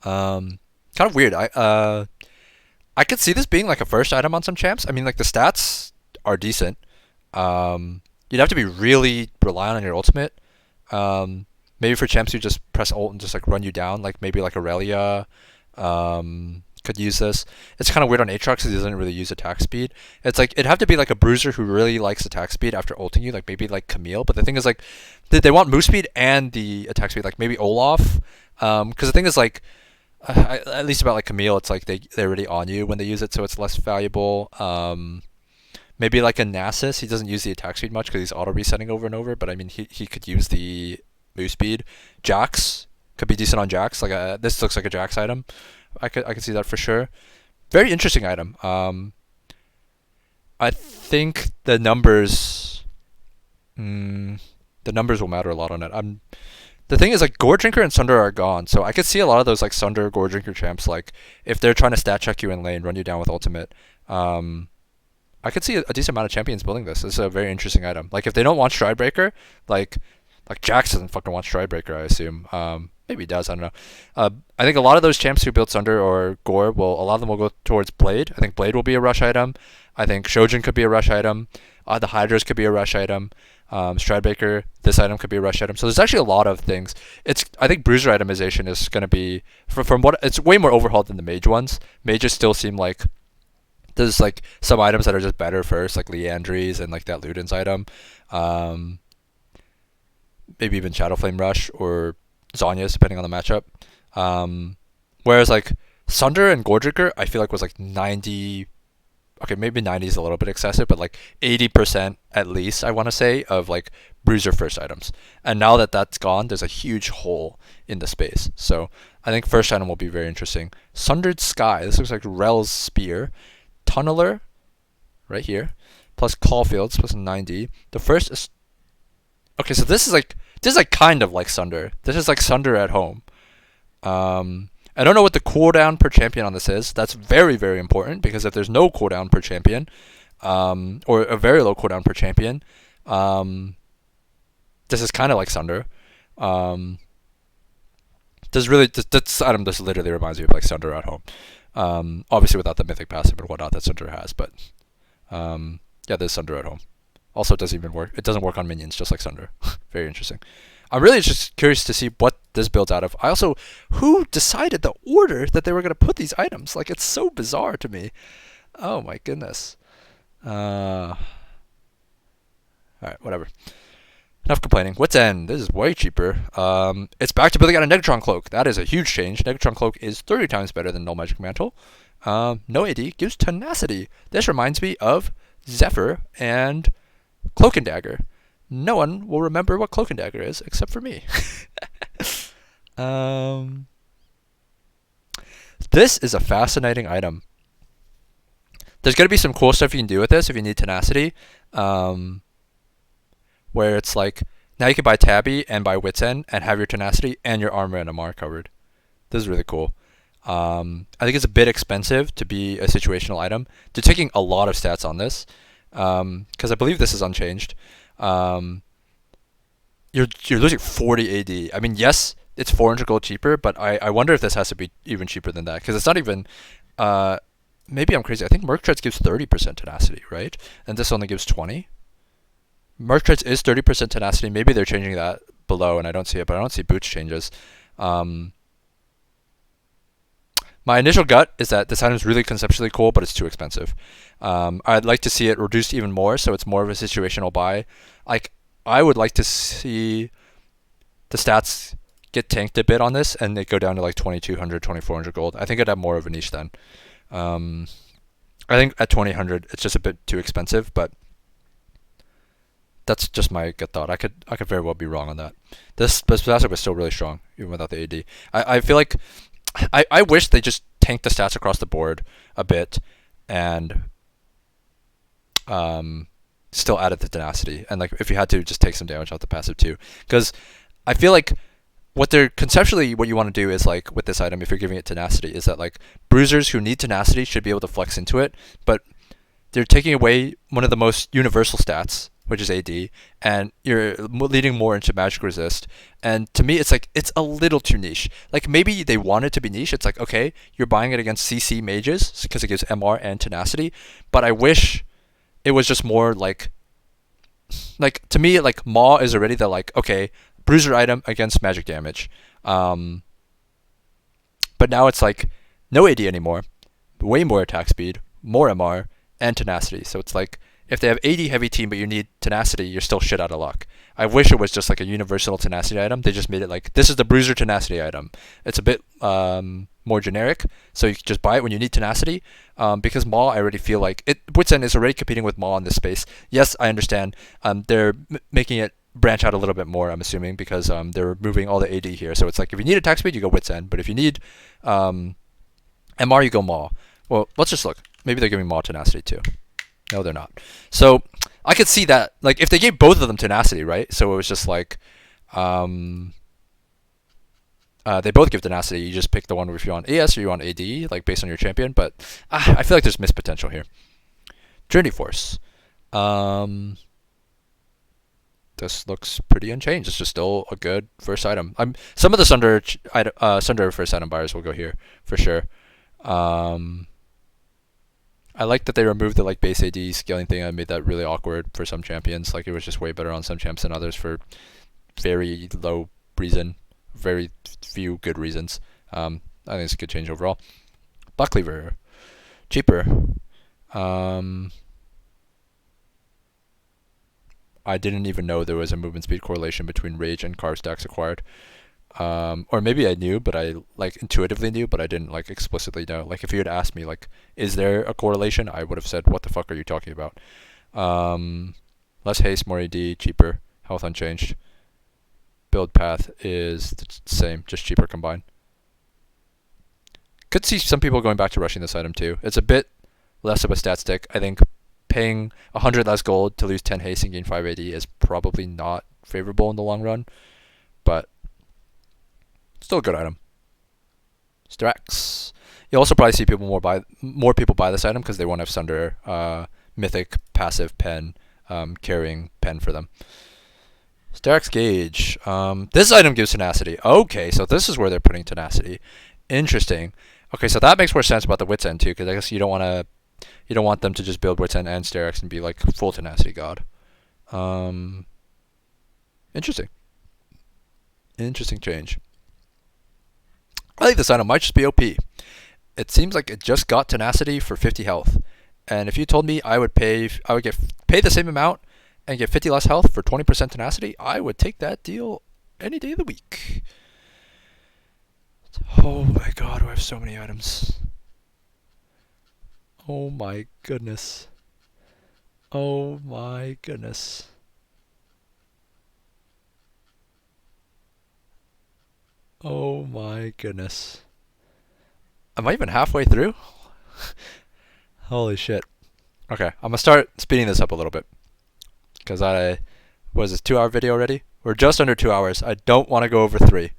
Kind of weird. I could see this being like a first item on some champs. I mean, like the stats are decent. You'd have to be really reliant on your ultimate. Maybe for champs you just press ult and just like run you down. Like maybe like Aurelia could use this. It's kind of weird on Aatrox because he doesn't really use attack speed. It's like it'd have to be like a bruiser who really likes attack speed after ulting you, like maybe like Camille. But the thing is like they want move speed and the attack speed, like maybe Olaf. Because the thing is like at least about like Camille, it's like they're already on you when they use it, so it's less valuable. Maybe like a Nasus, he doesn't use the attack speed much because he's auto resetting over and over. But I mean he could use the move speed. Jax could be decent on Jax. Like this looks like a Jax item. I could see that for sure. Very interesting item. I think the numbers will matter a lot on it. The thing is like Goredrinker and Sunder are gone, so I could see a lot of those like Sunder Goredrinker champs like if they're trying to stat check you in lane, run you down with ultimate. I I could see a decent amount of champions building this. It's a very interesting item. Like if they don't want Stridebreaker, like Jax doesn't fucking want Stridebreaker, I assume. Maybe he does. I don't know. I think a lot of those champs who build Sunder or Gore will, a lot of them will go towards Blade. I think Blade will be a rush item. I think Shojin could be a rush item. The Hydras could be a rush item. Stridebreaker, this item could be a rush item. So there's actually a lot of things. I think Bruiser itemization is going to be from what it's way more overhauled than the Mage ones. Mages still seem like there's like some items that are just better first, like Leandries and like that Luden's item. Maybe even Shadowflame Rush or Zhonya's, depending on the matchup. Whereas like Sunder and Gordricker, I feel like was like 90. Okay, maybe 90 is a little bit excessive, but like 80% at least, I want to say, of like Bruiser first items. And now that that's gone, there's a huge hole in the space. So I think first item will be very interesting. Sundered Sky. This looks like Rel's Spear. Tunneler, right here, plus Caulfields, plus 90. The first is... Okay, so this is like kind of like Sunder. This is like Sunder at home. I don't know what the cooldown per champion on this is. That's very, very important, because if there's no cooldown per champion, or a very low cooldown per champion, this is kind of like Sunder. This item just literally reminds me of like Sunder at home. Obviously without the mythic passive and whatnot that Sunder has, but yeah, there's Sunder at home. Also, it doesn't even work. It doesn't work on minions, just like Sunder. Very interesting. I'm really just curious to see what this builds out of. Who decided the order that they were going to put these items? Like, it's so bizarre to me. Oh my goodness. Alright, whatever. Enough complaining. Wit's End. This is way cheaper. It's back to building out a Negatron Cloak. That is a huge change. Negatron Cloak is 30 times better than Null Magic Mantle. No AD. Gives Tenacity. This reminds me of Zephyr and Cloak and Dagger. No one will remember what Cloak and Dagger is, except for me. This is a fascinating item. There's going to be some cool stuff you can do with this if you need Tenacity. Where it's like, now you can buy Tabby and buy Wit's End and have your Tenacity and your Armor and MR covered. This is really cool. I think it's a bit expensive to be a situational item. They're taking a lot of stats on this, because I believe this is unchanged. You're losing 40 AD. I mean, yes, it's 400 gold cheaper, but I wonder if this has to be even cheaper than that, because it's not even... maybe I'm crazy. I think Merc Treads gives 30% Tenacity, right? And this only gives 20? Merc Treads is 30% Tenacity. Maybe they're changing that below, and I don't see it, but I don't see Boots changes. My initial gut is that this item is really conceptually cool, but it's too expensive. I'd like to see it reduced even more, so it's more of a situational buy. Like, I would like to see the stats get tanked a bit on this, and they go down to like 2,200, 2,400 gold. I think it'd have more of a niche then. I think at 2,800, it's just a bit too expensive, but that's just my gut thought. I could very well be wrong on that. This passive was still really strong, even without the AD. I feel like I wish they just tanked the stats across the board a bit and still added the Tenacity. And like, if you had to, just take some damage off the passive too. Because I feel like what you want to do is, like, with this item, if you're giving it Tenacity, is that like bruisers who need Tenacity should be able to flex into it, but they're taking away one of the most universal stats, which is AD, and you're leading more into magic resist. And to me, it's like, it's a little too niche. Like, maybe they want it to be niche. It's like, okay, you're buying it against CC mages because it gives MR and Tenacity, but I wish it was just more like to me, like, Maw is already the, like, okay, bruiser item against magic damage. But now it's like, no AD anymore, way more attack speed, more MR, and Tenacity. So it's like, if they have AD heavy team but you need Tenacity, you're still shit out of luck. I wish it was just like a universal Tenacity item. They just made it like, this is the Bruiser Tenacity item. It's a bit more generic, so you can just buy it when you need Tenacity. Because Maw, I already feel like Wit's End is already competing with Maw in this space. Yes, I understand. They're making it branch out a little bit more, I'm assuming, because they're removing all the AD here. So it's like, if you need attack speed, you go Wit's End. But if you need MR, you go Maw. Well, let's just look. Maybe they're giving Maw Tenacity too. No, they're not. So I could see that, like, if they gave both of them Tenacity, right? So it was just like, they both give Tenacity. You just pick the one if you want AS or you want AD, like, based on your champion. But I feel like there's missed potential here. Trinity Force. This looks pretty unchanged. It's just still a good first item. Some of the Sunder first item buyers will go here for sure. I like that they removed the like base AD scaling thing. I made that really awkward for some champions. Like it was just way better on some champs than others for very low reason, very few good reasons. I think it's a good change overall. Black Cleaver, cheaper. I didn't even know there was a movement speed correlation between Rage and card stacks acquired. Or maybe I knew, but I like intuitively knew, but I didn't like explicitly know. Like if you had asked me like, is there a correlation? I would have said, what the fuck are you talking about? Less haste, more AD, cheaper, health unchanged. Build path is the same, just cheaper combined. Could see some people going back to rushing this item too. It's a bit less of a stat stick. I think paying 100 less gold to lose 10 haste and gain 5 AD is probably not favorable in the long run, but still a good item. Strax. You'll also probably see more people buy this item because they won't have Sunder mythic passive pen carrying pen for them. Starex Gauge. This item gives tenacity. Okay, so this is where they're putting tenacity. Interesting. Okay, so that makes more sense about the Wits End too, because I guess you don't want them to just build Wits End and Starex and be like full tenacity god. Interesting. Interesting change. I think this item might just be OP. It seems like it just got tenacity for 50 health, and if you told me I would pay the same amount and get 50 less health for 20% tenacity, I would take that deal any day of the week. Oh my god, I have so many items. Oh my goodness. Oh my goodness. Oh my goodness. Am I even halfway through? Holy shit. Okay, I'm gonna start speeding this up a little bit. Because was this 2 hour video already? We're just under 2 hours. I don't want to go over 3.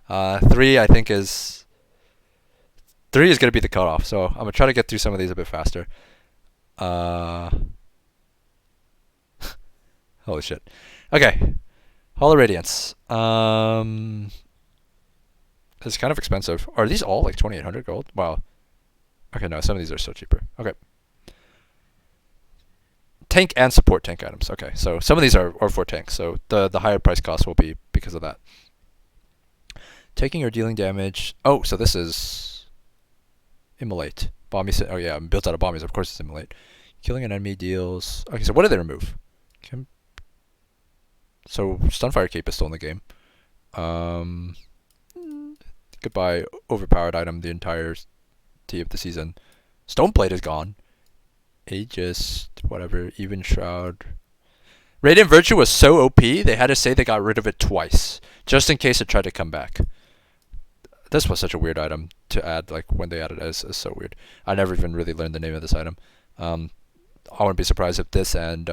3 I think is 3 is gonna be the cutoff, so I'm gonna try to get through some of these a bit faster. Holy shit. Okay. Hall of Radiance. It's kind of expensive. Are these all like 2,800 gold? Wow. Okay, no, some of these are still cheaper. Okay. Tank and support tank items. Okay, so some of these are for tanks, so the higher price cost will be because of that. Taking or dealing damage. Oh, so this is Immolate. Bomby. Oh yeah, built out of bombies. Of course it's Immolate. Killing an enemy deals. Okay, so what did they remove? So Stunfire Cape is still in the game. Goodbye, overpowered item the entirety of the season. Stoneplate is gone. Aegis, whatever, Even Shroud. Radiant Virtue was so OP, they had to say they got rid of it twice, just in case it tried to come back. This was such a weird item to add, like, when they added it. It's so weird. I never even really learned the name of this item. I wouldn't be surprised if this and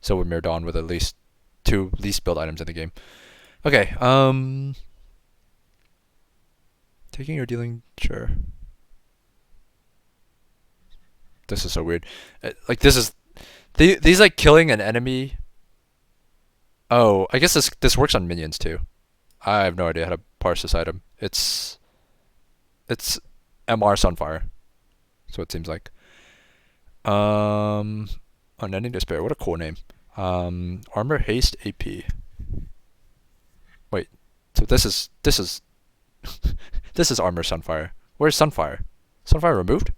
Silvermere Dawn were the least 2 least built items in the game. Okay, taking or dealing, sure. This is so weird. Like this is these like killing an enemy. Oh, I guess this works on minions too. I have no idea how to parse this item. It's MR Sunfire. So it seems like. Unending Despair. What a cool name. Armor Haste AP. Wait. So this is this is Armor Sunfire. Where's Sunfire? Sunfire removed?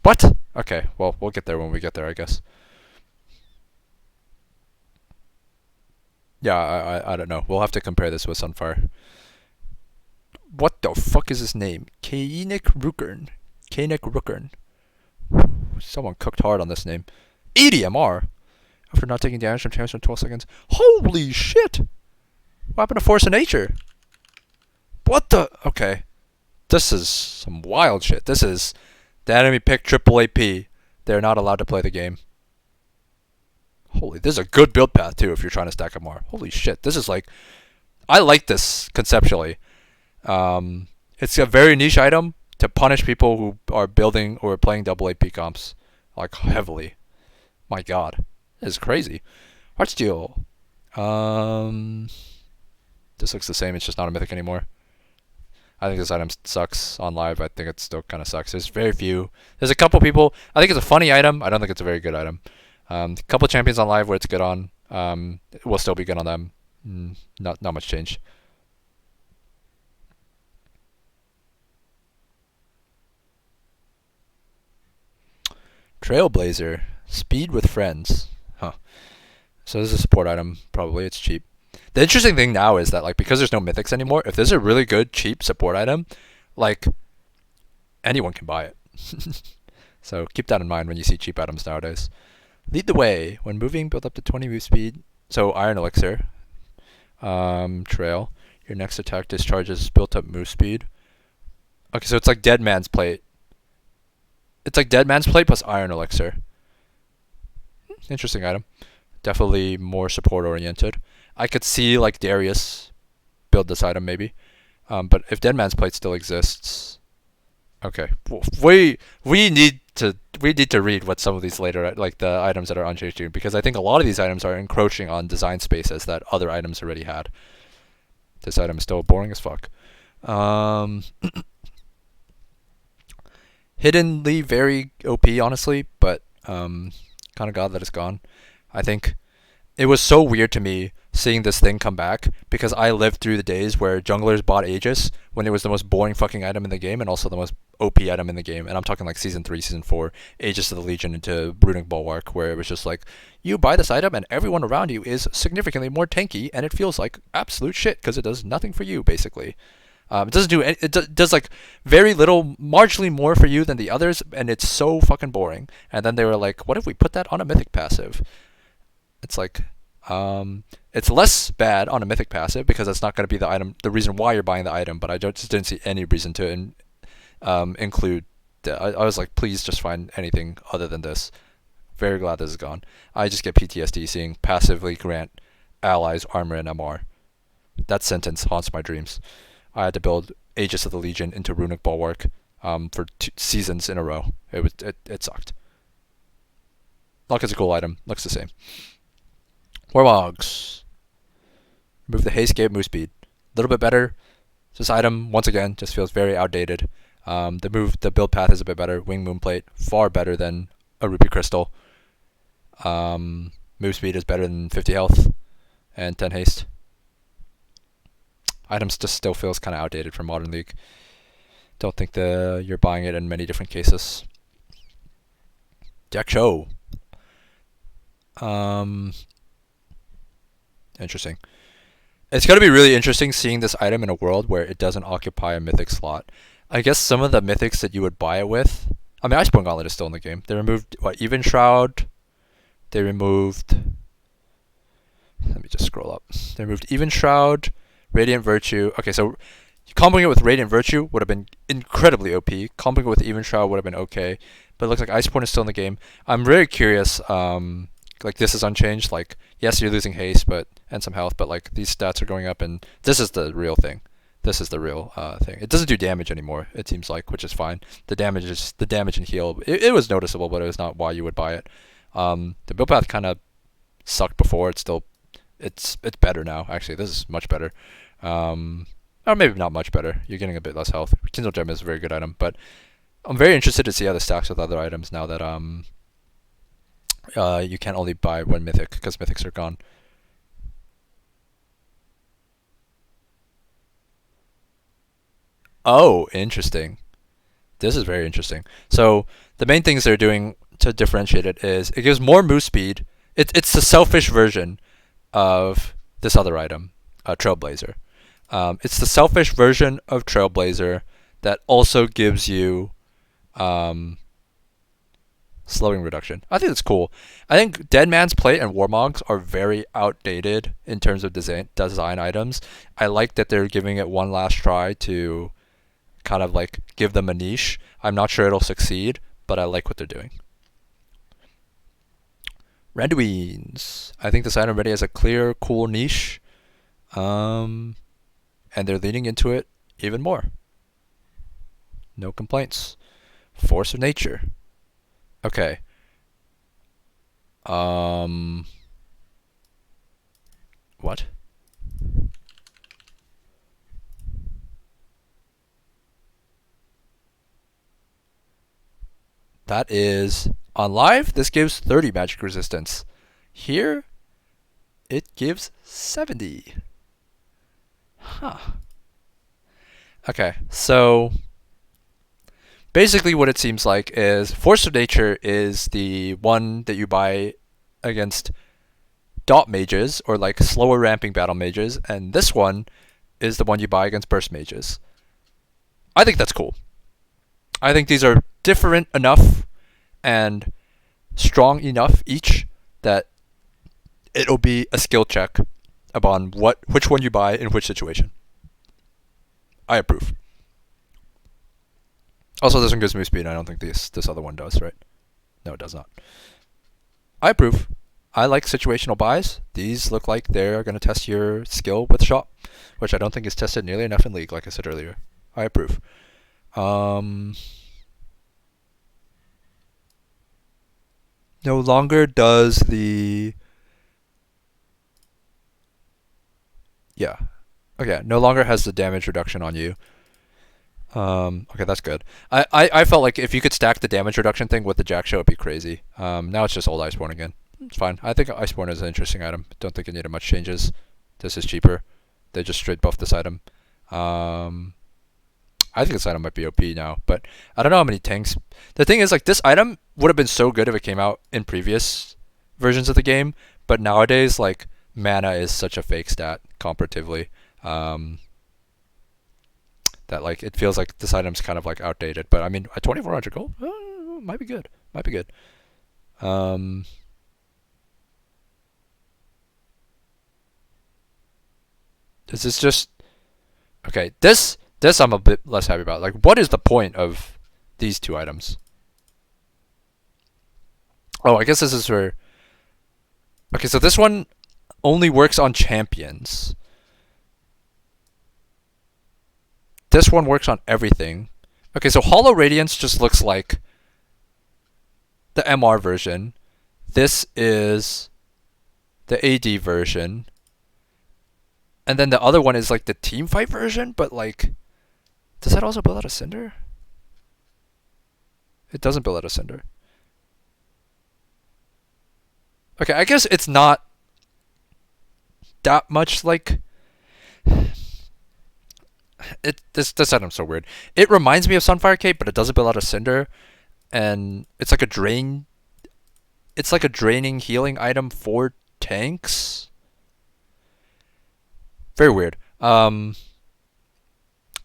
What? Okay, well, we'll get there when we get there, I guess. Yeah, I don't know. We'll have to compare this with Sunfire. What the fuck is his name? Kainik Rukern. Kainik Rukern. Someone cooked hard on this name. 80 MR! After not taking damage from champs for 12 seconds. Holy shit! What happened to Force of Nature? What the? Okay. This is some wild shit. This is... The enemy pick triple AP. They're not allowed to play the game. Holy, this is a good build path too if you're trying to stack MR. Holy shit, this is like... I like this conceptually. It's a very niche item. to punish people who are building or playing double AP comps like heavily. My God, this is crazy. Heartsteel. This looks the same. It's just not a mythic anymore. I think this item sucks on live. I think it still kind of sucks. There's very few. There's a couple people. I think it's a funny item. I don't think it's a very good item. A couple champions on live where it's good on. It will still be good on them. Not much change. Trailblazer. Speed with friends. Huh. So this is a support item. Probably. It's cheap. The interesting thing now is that like because there's no mythics anymore, if there's a really good cheap support item, like anyone can buy it. So keep that in mind when you see cheap items nowadays. Lead the way when moving, build up to 20 move speed. So Iron Elixir, Trail. Your next attack discharges built up move speed. Okay, so it's like Dead Man's Plate. It's like Dead Man's Plate plus Iron Elixir. Interesting item. Definitely more support oriented. I could see like Darius build this item maybe, but if Dead Man's Plate still exists, okay, we need to read what some of these later like the items that are unchanged do, because I think a lot of these items are encroaching on design spaces that other items already had. This item is still boring as fuck. Hiddenly very OP honestly, but kind of glad that it's gone. I think it was so weird to me seeing this thing come back because I lived through the days where junglers bought Aegis when it was the most boring fucking item in the game and also the most OP item in the game. And I'm talking like Season 3, Season 4, Aegis of the Legion into Runic Bulwark, where it was just like, you buy this item and everyone around you is significantly more tanky and it feels like absolute shit because it does nothing for you, basically. It doesn't do any, does like very little, marginally more for you than the others, and it's so fucking boring. And then they were like, what if we put that on a mythic passive? It's like, it's less bad on a mythic passive because it's not going to be the item, the reason why you're buying the item. But I just didn't see any reason to include. I was like, please just find anything other than this. Very glad this is gone. I just get PTSD seeing passively grant allies armor and MR. That sentence haunts my dreams. I had to build Aegis of the Legion into Runic Bulwark for 2 seasons in a row. It sucked. Luck is a cool item. Looks the same. Warmogs. Remove the Hastecape move speed. A little bit better. This item, once again, just feels very outdated. The build path is a bit better. Wing Moonplate, far better than a Rupee Crystal. Move speed is better than 50 health and 10 haste. Items just still feels kind of outdated for Modern League. Don't think you're buying it in many different cases. Jak'Sho. Interesting. It's going to be really interesting seeing this item in a world where it doesn't occupy a mythic slot. I guess some of the mythics that you would buy it with... I mean, Iceborne Gauntlet is still in the game. They removed, Even Shroud. They removed... Let me just scroll up. They removed Even Shroud, Radiant Virtue. Okay, so comboing it with Radiant Virtue would have been incredibly OP. Comboing it with Even Shroud would have been okay. But it looks like Iceborne is still in the game. I'm very curious... like this is unchanged. Like yes, you're losing haste, and some health, but like these stats are going up, and this is the real thing. This is the real thing. It doesn't do damage anymore. It seems like, which is fine. The damage and heal. It was noticeable, but it was not why you would buy it. The build path kind of sucked before. It's better now. Actually, this is much better. Or maybe not much better. You're getting a bit less health. Kindle Gem is a very good item, but I'm very interested to see how this stacks with other items now that you can't only buy one mythic because mythics are gone. Oh, interesting. This is very interesting. So the main things they're doing to differentiate it is it gives more move speed. It's the selfish version of this other item, Trailblazer. It's the selfish version of Trailblazer that also gives you slowing reduction. I think that's cool. I think Dead Man's Plate and Warmogs are very outdated in terms of design items. I like that they're giving it one last try to kind of like give them a niche. I'm not sure it'll succeed, but I like what they're doing. Randuin's. I think this item already has a clear, cool niche. And they're leaning into it even more. No complaints. Force of nature. Okay. What? That is on live. This gives 30 magic resistance. Here, it gives 70. Huh. Okay, so basically what it seems like is Force of Nature is the one that you buy against dot mages or like slower ramping battle mages, and this one is the one you buy against burst mages. I think that's cool. I think these are different enough and strong enough each that it'll be a skill check upon which one you buy in which situation. I approve. Also, this one gives me speed. I don't think this other one does, right? No, it does not. I approve. I like situational buys. These look like they're going to test your skill with shot, which I don't think is tested nearly enough in League, like I said earlier. I approve. No longer does the... Yeah. Okay, no longer has the damage reduction on you. Okay, that's good. I felt like if you could stack the damage reduction thing with the Jack Show, it'd be crazy. Now it's just old Iceborne again. It's fine. I think Iceborne is an interesting item. Don't think it needed much changes. This is cheaper. They just straight buffed this item. I think this item might be OP now, but I don't know how many tanks. The thing is, like, this item would have been so good if it came out in previous versions of the game, but nowadays, like, mana is such a fake stat comparatively. That like it feels like this item's kind of like outdated. But I mean, at 2400 gold, might be good. Might be good. Is this just okay? This I'm a bit less happy about. Like, what is the point of these two items? Oh, I guess this is for. Okay, so this one only works on champions. This one works on everything. Okay, so Hollow Radiance just looks like the MR version. This is the AD version. And then the other one is like the team fight version, but like, does that also build out a Cinder? It doesn't build out a Cinder. Okay, I guess it's not that much like... This item's so weird. It reminds me of Sunfire Cape, but it doesn't build out a Cinder, and it's like a drain. It's like a draining healing item for tanks. Very weird. I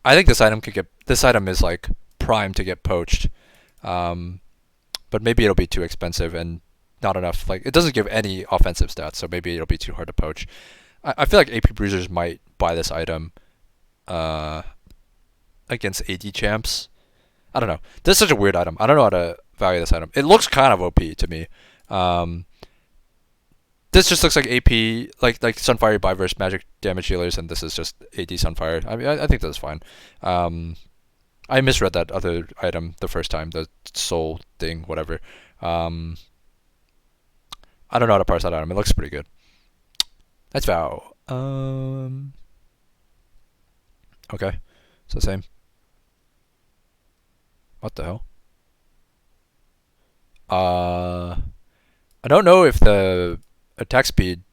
think this item could get. This item is like primed to get poached, but maybe it'll be too expensive and not enough. Like, it doesn't give any offensive stats, so maybe it'll be too hard to poach. I feel like AP Bruisers might buy this item against AD champs. I don't know. This is such a weird item. I don't know how to value this item. It looks kind of OP to me. This just looks like AP, like Sunfire buy versus magic damage healers, and this is just AD Sunfire. I mean, I think that's fine. I misread that other item the first time, the soul thing, whatever. I don't know how to parse that item. It looks pretty good. That's Vow. Okay. It's the same. What the hell? I don't know if the attack speed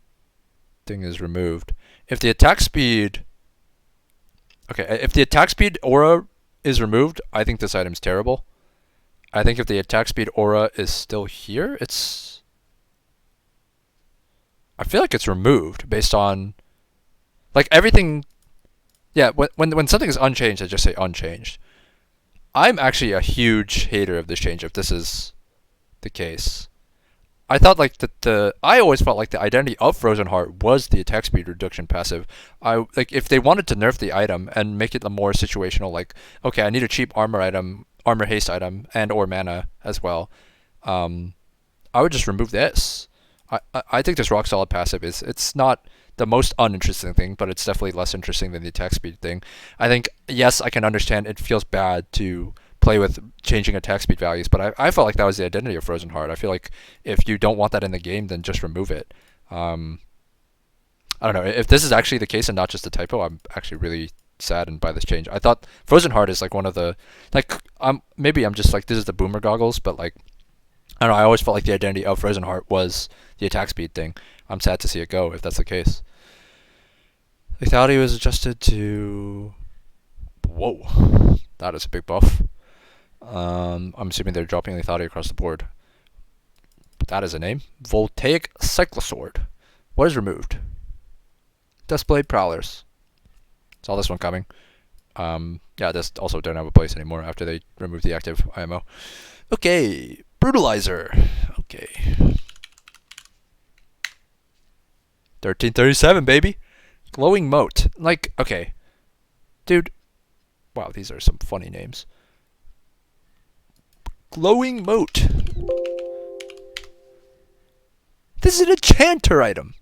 thing is removed. If the attack speed... Okay, if the attack speed aura is removed, I think this item's terrible. I think if the attack speed aura is still here, it's... I feel like it's removed based on... Like, everything... Yeah, when something is unchanged, I just say unchanged. I'm actually a huge hater of this change if this is the case. I thought like I always felt like the identity of Frozen Heart was the attack speed reduction passive. Like if they wanted to nerf the item and make it a more situational, like, okay, I need a cheap armor item, armor haste item, and or mana as well, I would just remove this. I think this rock solid passive it's not the most uninteresting thing, but it's definitely less interesting than the attack speed thing. I think, yes, I can understand it feels bad to play with changing attack speed values. But I felt like that was the identity of Frozen Heart. I feel like if you don't want that in the game, then just remove it. I don't know. If this is actually the case and not just a typo, I'm actually really saddened by this change. I thought Frozen Heart is like one of the maybe I'm just like this is the boomer goggles, but like I don't know. I always felt like the identity of Frozen Heart was the attack speed thing. I'm sad to see it go if that's the case. Lethality was adjusted to. Whoa, that is a big buff. I'm assuming they're dropping lethality across the board. That is a name. Voltaic Cyclosword. What is removed? Duskblade Prowlers. Saw this one coming. Yeah, this also don't have a place anymore after they removed the active IMO. Okay, Brutalizer. Okay. 1337, baby. Glowing Moat. Like, okay. Dude. Wow, these are some funny names. Glowing Moat. This is an enchanter item.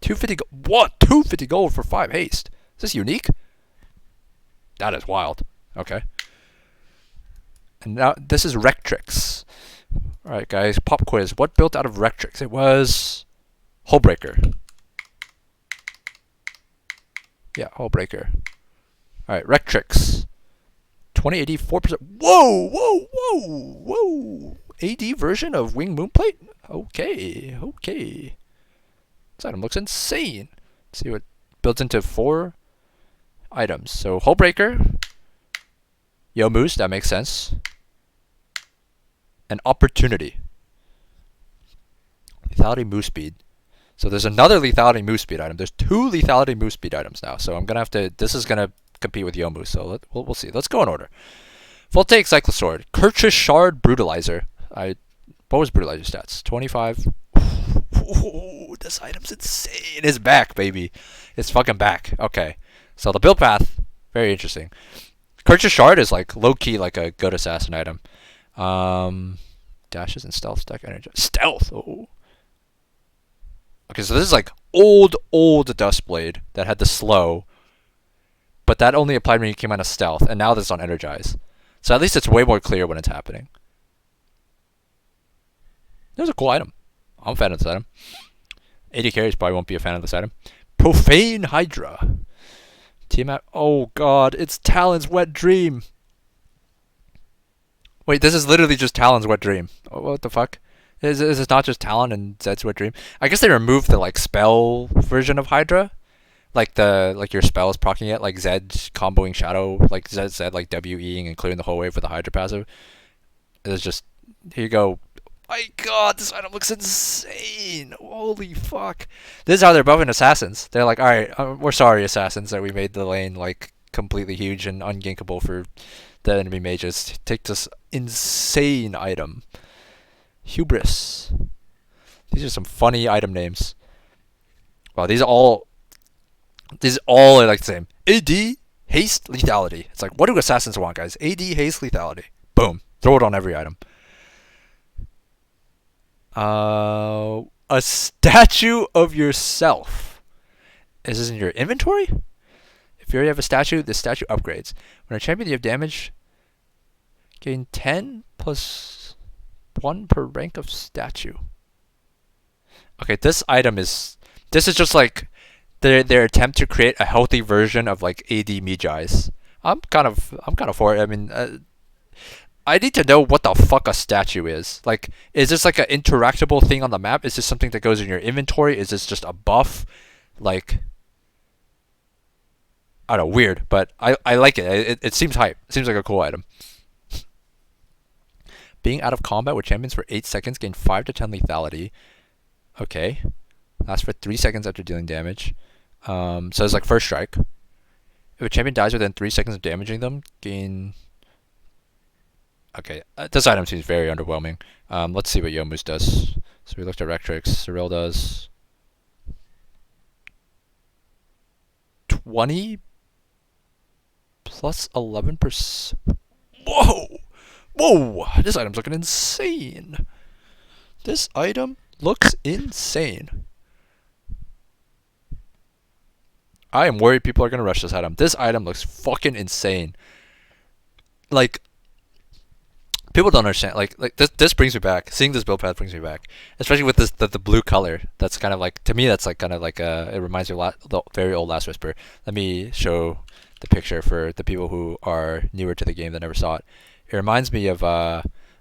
250 gold. What? 250 gold for 5 haste. Is this unique? That is wild. Okay. And now this is Rectrix. Alright guys, pop quiz. What built out of Rectrix? It was Hullbreaker. Yeah, Hullbreaker. Alright, Rectrix. 2080, 4%. Whoa, whoa, whoa, whoa. AD version of Wing Moonplate? Okay, okay. This item looks insane. Let's see what builds into 4 items. So Hullbreaker, Youmuu's, that makes sense. And Opportunity. Lethality Move Speed. So there's another Lethality Move Speed item. There's 2 Lethality Move Speed items now. So I'm gonna have to. This is gonna compete with Youmuu's. So we'll see. Let's go in order. Voltaic Cyclosword, Kurtrus Shard Brutalizer. What was Brutalizer stats? 25. Ooh, this item's insane. It's back, baby. It's fucking back. Okay. So the build path, very interesting. Kurtrus Shard is like low key like a good assassin item. Dashes and stealth stack energy. Stealth. Oh. Okay, so this is like old Duskblade that had the slow, but that only applied when you came on a stealth, and now this is on energize. So at least it's way more clear when it's happening. This is a cool item. I'm a fan of this item. 80 carries probably won't be a fan of this item. Profane Hydra. Tiamat. Oh god, it's Talon's Wet Dream. Wait, this is literally just Talon's Wet Dream. What the fuck? Is it not just Talon and Zed's Wet Dream? I guess they removed the like spell version of Hydra. Like your spell is proccing it, like Zed comboing Shadow, like Zed like WEing and clearing the whole wave with the Hydra passive. It's just, here you go. My god, this item looks insane. Holy fuck. This is how they're buffing assassins. They're like, alright, we're sorry assassins that we made the lane like completely huge and ungankable for the enemy mages. Take this insane item. Hubris. These are some funny item names. Wow, these all are like the same. AD, haste, lethality. It's like, what do assassins want, guys? AD, haste, lethality. Boom. Throw it on every item. A statue of yourself. Is this in your inventory? If you already have a statue, this statue upgrades. When a champion you have damage, gain 10 plus 1 per rank of statue. Okay, this is just like their attempt to create a healthy version of like AD Mejai's. I'm kind of for it. I mean, I need to know what the fuck a statue is. Like, is this like an interactable thing on the map? Is this something that goes in your inventory? Is this just a buff? Like, I don't know, weird, but I like it. It seems hype. It seems like a cool item. Being out of combat with champions for 8 seconds, gain 5 to 10 lethality. Okay. Lasts for 3 seconds after dealing damage. So it's like first strike. If a champion dies within 3 seconds of damaging them, gain... Okay, this item seems very underwhelming. Let's see what Youmuu's does. So we looked at Rectrix. Cyril does 20 plus 11%. Whoa! Whoa! This item's looking insane. This item looks insane. I am worried people are going to rush this item. This item looks fucking insane. Like, people don't understand. Like this brings me back. Seeing this build path brings me back, especially with this the blue color. That's kind of like, to me, that's like kind of like it reminds me of the very old Last Whisper. Let me show the picture for the people who are newer to the game that never saw it. It reminds me of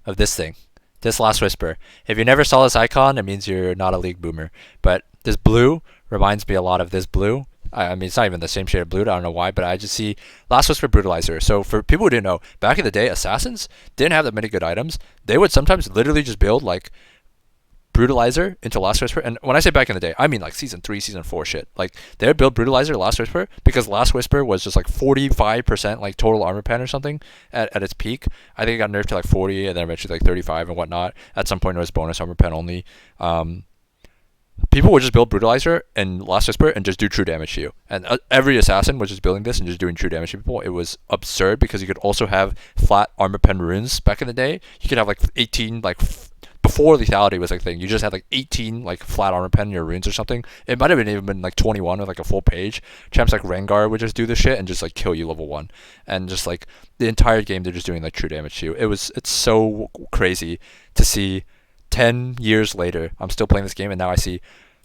this thing, this Last Whisper. If you never saw this icon, it means you're not a League boomer. But this blue reminds me a lot of this blue. I mean, it's not even the same shade of blue. I don't know why, but I just see Last Whisper Brutalizer. So for people who didn't know, back in the day, assassins didn't have that many good items. They would sometimes literally just build like Brutalizer into Last Whisper. And when I say back in the day, I mean like season 3, season 4 shit. Like they would build Brutalizer Last Whisper because Last Whisper was just like 45% like total armor pen or something at its peak. I think it got nerfed to like 40 and then eventually like 35 and whatnot. At some point it was bonus armor pen only. People would just build Brutalizer and Last Whisper and just do true damage to you. And every assassin was just building this and just doing true damage to people. It was absurd because you could also have flat armor pen runes back in the day. You could have like 18 like before lethality was like a thing. You just had like 18 like flat armor pen in your runes or something. It might have been even been like 21 with like a full page. Champs like Rengar would just do this shit and just like kill you level 1. And just like the entire game they're just doing like true damage to you. It's so crazy to see 10 years later, I'm still playing this game, and now I see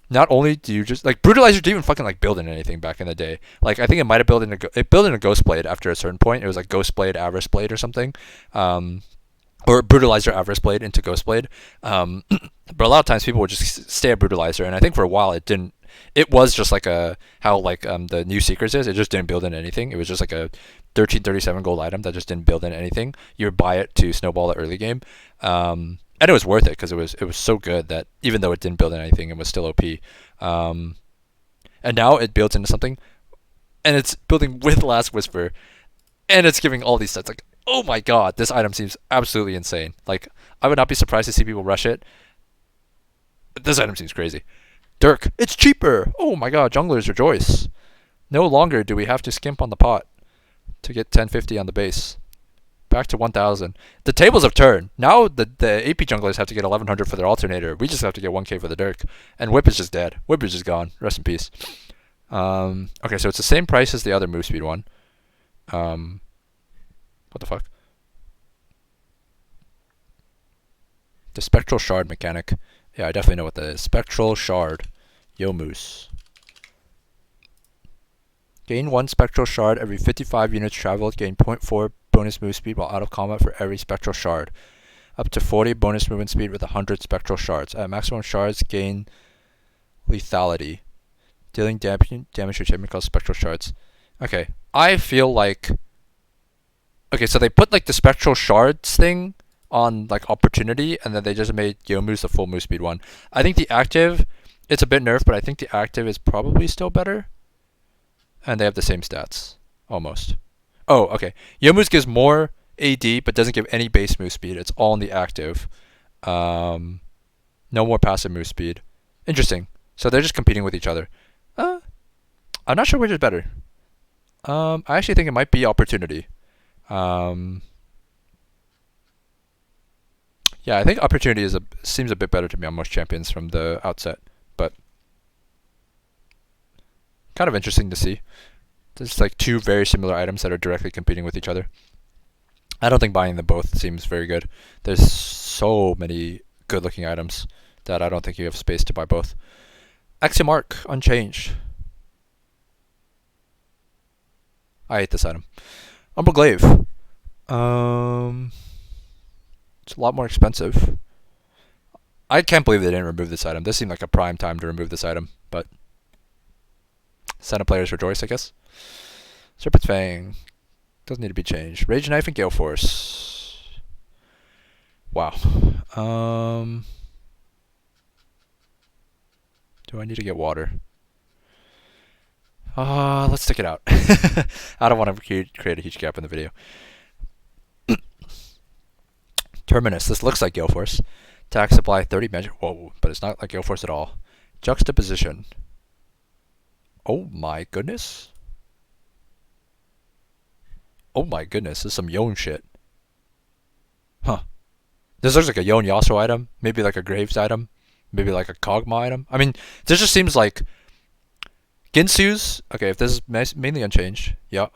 not only do you just like Brutalizer didn't even fucking like build in anything back in the day. Like I think it might have built in it built in a Ghost Blade after a certain point. It was like Ghost Blade, Avarice Blade, or something, or Brutalizer, Avarice Blade into Ghost Blade. But a lot of times people would just stay at Brutalizer, and I think for a while it didn't. It was just like how the new Seekers is. It just didn't build in anything. It was just like a 1337 gold item that just didn't build in anything. You would buy it to snowball the early game. And it was worth it because it was so good that even though it didn't build in anything, it was still OP. And now it builds into something, and it's building with Last Whisper, and it's giving all these stats. Like, oh my god, this item seems absolutely insane. Like, I would not be surprised to see people rush it. This item seems crazy. Dirk, it's cheaper. Oh my god, junglers rejoice. No longer do we have to skimp on the pot to get 1050 on the base. Back to 1,000. The tables have turned. Now the AP junglers have to get 1,100 for their alternator. We just have to get 1k for the Dirk. And Whip is just dead. Whip is just gone. Rest in peace. Okay, so it's the same price as the other move speed one. What the fuck? The Spectral Shard mechanic. Yeah, I definitely know what that is. Spectral Shard. Yo Moose. Gain 1 Spectral Shard every 55 units traveled. Gain 0.4 bonus move speed while out of combat for every Spectral Shard. Up to 40 bonus movement speed with 100 Spectral Shards. At maximum shards, gain lethality. Dealing damage to achievement called Spectral Shards. Okay, I feel like... Okay, so they put like the Spectral Shards thing on like Opportunity, and then they just made Yomu's the full move speed one. I think the active, it's a bit nerfed, but I think the active is probably still better. And they have the same stats, almost. Oh, okay. Yomu's gives more AD, but doesn't give any base move speed. It's all in the active. No more passive move speed. Interesting. So they're just competing with each other. I'm not sure which is better. I actually think it might be Opportunity. Yeah, I think Opportunity seems a bit better to me on most champions from the outset, but kind of interesting to see. There's like two very similar items that are directly competing with each other. I don't think buying them both seems very good. There's so many good-looking items that I don't think you have space to buy both. Axiom Arc, unchanged. I hate this item. Umbral Glaive. It's a lot more expensive. I can't believe they didn't remove this item. This seemed like a prime time to remove this item, but Senate players rejoice, I guess. Serpent's Fang. Doesn't need to be changed. Rage Knife and Gale Force. Wow. Do I need to get water? Let's stick it out. I don't want to create a huge gap in the video. Terminus. This looks like Gale Force. Attack supply 30 magic. Whoa, but it's not like Gale Force at all. Juxtaposition. Oh my goodness. Oh my goodness, this is some Yone shit. Huh. This looks like a Yone Yasuo item. Maybe like a Graves item. Maybe like a Kog'Maw item. I mean, this just seems like... Ginsu's... Okay, if this is mainly unchanged. Yeah.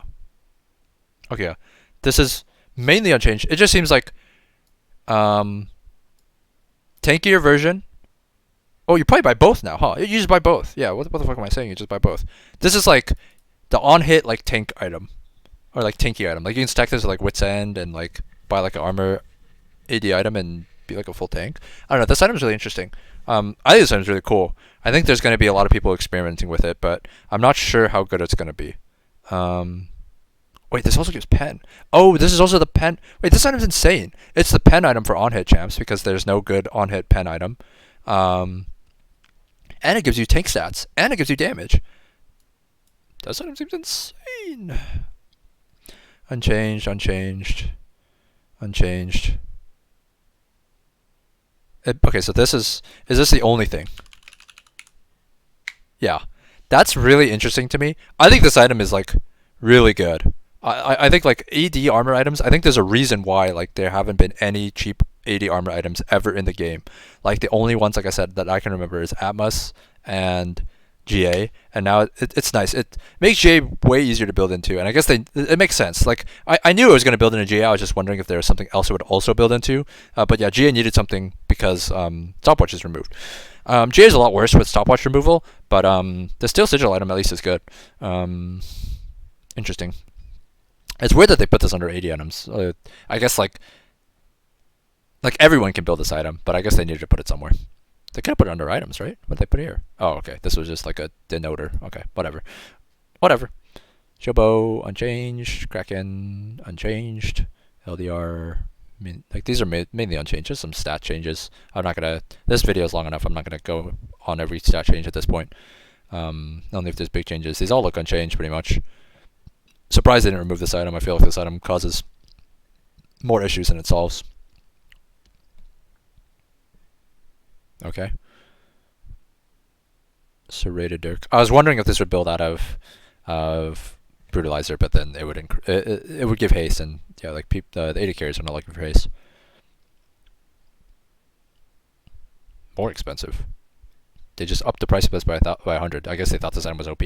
Okay, yeah. This is mainly unchanged. It just seems like Tankier version. Oh, you probably buy both now, huh? You just buy both. Yeah, what the fuck am I saying? You just buy both. This is like the on-hit like tank item. Or like tanky item. Like you can stack this with like Wit's End and like buy like an armor AD item and be like a full tank. I don't know. This item's really interesting. I think this item's really cool. I think there's going to be a lot of people experimenting with it, but I'm not sure how good it's going to be. Wait, this also gives pen. Oh, this is also the pen. Wait, this item's insane. It's the pen item for on-hit champs because there's no good on-hit pen item. And it gives you tank stats. And it gives you damage. This item seems insane. Unchanged. Okay, so is this the only thing? Yeah. That's really interesting to me. I think this item is like really good. I think like AD armor items, I think there's a reason why like there haven't been any cheap AD armor items ever in the game. Like the only ones, like I said, that I can remember is Atmos and GA, and now it's nice. It makes GA way easier to build into, and I guess it makes sense. Like I knew it was going to build into GA. I was just wondering if there was something else it would also build into. But yeah, GA needed something because stopwatch is removed. GA is a lot worse with stopwatch removal, but the steel sigil item at least is good. Interesting. It's weird that they put this under 80 items. I guess like everyone can build this item, but I guess they needed to put it somewhere. They could have put it under items, right? What did they put here? Oh, okay. This was just like a denoter. Okay, whatever. Shobo, unchanged. Kraken, unchanged. LDR, I mean, like these are mainly unchanged. Just some stat changes. I'm not gonna. This video is long enough. I'm not gonna go on every stat change at this point. Only if there's big changes. These all look unchanged pretty much. Surprised they didn't remove this item. I feel like this item causes more issues than it solves. Okay. Serrated Dirk. I was wondering if this would build out of Brutalizer, but then it would it would give haste, and yeah, like the AD carries are not looking for haste. More expensive. They just upped the price of this by 100. I guess they thought this item was OP.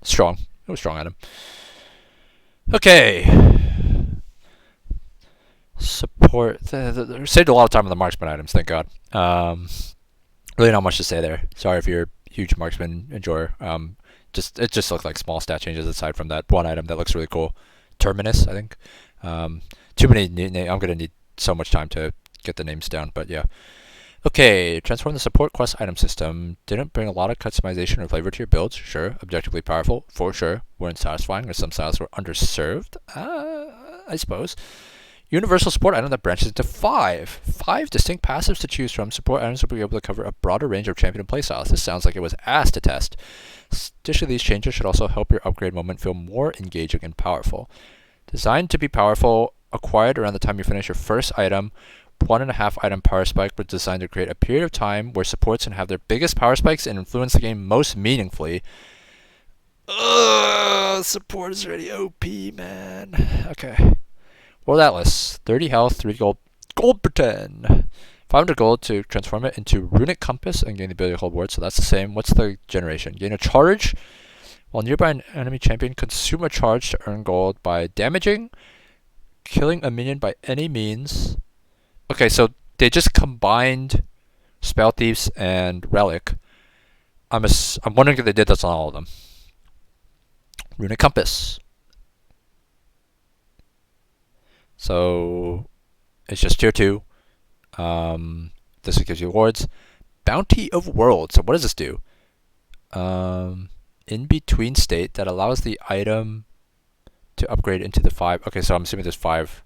Strong. It was a strong item. Okay. Support. Saved a lot of time on the marksman items, thank God. Really not much to say there. Sorry if you're a huge marksman enjoyer. It just looked like small stat changes aside from that one item that looks really cool. Terminus, I think. Too many I'm gonna need so much time to get the names down, but yeah. Okay, transform the support quest item system. Didn't bring a lot of customization or flavor to your builds. Sure, objectively powerful, for sure. Weren't satisfying, or some styles were underserved. I suppose. Universal support item that branches into 5 distinct passives to choose from. Support items will be able to cover a broader range of champion playstyles. This sounds like it was asked to test. Additionally, these changes should also help your upgrade moment feel more engaging and powerful. Designed to be powerful, acquired around the time you finish your first item, 1.5 item power spike was designed to create a period of time where supports can have their biggest power spikes and influence the game most meaningfully. Support is already OP, man. Okay. World Atlas, 30 health, 3 gold. Gold per 10. 500 gold to transform it into Runic Compass and gain the ability to hold wards, so that's the same. What's the generation? Gain a charge while nearby an enemy champion. Consume a charge to earn gold by damaging, killing a minion by any means. Okay, so they just combined Spell Thieves and Relic. I'm wondering if they did this on all of them. Runic Compass. So it's just tier 2. This gives you awards. Bounty of Worlds. So what does this do? In between state that allows the item to upgrade into the 5. Okay, so I'm assuming there's 5.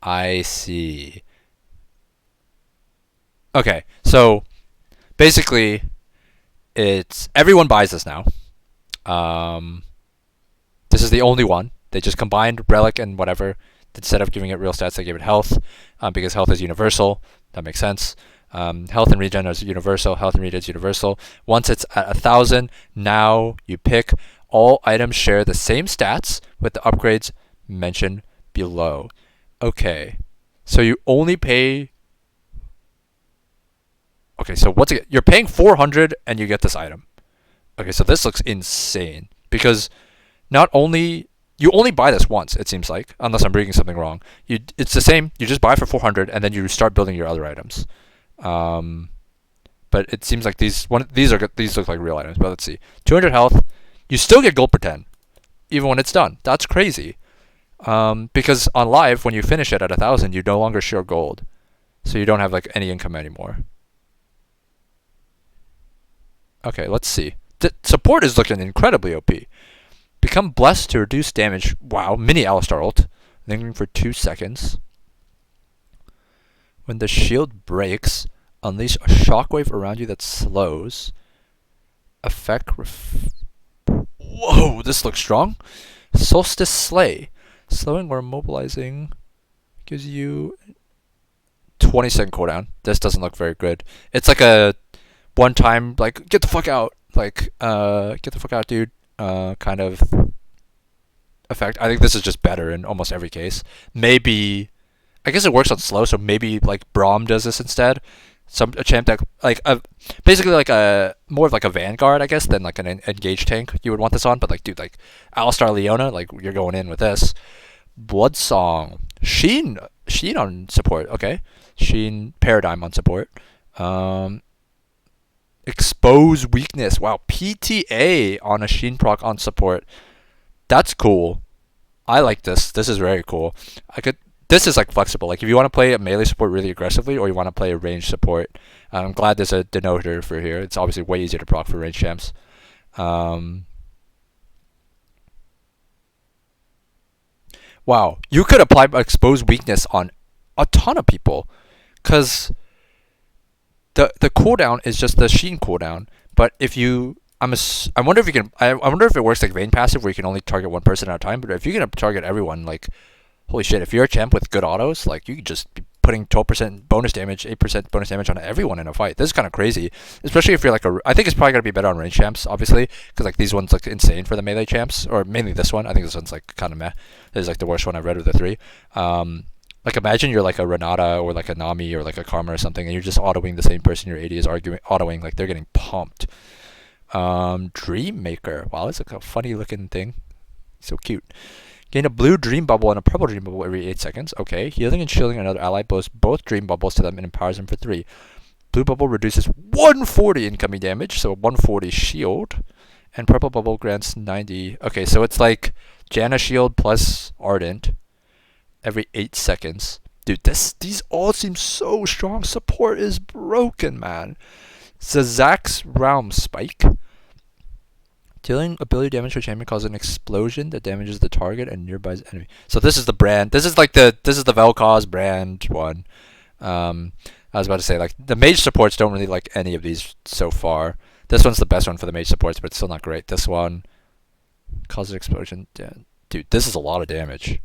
I see. Okay, so basically it's everyone buys this now. This is the only one. They just combined Relic and whatever. Instead of giving it real stats, they gave it health, because health is universal. That makes sense. Health and regen is universal. Health and regen is universal. Once it's at 1,000, now you pick. All items share the same stats with the upgrades mentioned below. Okay, so you only pay. Okay, so what's it? You're paying 400 and you get this item. Okay, so this looks insane because not only You only buy this once, it seems like, unless I'm reading something wrong. It's the same. You just buy for 400, and then you start building your other items. But it seems like these look like real items. But let's see, 200 health. You still get gold per 10, even when it's done. That's crazy. Because on live, when you finish it at 1,000, you no longer share gold, so you don't have like any income anymore. Okay, let's see. Support is looking incredibly OP. Become blessed to reduce damage. Wow, mini Alistar ult. Lingering for 2 seconds. When the shield breaks, unleash a shockwave around you that slows. Effect Whoa, this looks strong. Solstice Slay. Slowing or immobilizing gives you 20-second cooldown. This doesn't look very good. It's like a one-time, like, get the fuck out. Like, get the fuck out, dude. Kind of effect. I think this is just better in almost every case. Maybe, I guess it works on slow, so maybe like Braum does this instead. A champ that like basically like a more of like a Vanguard, I guess, than like an engaged tank you would want this on. But like, dude, like Alistar Leona, like you're going in with this. Bloodsong, Sheen on support. Okay, Sheen Paradigm on support. Expose weakness. Wow, PTA on a Sheen proc on support. That's cool. I like this. This is very cool. This is like flexible. Like if you want to play a melee support really aggressively, or you want to play a range support, I'm glad there's a denoter for here. It's obviously way easier to proc for range champs. Wow, you could apply expose weakness on a ton of people, cause the cooldown is just the Sheen cooldown. But if you, I wonder if you can. I wonder if it works like Vayne passive, where you can only target one person at a time. But if you can target everyone, like, holy shit! If you're a champ with good autos, like you could just be putting 12% bonus damage, 8% bonus damage on everyone in a fight. This is kind of crazy, especially if you're like I think it's probably gonna be better on range champs, obviously, because like these ones look insane for the melee champs, or mainly this one. I think this one's like kind of meh. This is like the worst one I've read of the three. Like imagine you're like a Renata or like a Nami or like a Karma or something, and you're just autoing the same person your AD is autoing. Like they're getting pumped. Dream Maker. Wow, that's like a funny looking thing. So cute. Gain a blue dream bubble and a purple dream bubble every 8 seconds. Okay. Healing and shielding another ally blows both dream bubbles to them and empowers them for 3. Blue bubble reduces 140 incoming damage, so 140 shield. And purple bubble grants 90. Okay, so it's like Janna shield plus Ardent every 8 seconds. Dude, these all seem so strong. Support is broken, man. Zazak's Realm Spike. Dealing ability damage to a champion causes an explosion that damages the target and nearby enemy. So this is the brand. This is the Vel'Koz brand one. I was about to say, like, the mage supports don't really like any of these so far. This one's the best one for the mage supports, but it's still not great. This one causes an explosion. Dude, this is a lot of damage.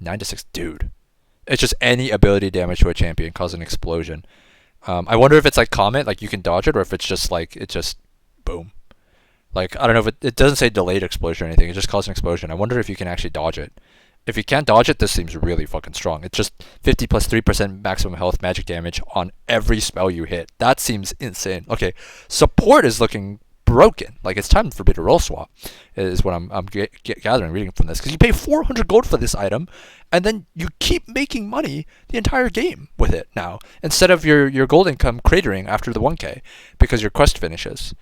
9 to 6, dude. It's just any ability damage to a champion causes an explosion. I wonder if it's like Comet, like you can dodge it, or if it's just like, it just boom. Like, I don't know if it doesn't say delayed explosion or anything. It just causes an explosion. I wonder if you can actually dodge it. If you can't dodge it, this seems really fucking strong. It's just 50 plus 3% maximum health magic damage on every spell you hit. That seems insane. Okay, support is looking broken. Like, it's time for me to roll swap, is what I'm gathering reading from this. Because you pay 400 gold for this item, and then you keep making money the entire game with it now, instead of your gold income cratering after the 1k, because your quest finishes.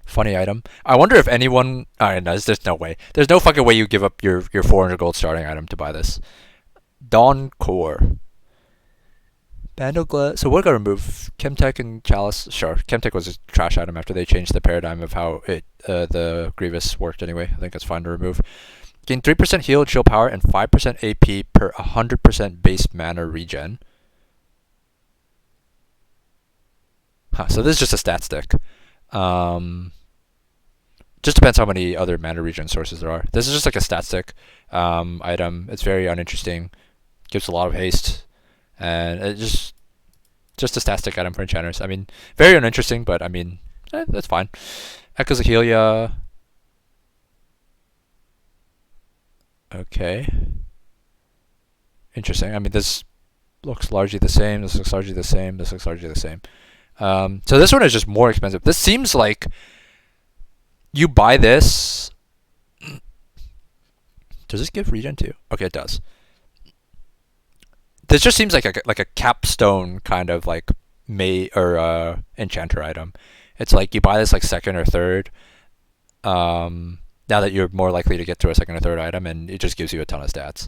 Funny item. I wonder if anyone. Alright, no, there's no way. There's no fucking way you give up your 400 gold starting item to buy this. Dawn Core. Bandogla. So we're gonna remove Chemtech and Chalice. Sure, Chemtech was a trash item after they changed the paradigm of how the Grievous worked. Anyway, I think it's fine to remove. Gain 3% heal and chill power and 5% AP per 100% base mana regen. Huh, so this is just a stat stick. Just depends how many other mana regen sources there are. This is just like a stat stick item. It's very uninteresting. Gives a lot of haste, and it just a stat stick item for enchanters. I mean, very uninteresting, but I mean, that's fine. Echoes of Helia. Okay. Interesting. I mean, this looks largely the same. This looks largely the same. This looks largely the same. So this one is just more expensive. This seems like you buy this. Does this give regen too? Okay, it does. This just seems like a capstone kind of like enchanter item. It's like you buy this like second or third. Now that you're more likely to get to a second or third item, and it just gives you a ton of stats.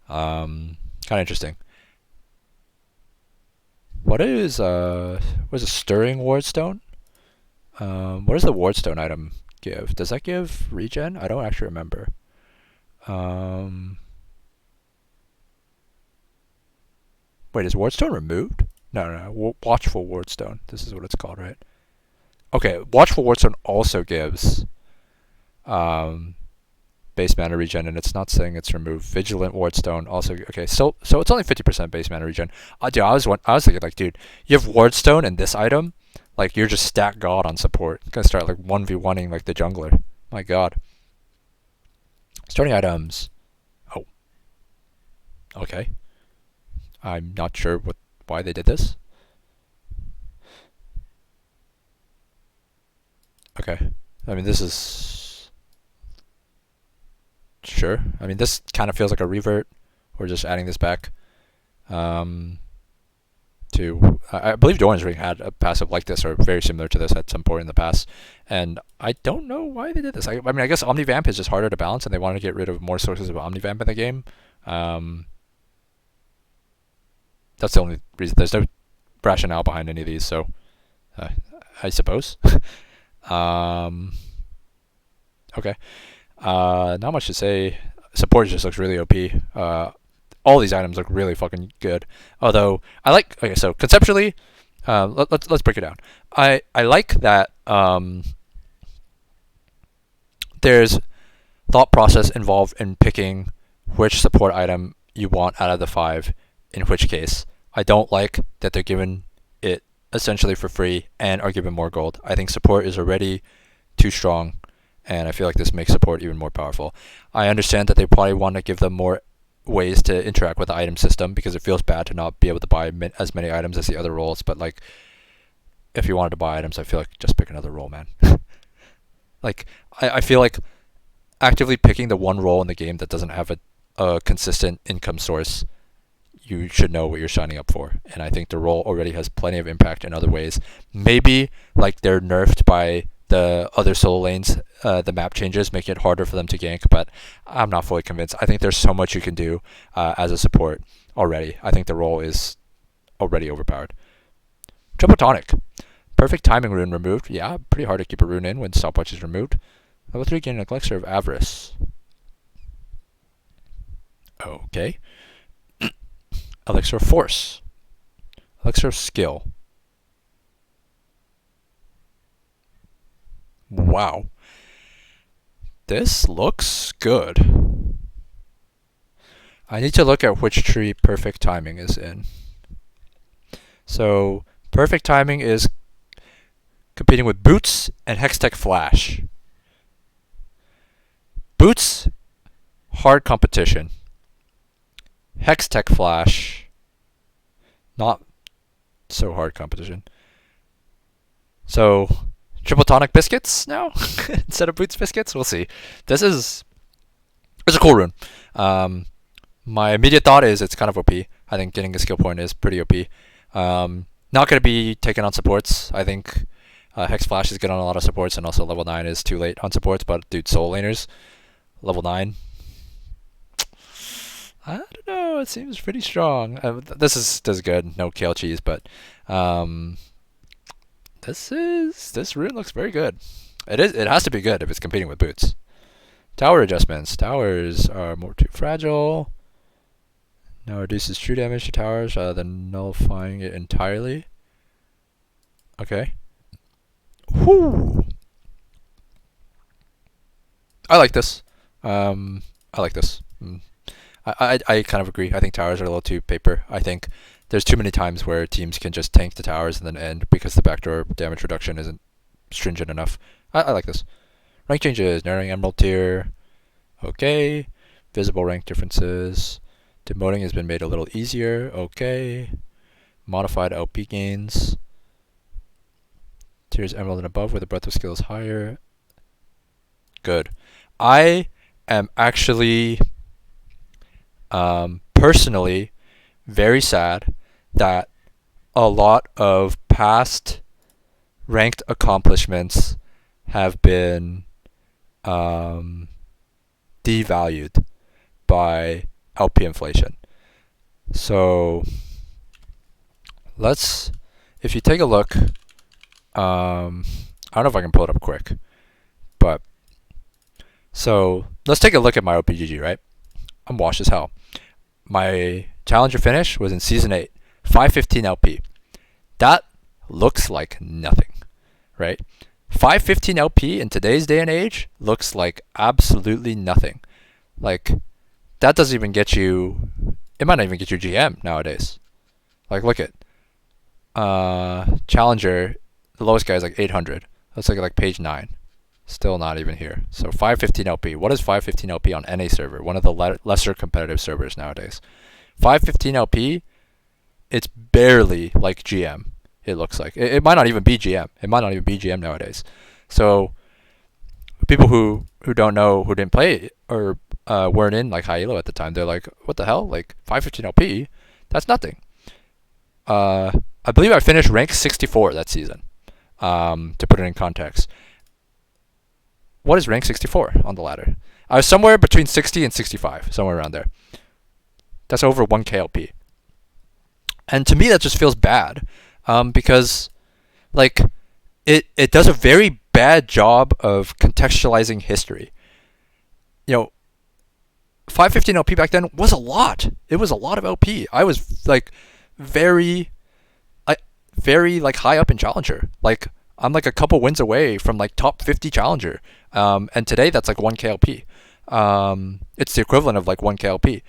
Kind of interesting. What is a stirring wardstone? What does the wardstone item give? Does that give regen? I don't actually remember. Wait, is wardstone removed? No. Watchful wardstone. This is what it's called, right? Okay, watchful wardstone also gives base mana regen, and it's not saying it's removed. Vigilant wardstone also. Okay, so it's only 50% base mana regen. Dude, I was thinking like, dude, you have wardstone and this item, like you're just stack god on support. You're gonna start like 1v1ing like the jungler. My god. Starting items. Oh. Okay. I'm not sure why they did this. Okay. I mean, this is sure. I mean, this kind of feels like a revert. We're just adding this back. To I believe Orange Ring had a passive like this or very similar to this at some point in the past, and I don't know why they did this. I mean, I guess Omnivamp is just harder to balance, and they wanted to get rid of more sources of Omnivamp in the game. That's the only reason. There's no rationale behind any of these, so I suppose. Okay. Not much to say. Support just looks really OP. All these items look really fucking good. Although I like, okay, so conceptually, let's break it down. I like that there's thought process involved in picking which support item you want out of the 5. In which case, I don't like that they're given it essentially for free and are given more gold. I think support is already too strong, and I feel like this makes support even more powerful. I understand that they probably want to give them more ways to interact with the item system because it feels bad to not be able to buy as many items as the other roles, but like if you wanted to buy items, I feel like just pick another role, man. Like I feel like actively picking the one role in the game that doesn't have a consistent income source, you should know what you're signing up for. And I think the role already has plenty of impact in other ways. Maybe like they're nerfed by the other solo lanes, the map changes, making it harder for them to gank, but I'm not fully convinced. I think there's so much you can do as a support already. I think the role is already overpowered. Triple Tonic. Perfect timing rune removed. Yeah, pretty hard to keep a rune in when stopwatch is removed. Level 3 gain an Elixir of Avarice. Okay. Elixir of Force. Elixir of Skill. Wow. This looks good. I need to look at which tree perfect timing is in. So, perfect timing is competing with Boots and Hextech Flash. Boots, hard competition. Hextech Flash, not so hard competition. So, Triple Tonic Biscuits now instead of Boots Biscuits? We'll see. It's a cool rune. My immediate thought is it's kind of OP. I think getting a skill point is pretty OP. Not going to be taken on supports. I think Hex Flash is good on a lot of supports, and also level 9 is too late on supports, but dude, soul laners, level 9. I don't know, it seems pretty strong. This is good, no kale cheese, but this rune looks very good. It has to be good if it's competing with Boots. Tower adjustments. Towers are more too fragile. Now reduces true damage to towers rather than nullifying it entirely. Okay. Whoo! I like this. I like this. I kind of agree. I think towers are a little too paper. I think there's too many times where teams can just tank the towers and then end because the backdoor damage reduction isn't stringent enough. I like this. Rank changes. Narrowing Emerald tier. Okay. Visible rank differences. Demoting has been made a little easier. Okay. Modified LP gains. Tiers Emerald and above where the breadth of skill is higher. Good. I am actually Personally, very sad that a lot of past ranked accomplishments have been devalued by LP inflation. So if you take a look, I don't know if I can pull it up quick, but so let's take a look at my OPGG, right? I'm washed as hell. My Challenger finish was in Season 8, 515 LP. That looks like nothing, right? 515 LP in today's day and age looks like absolutely nothing. Like, that doesn't even get you, it might not even get you GM nowadays. Like, look at Challenger, the lowest guy is like 800. Let's look at like page 9. Still not even here. So 515 LP. What is 515 LP on NA server? One of the lesser competitive servers nowadays. 515 LP, it's barely like GM. It looks like it might not even be GM. It might not even be GM nowadays. So people who don't know, who didn't play or weren't in like high elo at the time, they're like, what the hell? Like 515 LP, that's nothing. I believe I finished rank 64 that season. To put it in context, what is rank 64 on the ladder? I was somewhere between 60 and 65, somewhere around there. That's over 1 KLP. And to me, that just feels bad, because like it does a very bad job of contextualizing history. 515 LP back then was a lot. It was a lot of LP. I was like very like high up in Challenger. Like I'm like a couple wins away from like top 50 Challenger. And today that's like 1 KLP. It's the equivalent of like 1 KLP.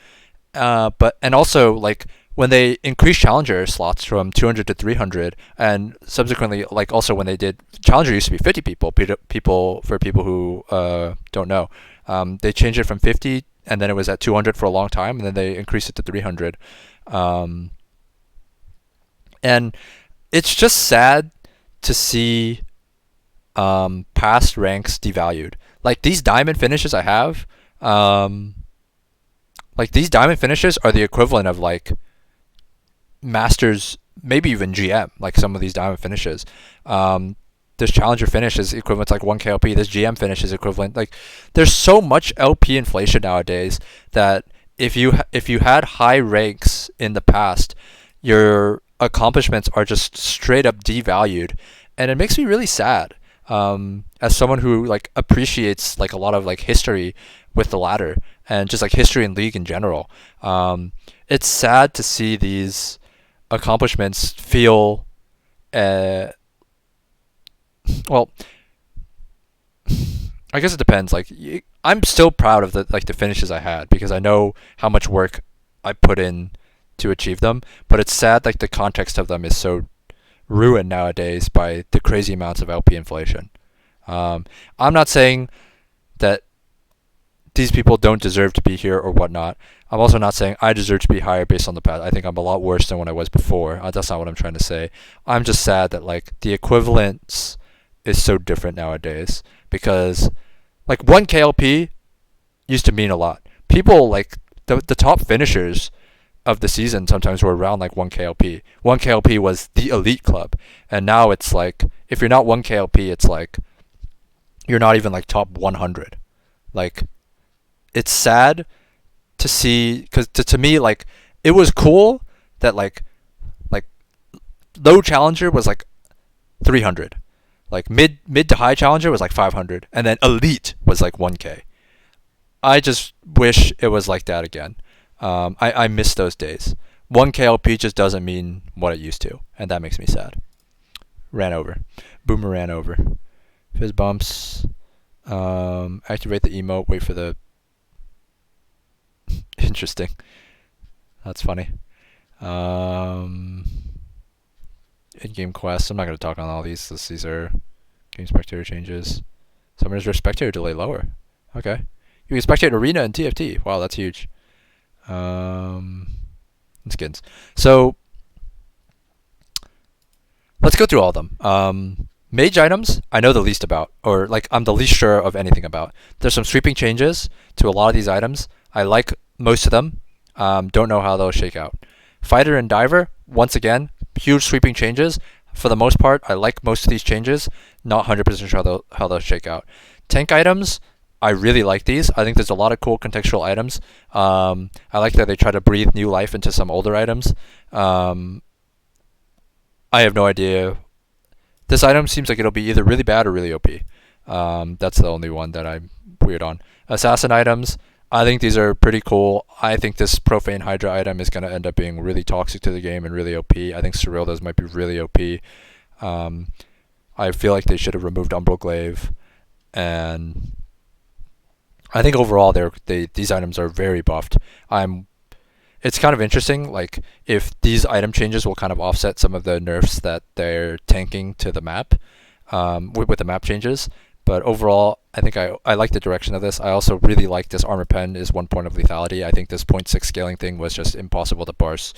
And also like when they increased Challenger slots from 200 to 300, and subsequently like also when they did, Challenger used to be 50 people. For people who don't know, they changed it from 50, and then it was at 200 for a long time, and then they increased it to 300. And it's just sad to see past ranks devalued. Like these diamond finishes I have, like these diamond finishes are the equivalent of like Masters, maybe even GM. Like some of these diamond finishes, this Challenger finish is equivalent to like 1 KLP. This GM finish is equivalent. Like there's so much LP inflation nowadays that if you had high ranks in the past, your accomplishments are just straight up devalued, and it makes me really sad. As someone who like appreciates like a lot of like history with the ladder and just like history in League in general, it's sad to see these accomplishments feel well, I guess it depends. Like I'm still proud of the finishes I had because I know how much work I put in to achieve them, but it's sad like the context of them is so ruined nowadays by the crazy amounts of LP inflation. I'm not saying that these people don't deserve to be here or whatnot. I'm also not saying I deserve to be higher based on the past. I think I'm a lot worse than when I was before. That's not what I'm trying to say. I'm just sad that like the equivalence is so different nowadays, because like 1 KLP used to mean a lot. People like the top finishers of the season sometimes were around like 1 KLP. 1 KLP was the elite club, and now it's like if you're not 1 KLP, it's like you're not even like top 100. Like it's sad to see, because to me like it was cool that like low Challenger was like 300, like mid to high Challenger was like 500, and then elite was like 1K. I just wish it was like that again. I miss those days. 1 KLP just doesn't mean what it used to, and that makes me sad. Ran over. Boomer ran over. Fizz bumps. Activate the emote. Wait for the... Interesting. That's funny. In-game quests. I'm not going to talk on all these. These are game spectator changes. Summoners your spectator delay lower. Okay. You can spectate arena and TFT. Wow, that's huge. And skins. So let's go through all of them. Mage items, I know the least about, or like I'm the least sure of anything about. There's some sweeping changes to a lot of these items. I like most of them. Don't know how they'll shake out. Fighter and Diver, once again, huge sweeping changes. For the most part, I like most of these changes. Not 100% sure how they'll shake out. Tank items, I really like these. I think there's a lot of cool contextual items. I like that they try to breathe new life into some older items. I have no idea. This item seems like it'll be either really bad or really OP. That's the only one that I'm weird on. Assassin items, I think these are pretty cool. I think this Profane Hydra item is going to end up being really toxic to the game and really OP. I think Cerilda's might be really OP. I feel like they should have removed Umbral Glaive. And I think overall these items are very buffed. It's kind of interesting, like, if these item changes will kind of offset some of the nerfs that they're tanking to the map, with the map changes. But overall, I think I like the direction of this. I also really like this armor pen is 1 point of lethality. I think this 0.6 scaling thing was just impossible to parse.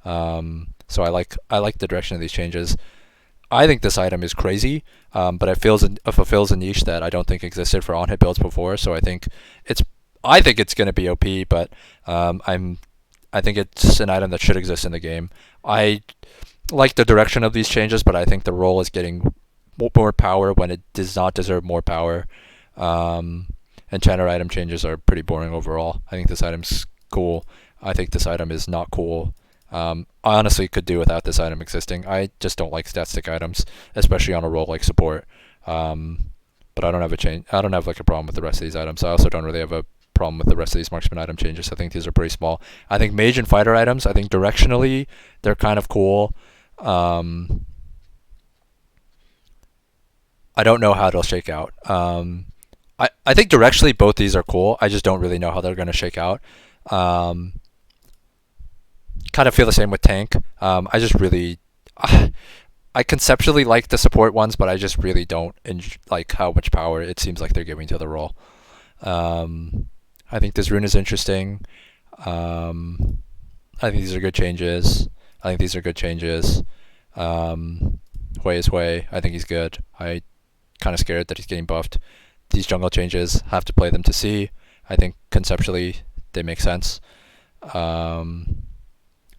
So I like the direction of these changes. I think this item is crazy, but it fulfills a niche that I don't think existed for on-hit builds before. So I think it's going to be OP, but I think it's an item that should exist in the game. I like the direction of these changes, but I think the role is getting more power when it does not deserve more power. Enchanter item changes are pretty boring overall. I think this item's cool. I think this item is not cool. I honestly could do without this item existing. I just don't like stat stick items, especially on a role like support. But I don't have like a problem with the rest of these items. I also don't really have a problem with the rest of these marksman item changes. I think these are pretty small. I think mage and fighter items, I think directionally they're kind of cool. I don't know how it'll shake out. I think directionally both these are cool. I just don't really know how they're going to shake out. Kind of feel the same with tank. I just really, I conceptually like the support ones, but I just really don't like how much power it seems like they're giving to the role. I think this rune is interesting. I think these are good changes. Hui is Hui. I think he's good. I kind of scared that he's getting buffed. These jungle changes, have to play them to see. I think conceptually they make sense.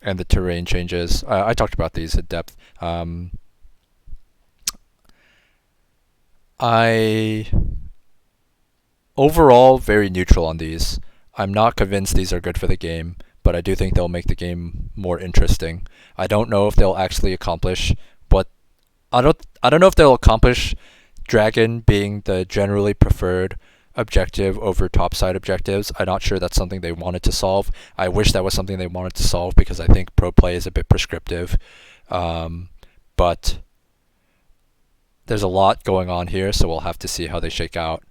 And the terrain changes, I talked about these in depth. I overall very neutral on these. I'm not convinced these are good for the game, but I do think they'll make the game more interesting. I don't know if they'll actually accomplish what I don't know if they'll accomplish Dragon being the generally preferred objective over topside objectives. I'm not sure that's something they wanted to solve. I wish that was something they wanted to solve because I think pro play is a bit prescriptive. But there's a lot going on here, so we'll have to see how they shake out.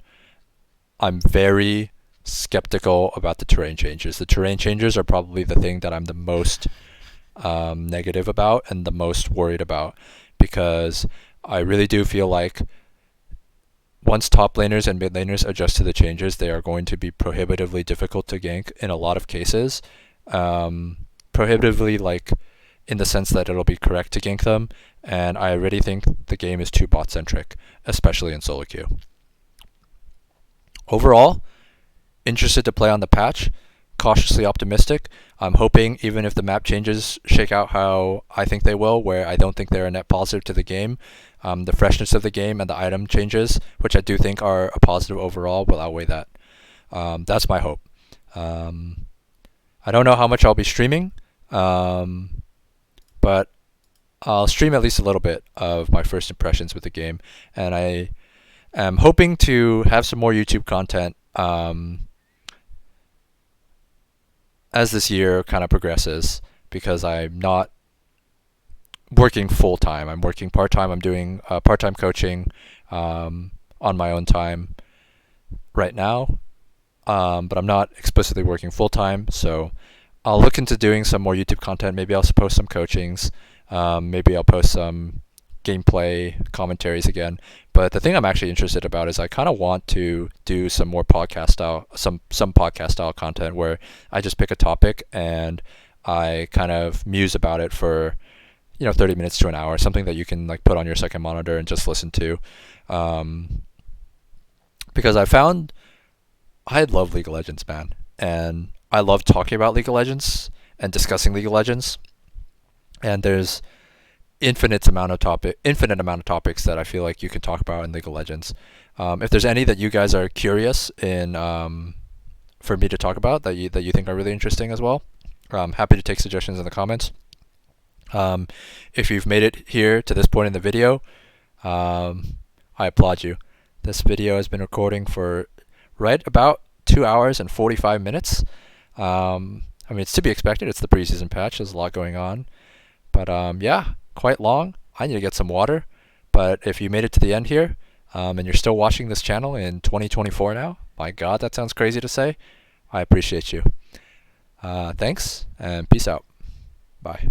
I'm very skeptical about the terrain changes. The terrain changes are probably the thing that I'm the most negative about and the most worried about, because I really do feel like once top laners and mid laners adjust to the changes, they are going to be prohibitively difficult to gank in a lot of cases. Prohibitively, like, in the sense that it'll be correct to gank them, and I already think the game is too bot-centric, especially in solo queue. Overall, interested to play on the patch, cautiously optimistic. I'm hoping even if the map changes shake out how I think they will, where I don't think they're a net positive to the game, the freshness of the game and the item changes, which I do think are a positive overall, will outweigh that. That's my hope. I don't know how much I'll be streaming, but I'll stream at least a little bit of my first impressions with the game, and I am hoping to have some more YouTube content as this year kind of progresses, because I'm not working full time. I'm working part time. I'm doing part time coaching on my own time right now, but I'm not explicitly working full time. So I'll look into doing some more YouTube content. Maybe I'll post some coachings. Maybe I'll post some gameplay commentaries again. But the thing I'm actually interested about is I kind of want to do some more podcast style, some podcast style content where I just pick a topic and I kind of muse about it for 30 minutes to an hour, something that you can like put on your second monitor and just listen to. Because I love League of Legends, man, and I love talking about League of Legends and discussing League of Legends, and there's infinite amount of topics that I feel like you can talk about in League of Legends. If there's any that you guys are curious in for me to talk about that you think are really interesting as well, I'm happy to take suggestions in the comments. If you've made it here to this point in the video, I applaud you. This video has been recording for right about 2 hours and 45 minutes. I mean, it's to be expected. It's the preseason patch. There's a lot going on. But yeah, quite long. I need to get some water. But if you made it to the end here, and you're still watching this channel in 2024 now, my God, that sounds crazy to say. I appreciate you. Thanks, and peace out. Bye.